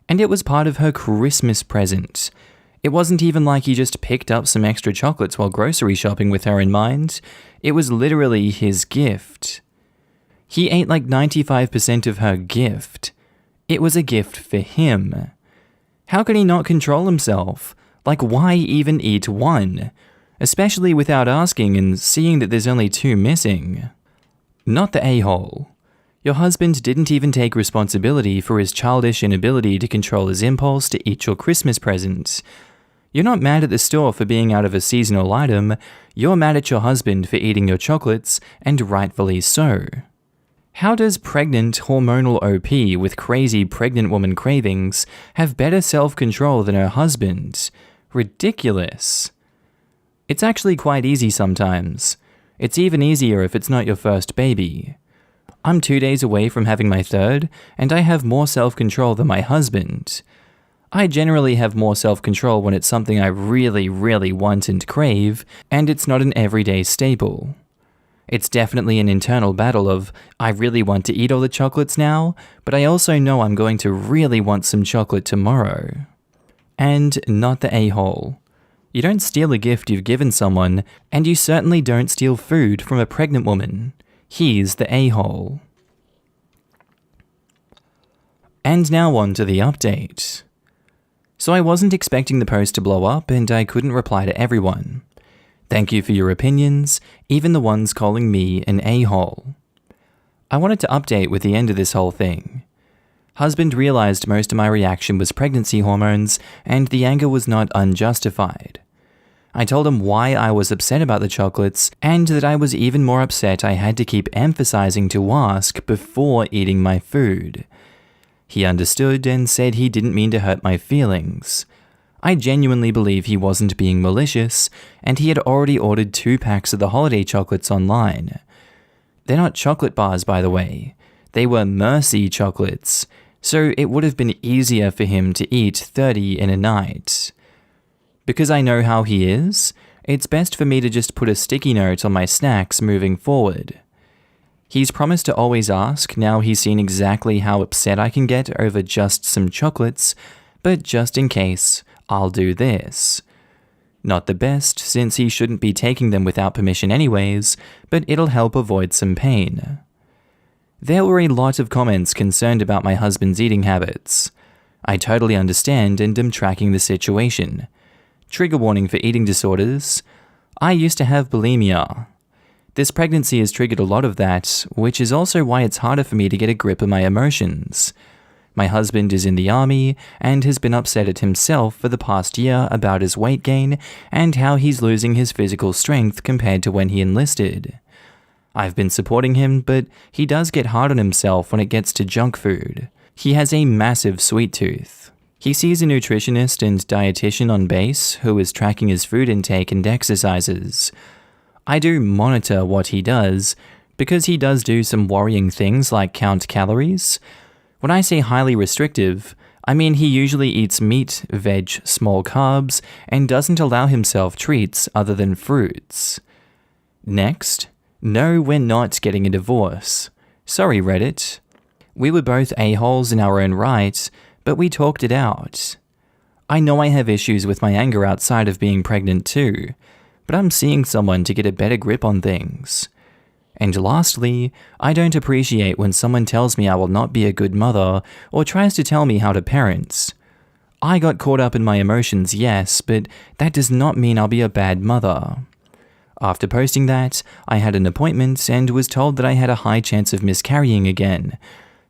And it was part of her Christmas present. It wasn't even like he just picked up some extra chocolates while grocery shopping with her in mind. It was literally his gift. He ate like 95% of her gift. It was a gift for him. How can he not control himself? Like, why even eat one? Especially without asking and seeing that there's only 2 missing. Not the a-hole. Your husband didn't even take responsibility for his childish inability to control his impulse to eat your Christmas present. You're not mad at the store for being out of a seasonal item, you're mad at your husband for eating your chocolates, and rightfully so. How does pregnant hormonal OP with crazy pregnant woman cravings have better self-control than her husband? Ridiculous. It's actually quite easy sometimes. It's even easier if it's not your first baby. I'm 2 days away from having my third, and I have more self-control than my husband. I generally have more self-control when it's something I really, really want and crave, and it's not an everyday staple. It's definitely an internal battle of, I really want to eat all the chocolates now, but I also know I'm going to really want some chocolate tomorrow. And not the a-hole. You don't steal a gift you've given someone, and you certainly don't steal food from a pregnant woman. He's the a-hole. And now on to the update. So I wasn't expecting the post to blow up, and I couldn't reply to everyone. Thank you for your opinions, even the ones calling me an a-hole. I wanted to update with the end of this whole thing. Husband realized most of my reaction was pregnancy hormones, and the anger was not unjustified. I told him why I was upset about the chocolates, and that I was even more upset I had to keep emphasizing to ask before eating my food. He understood and said he didn't mean to hurt my feelings. I genuinely believe he wasn't being malicious, and he had already ordered 2 packs of the holiday chocolates online. They're not chocolate bars, by the way. They were Mercy chocolates, so it would have been easier for him to eat 30 in a night. Because I know how he is, it's best for me to just put a sticky note on my snacks moving forward. He's promised to always ask now he's seen exactly how upset I can get over just some chocolates, but just in case, I'll do this. Not the best, since he shouldn't be taking them without permission anyways, but it'll help avoid some pain. There were a lot of comments concerned about my husband's eating habits. I totally understand and am tracking the situation. Trigger warning for eating disorders. I used to have bulimia. This pregnancy has triggered a lot of that, which is also why it's harder for me to get a grip of my emotions. My husband is in the army and has been upset at himself for the past year about his weight gain and how he's losing his physical strength compared to when he enlisted. I've been supporting him, but he does get hard on himself when it gets to junk food. He has a massive sweet tooth. He sees a nutritionist and dietitian on base who is tracking his food intake and exercises. I do monitor what he does, because he does do some worrying things like count calories. When I say highly restrictive, I mean he usually eats meat, veg, small carbs, and doesn't allow himself treats other than fruits. Next, no, we're not getting a divorce. Sorry, Reddit. We were both a-holes in our own right, but we talked it out. I know I have issues with my anger outside of being pregnant too, but I'm seeing someone to get a better grip on things. And lastly, I don't appreciate when someone tells me I will not be a good mother or tries to tell me how to parent. I got caught up in my emotions, yes, but that does not mean I'll be a bad mother. After posting that, I had an appointment and was told that I had a high chance of miscarrying again.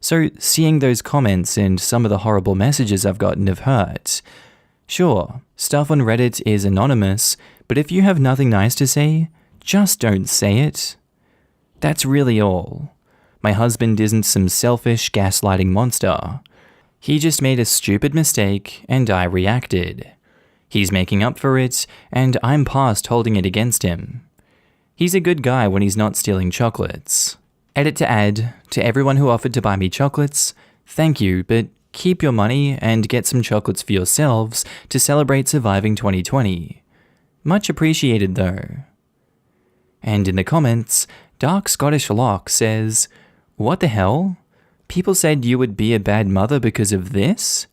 So seeing those comments and some of the horrible messages I've gotten have hurt. Sure, stuff on Reddit is anonymous, but if you have nothing nice to say, just don't say it. That's really all. My husband isn't some selfish, gaslighting monster. He just made a stupid mistake, and I reacted. He's making up for it, and I'm past holding it against him. He's a good guy when he's not stealing chocolates. Edit to add, to everyone who offered to buy me chocolates, thank you, but keep your money and get some chocolates for yourselves to celebrate surviving 2020. Much appreciated though. And in the comments, Dark Scottish Lock says, "What the hell? People said you would be a bad mother because of this?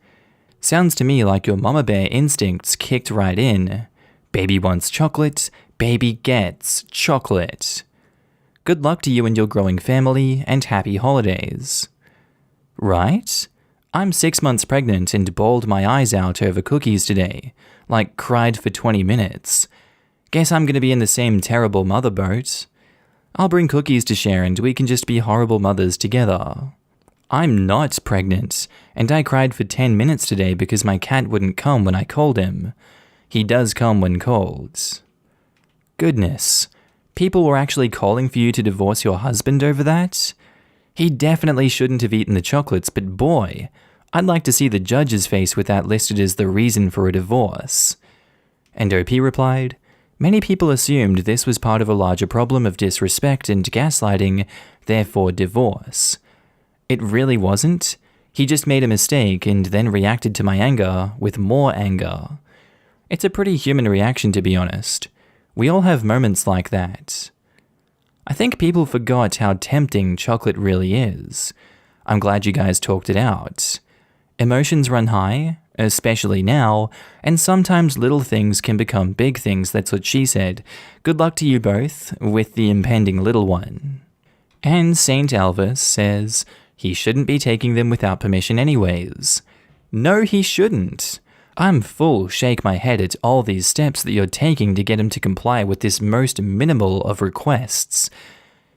Sounds to me like your mama bear instincts kicked right in. Baby wants chocolate, baby gets chocolate. Good luck to you and your growing family, and happy holidays." Right? I'm 6 months pregnant and bawled my eyes out over cookies today, like cried for 20 minutes. Guess I'm gonna be in the same terrible mother boat. I'll bring cookies to share and we can just be horrible mothers together. I'm not pregnant, and I cried for 10 minutes today because my cat wouldn't come when I called him. He does come when called. Goodness, people were actually calling for you to divorce your husband over that? He definitely shouldn't have eaten the chocolates, but boy, I'd like to see the judge's face with that listed as the reason for a divorce. And OP replied, "Many people assumed this was part of a larger problem of disrespect and gaslighting, therefore divorce. It really wasn't. He just made a mistake and then reacted to my anger with more anger. It's a pretty human reaction, to be honest. We all have moments like that." I think people forgot how tempting chocolate really is. I'm glad you guys talked it out. Emotions run high, especially now, and sometimes little things can become big things, that's what she said. Good luck to you both with the impending little one. And Saint Elvis says, he shouldn't be taking them without permission anyways. No, he shouldn't. I'm full shake my head at all these steps that you're taking to get him to comply with this most minimal of requests.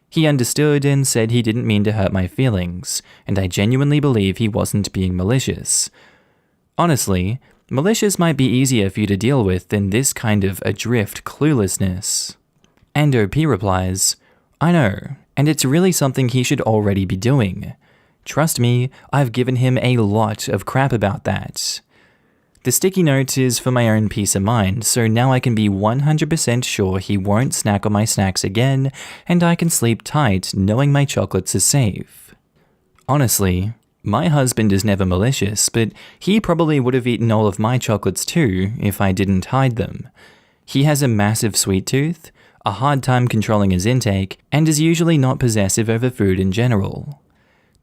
He understood and said he didn't mean to hurt my feelings, and I genuinely believe he wasn't being malicious. Honestly, malicious might be easier for you to deal with than this kind of adrift cluelessness. And OP replies, "I know, and it's really something he should already be doing. Trust me, I've given him a lot of crap about that. The sticky note is for my own peace of mind, so now I can be 100% sure he won't snack on my snacks again, and I can sleep tight knowing my chocolates are safe." Honestly, my husband is never malicious, but he probably would have eaten all of my chocolates too if I didn't hide them. He has a massive sweet tooth, a hard time controlling his intake, and is usually not possessive over food in general.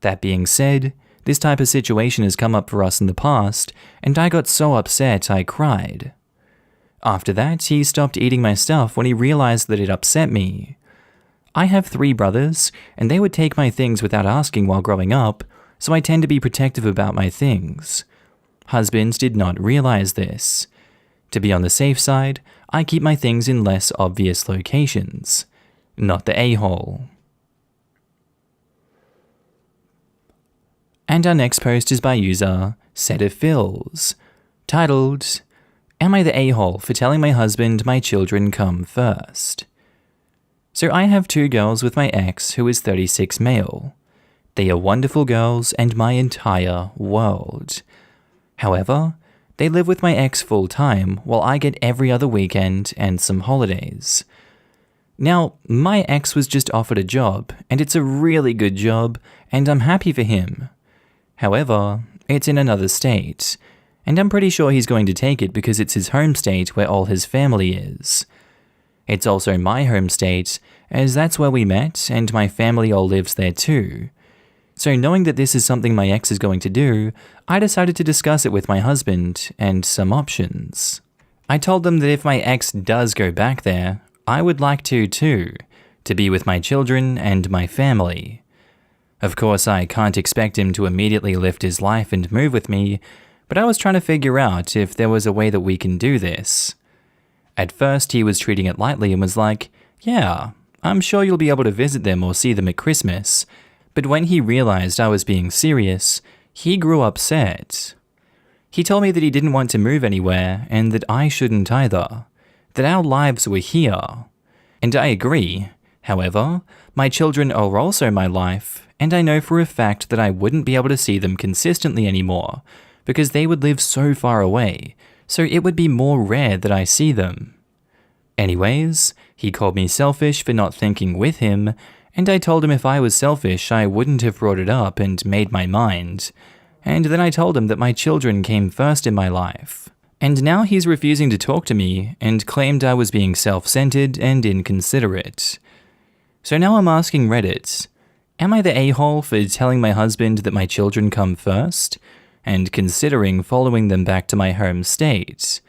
That being said, this type of situation has come up for us in the past, and I got so upset I cried. After that, he stopped eating my stuff when he realized that it upset me. I have 3 brothers, and they would take my things without asking while growing up, so I tend to be protective about my things. Husbands did not realize this. To be on the safe side, I keep my things in less obvious locations. Not the a-hole. And our next post is by user Set of Fills, titled, "Am I the a-hole for telling my husband my children come first?" So I have 2 girls with my ex who is 36 male. They are wonderful girls and my entire world. However, they live with my ex full-time while I get every other weekend and some holidays. Now, my ex was just offered a job, and it's a really good job, and I'm happy for him. However, it's in another state, and I'm pretty sure he's going to take it because it's his home state where all his family is. It's also my home state, as that's where we met, and my family all lives there too. So knowing that this is something my ex is going to do, I decided to discuss it with my husband and some options. I told them that if my ex does go back there, I would like to too, to be with my children and my family. Of course, I can't expect him to immediately lift his life and move with me, but I was trying to figure out if there was a way that we can do this. At first, he was treating it lightly and was like, yeah, I'm sure you'll be able to visit them or see them at Christmas. But when he realized I was being serious, he grew upset. He told me that he didn't want to move anywhere and that I shouldn't either, that our lives were here. And I agree. However, my children are also my life, and I know for a fact that I wouldn't be able to see them consistently anymore because they would live so far away, so it would be more rare that I see them. Anyways, he called me selfish for not thinking with him, and I told him if I was selfish, I wouldn't have brought it up and made my mind. And then I told him that my children came first in my life. And now he's refusing to talk to me and claimed I was being self-centered and inconsiderate. So now I'm asking Reddit, am I the a-hole for telling my husband that my children come first, and considering following them back to my home state?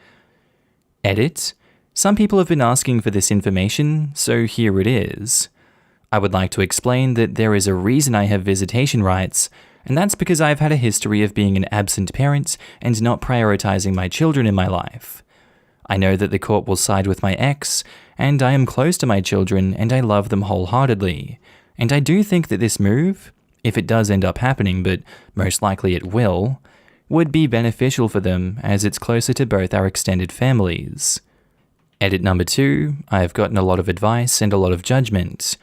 Edit. Some people have been asking for this information, so here it is. I would like to explain that there is a reason I have visitation rights, and that's because I've had a history of being an absent parent and not prioritizing my children in my life. I know that the court will side with my ex, and I am close to my children and I love them wholeheartedly, and I do think that this move, if it does end up happening, but most likely it will, would be beneficial for them as it's closer to both our extended families. Edit number 2, I have gotten a lot of advice and a lot of judgment.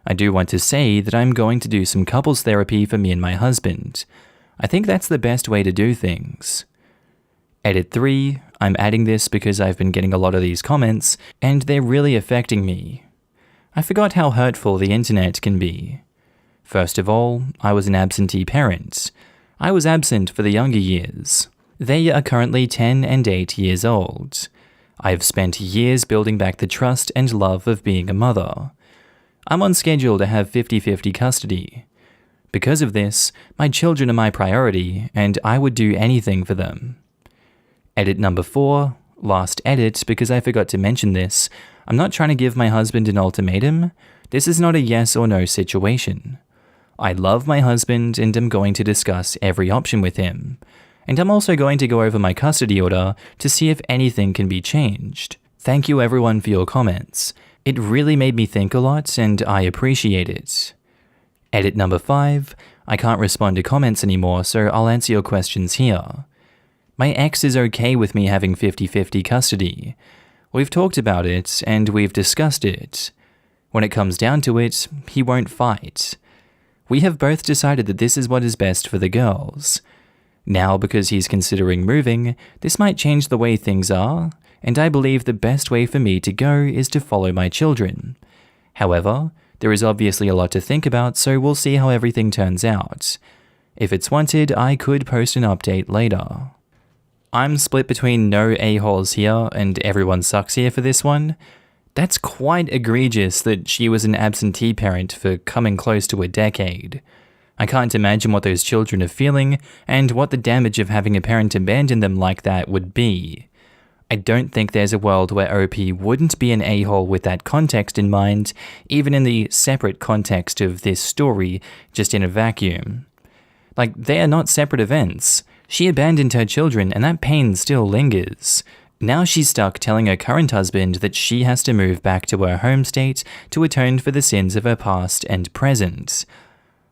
I do want to say that I'm going to do some couples therapy for me and my husband. I think that's the best way to do things. Edit 3, I'm adding this because I've been getting a lot of these comments, and they're really affecting me. I forgot how hurtful the internet can be. First of all, I was an absentee parent. I was absent for the younger years. They are currently 10 and 8 years old. I have spent years building back the trust and love of being a mother. I'm on schedule to have 50-50 custody. Because of this, my children are my priority, and I would do anything for them. Edit number 4, last edit because I forgot to mention this. I'm not trying to give my husband an ultimatum. This is not a yes or no situation. I love my husband and am going to discuss every option with him. And I'm also going to go over my custody order to see if anything can be changed. Thank you everyone for your comments. It really made me think a lot and I appreciate it. Edit number 5, I can't respond to comments anymore, so I'll answer your questions here. My ex is okay with me having 50-50 custody. We've talked about it and we've discussed it. When it comes down to it, he won't fight. We have both decided that this is what is best for the girls. Now, because he's considering moving, this might change the way things are, and I believe the best way for me to go is to follow my children. However, there is obviously a lot to think about, so we'll see how everything turns out. If it's wanted, I could post an update later. I'm split between no a-holes here and everyone sucks here for this one. That's quite egregious that she was an absentee parent for coming close to a decade. I can't imagine what those children are feeling and what the damage of having a parent abandon them like that would be. I don't think there's a world where OP wouldn't be an a-hole with that context in mind, even in the separate context of this story, just in a vacuum. Like, they are not separate events. She abandoned her children and that pain still lingers. Now she's stuck telling her current husband that she has to move back to her home state to atone for the sins of her past and present.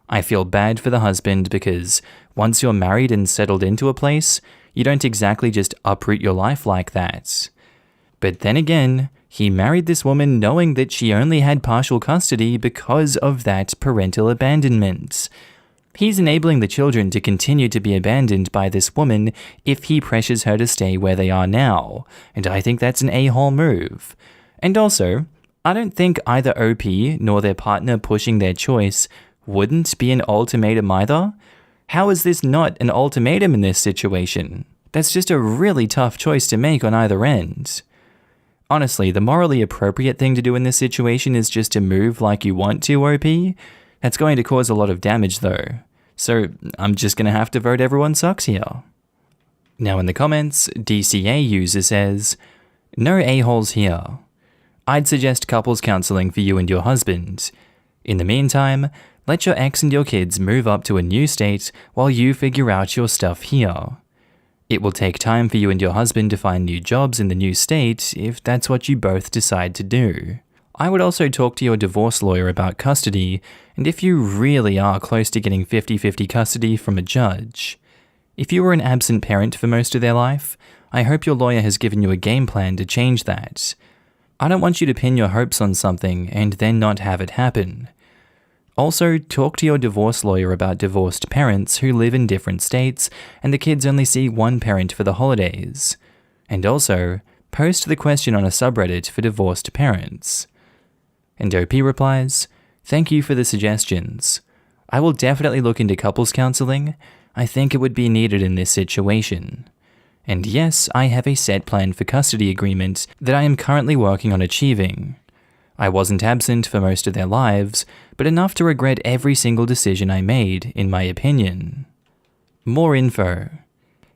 I feel bad for the husband because once you're married and settled into a place, you don't exactly just uproot your life like that. But then again, he married this woman knowing that she only had partial custody because of that parental abandonment. He's enabling the children to continue to be abandoned by this woman if he pressures her to stay where they are now, and I think that's an a-hole move. And also, I don't think either OP nor their partner pushing their choice wouldn't be an ultimatum either. How is this not an ultimatum in this situation? That's just a really tough choice to make on either end. Honestly, the morally appropriate thing to do in this situation is just to move like you want to, OP. That's going to cause a lot of damage though. So I'm just going to have to vote everyone sucks here. Now in the comments, DCA user says, "No a-holes here. I'd suggest couples counseling for you and your husband. In the meantime, let your ex and your kids move up to a new state while you figure out your stuff here. It will take time for you and your husband to find new jobs in the new state if that's what you both decide to do. I would also talk to your divorce lawyer about custody, and if you really are close to getting 50-50 custody from a judge. If you were an absent parent for most of their life, I hope your lawyer has given you a game plan to change that. I don't want you to pin your hopes on something and then not have it happen. Also, talk to your divorce lawyer about divorced parents who live in different states and the kids only see one parent for the holidays. And also, post the question on a subreddit for divorced parents." And OP replies, "Thank you for the suggestions. I will definitely look into couples counseling. I think it would be needed in this situation. And yes, I have a set plan for custody agreement that I am currently working on achieving. I wasn't absent for most of their lives, but enough to regret every single decision I made, in my opinion." More info.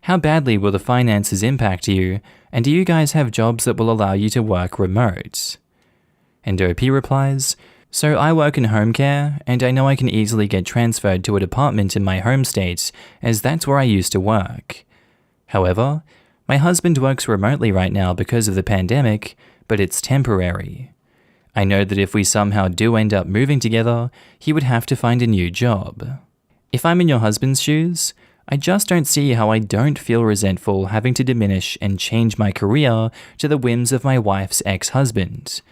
How badly will the finances impact you, and do you guys have jobs that will allow you to work remote? And OP replies, "So I work in home care, and I know I can easily get transferred to a department in my home state, as that's where I used to work. However, my husband works remotely right now because of the pandemic, but it's temporary. I know that if we somehow do end up moving together, he would have to find a new job. If I'm in your husband's shoes, I just don't see how I don't feel resentful having to diminish and change my career to the whims of my wife's ex-husband.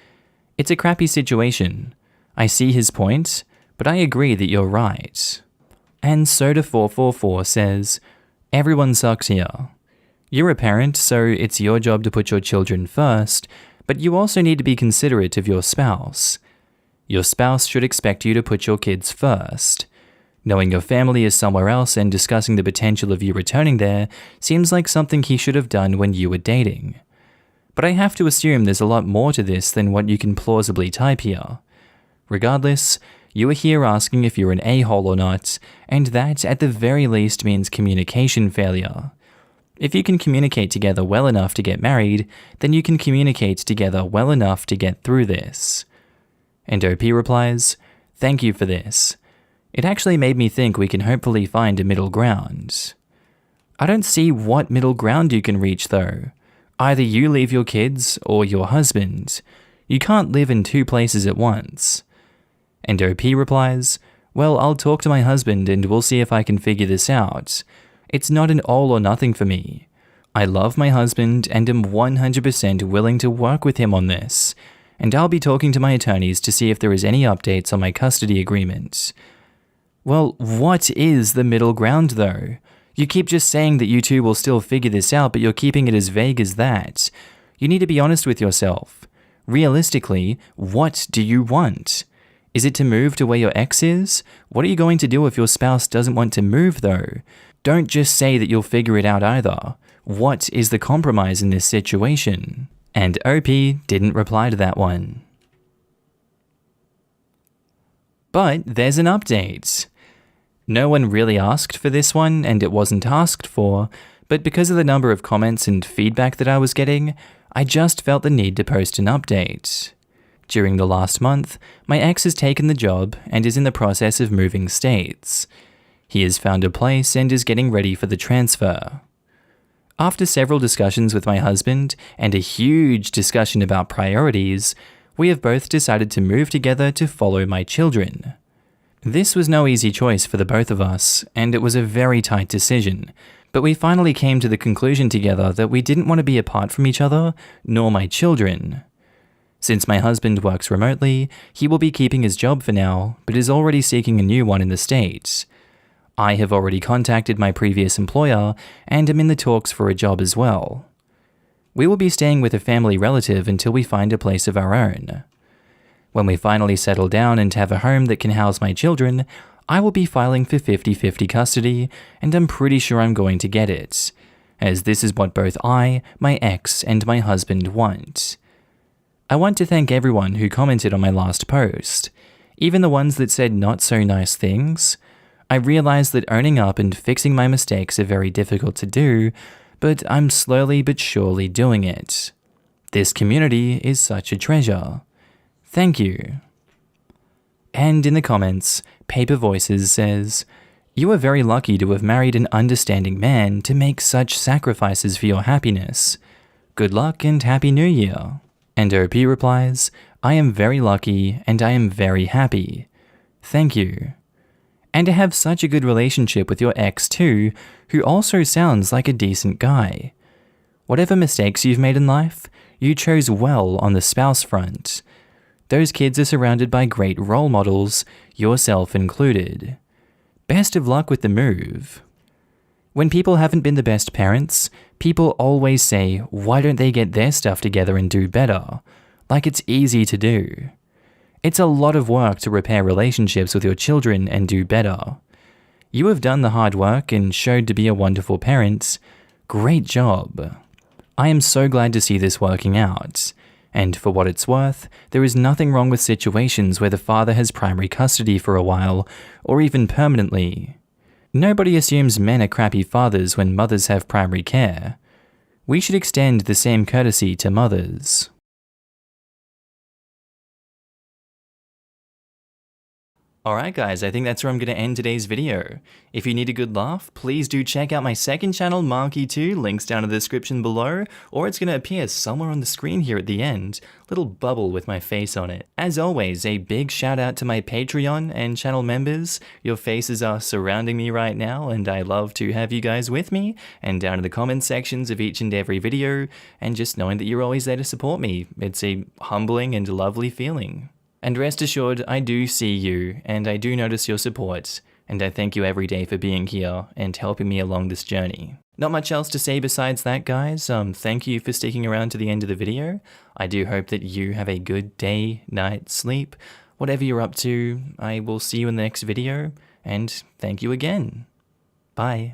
It's a crappy situation. I see his point, but I agree that you're right." And Soda444 says, "Everyone sucks here. You're a parent, so it's your job to put your children first, but you also need to be considerate of your spouse. Your spouse should expect you to put your kids first. Knowing your family is somewhere else and discussing the potential of you returning there seems like something he should have done when you were dating. But I have to assume there's a lot more to this than what you can plausibly type here. Regardless, you are here asking if you're an a-hole or not, and that at the very least means communication failure. If you can communicate together well enough to get married, then you can communicate together well enough to get through this." And OP replies, "Thank you for this. It actually made me think we can hopefully find a middle ground." I don't see what middle ground you can reach though. Either you leave your kids or your husband. You can't live in two places at once. And OP replies, "Well, I'll talk to my husband and we'll see if I can figure this out. It's not an all or nothing for me. I love my husband and am 100% willing to work with him on this, and I'll be talking to my attorneys to see if there is any updates on my custody agreement." Well, what is the middle ground though? You keep just saying that you two will still figure this out, but you're keeping it as vague as that. You need to be honest with yourself. Realistically, what do you want? Is it to move to where your ex is? What are you going to do if your spouse doesn't want to move though? Don't just say that you'll figure it out either. What is the compromise in this situation? And OP didn't reply to that one. But there's an update. No one really asked for this one, and it wasn't asked for, but because of the number of comments and feedback that I was getting, I just felt the need to post an update. During the last month, my ex has taken the job and is in the process of moving states. He has found a place and is getting ready for the transfer. After several discussions with my husband and a huge discussion about priorities, we have both decided to move together to follow my children. This was no easy choice for the both of us, and it was a very tight decision, but we finally came to the conclusion together that we didn't want to be apart from each other, nor my children. Since my husband works remotely, he will be keeping his job for now, but is already seeking a new one in the States. I have already contacted my previous employer and am in the talks for a job as well. We will be staying with a family relative until we find a place of our own. When we finally settle down and have a home that can house my children, I will be filing for 50-50 custody, and I'm pretty sure I'm going to get it, as this is what both I, my ex, and my husband want. I want to thank everyone who commented on my last post, even the ones that said not so nice things. I realize that owning up and fixing my mistakes are very difficult to do, but I'm slowly but surely doing it. This community is such a treasure. Thank you. And in the comments, Paper Voices says, "You are very lucky to have married an understanding man to make such sacrifices for your happiness. Good luck and Happy New Year." And OP replies, "I am very lucky and I am very happy. Thank you. And to have such a good relationship with your ex too, who also sounds like a decent guy. Whatever mistakes you've made in life, you chose well on the spouse front. Those kids are surrounded by great role models, yourself included. Best of luck with the move." When people haven't been the best parents, people always say, why don't they get their stuff together and do better? Like it's easy to do. It's a lot of work to repair relationships with your children and do better. You have done the hard work and showed to be a wonderful parent. Great job. I am so glad to see this working out. And for what it's worth, there is nothing wrong with situations where the father has primary custody for a while, or even permanently. Nobody assumes men are crappy fathers when mothers have primary care. We should extend the same courtesy to mothers. Alright guys, I think that's where I'm going to end today's video. If you need a good laugh, please do check out my second channel, Markee 2, links down in the description below, or it's going to appear somewhere on the screen here at the end, little bubble with my face on it. As always, a big shout out to my Patreon and channel members. Your faces are surrounding me right now, and I love to have you guys with me, and down in the comment sections of each and every video, and just knowing that you're always there to support me. It's a humbling and lovely feeling. And rest assured, I do see you, and I do notice your support, and I thank you every day for being here and helping me along this journey. Not much else to say besides that, guys. Thank you for sticking around to the end of the video. I do hope that you have a good day, night, sleep, whatever you're up to. I will see you in the next video, and thank you again. Bye.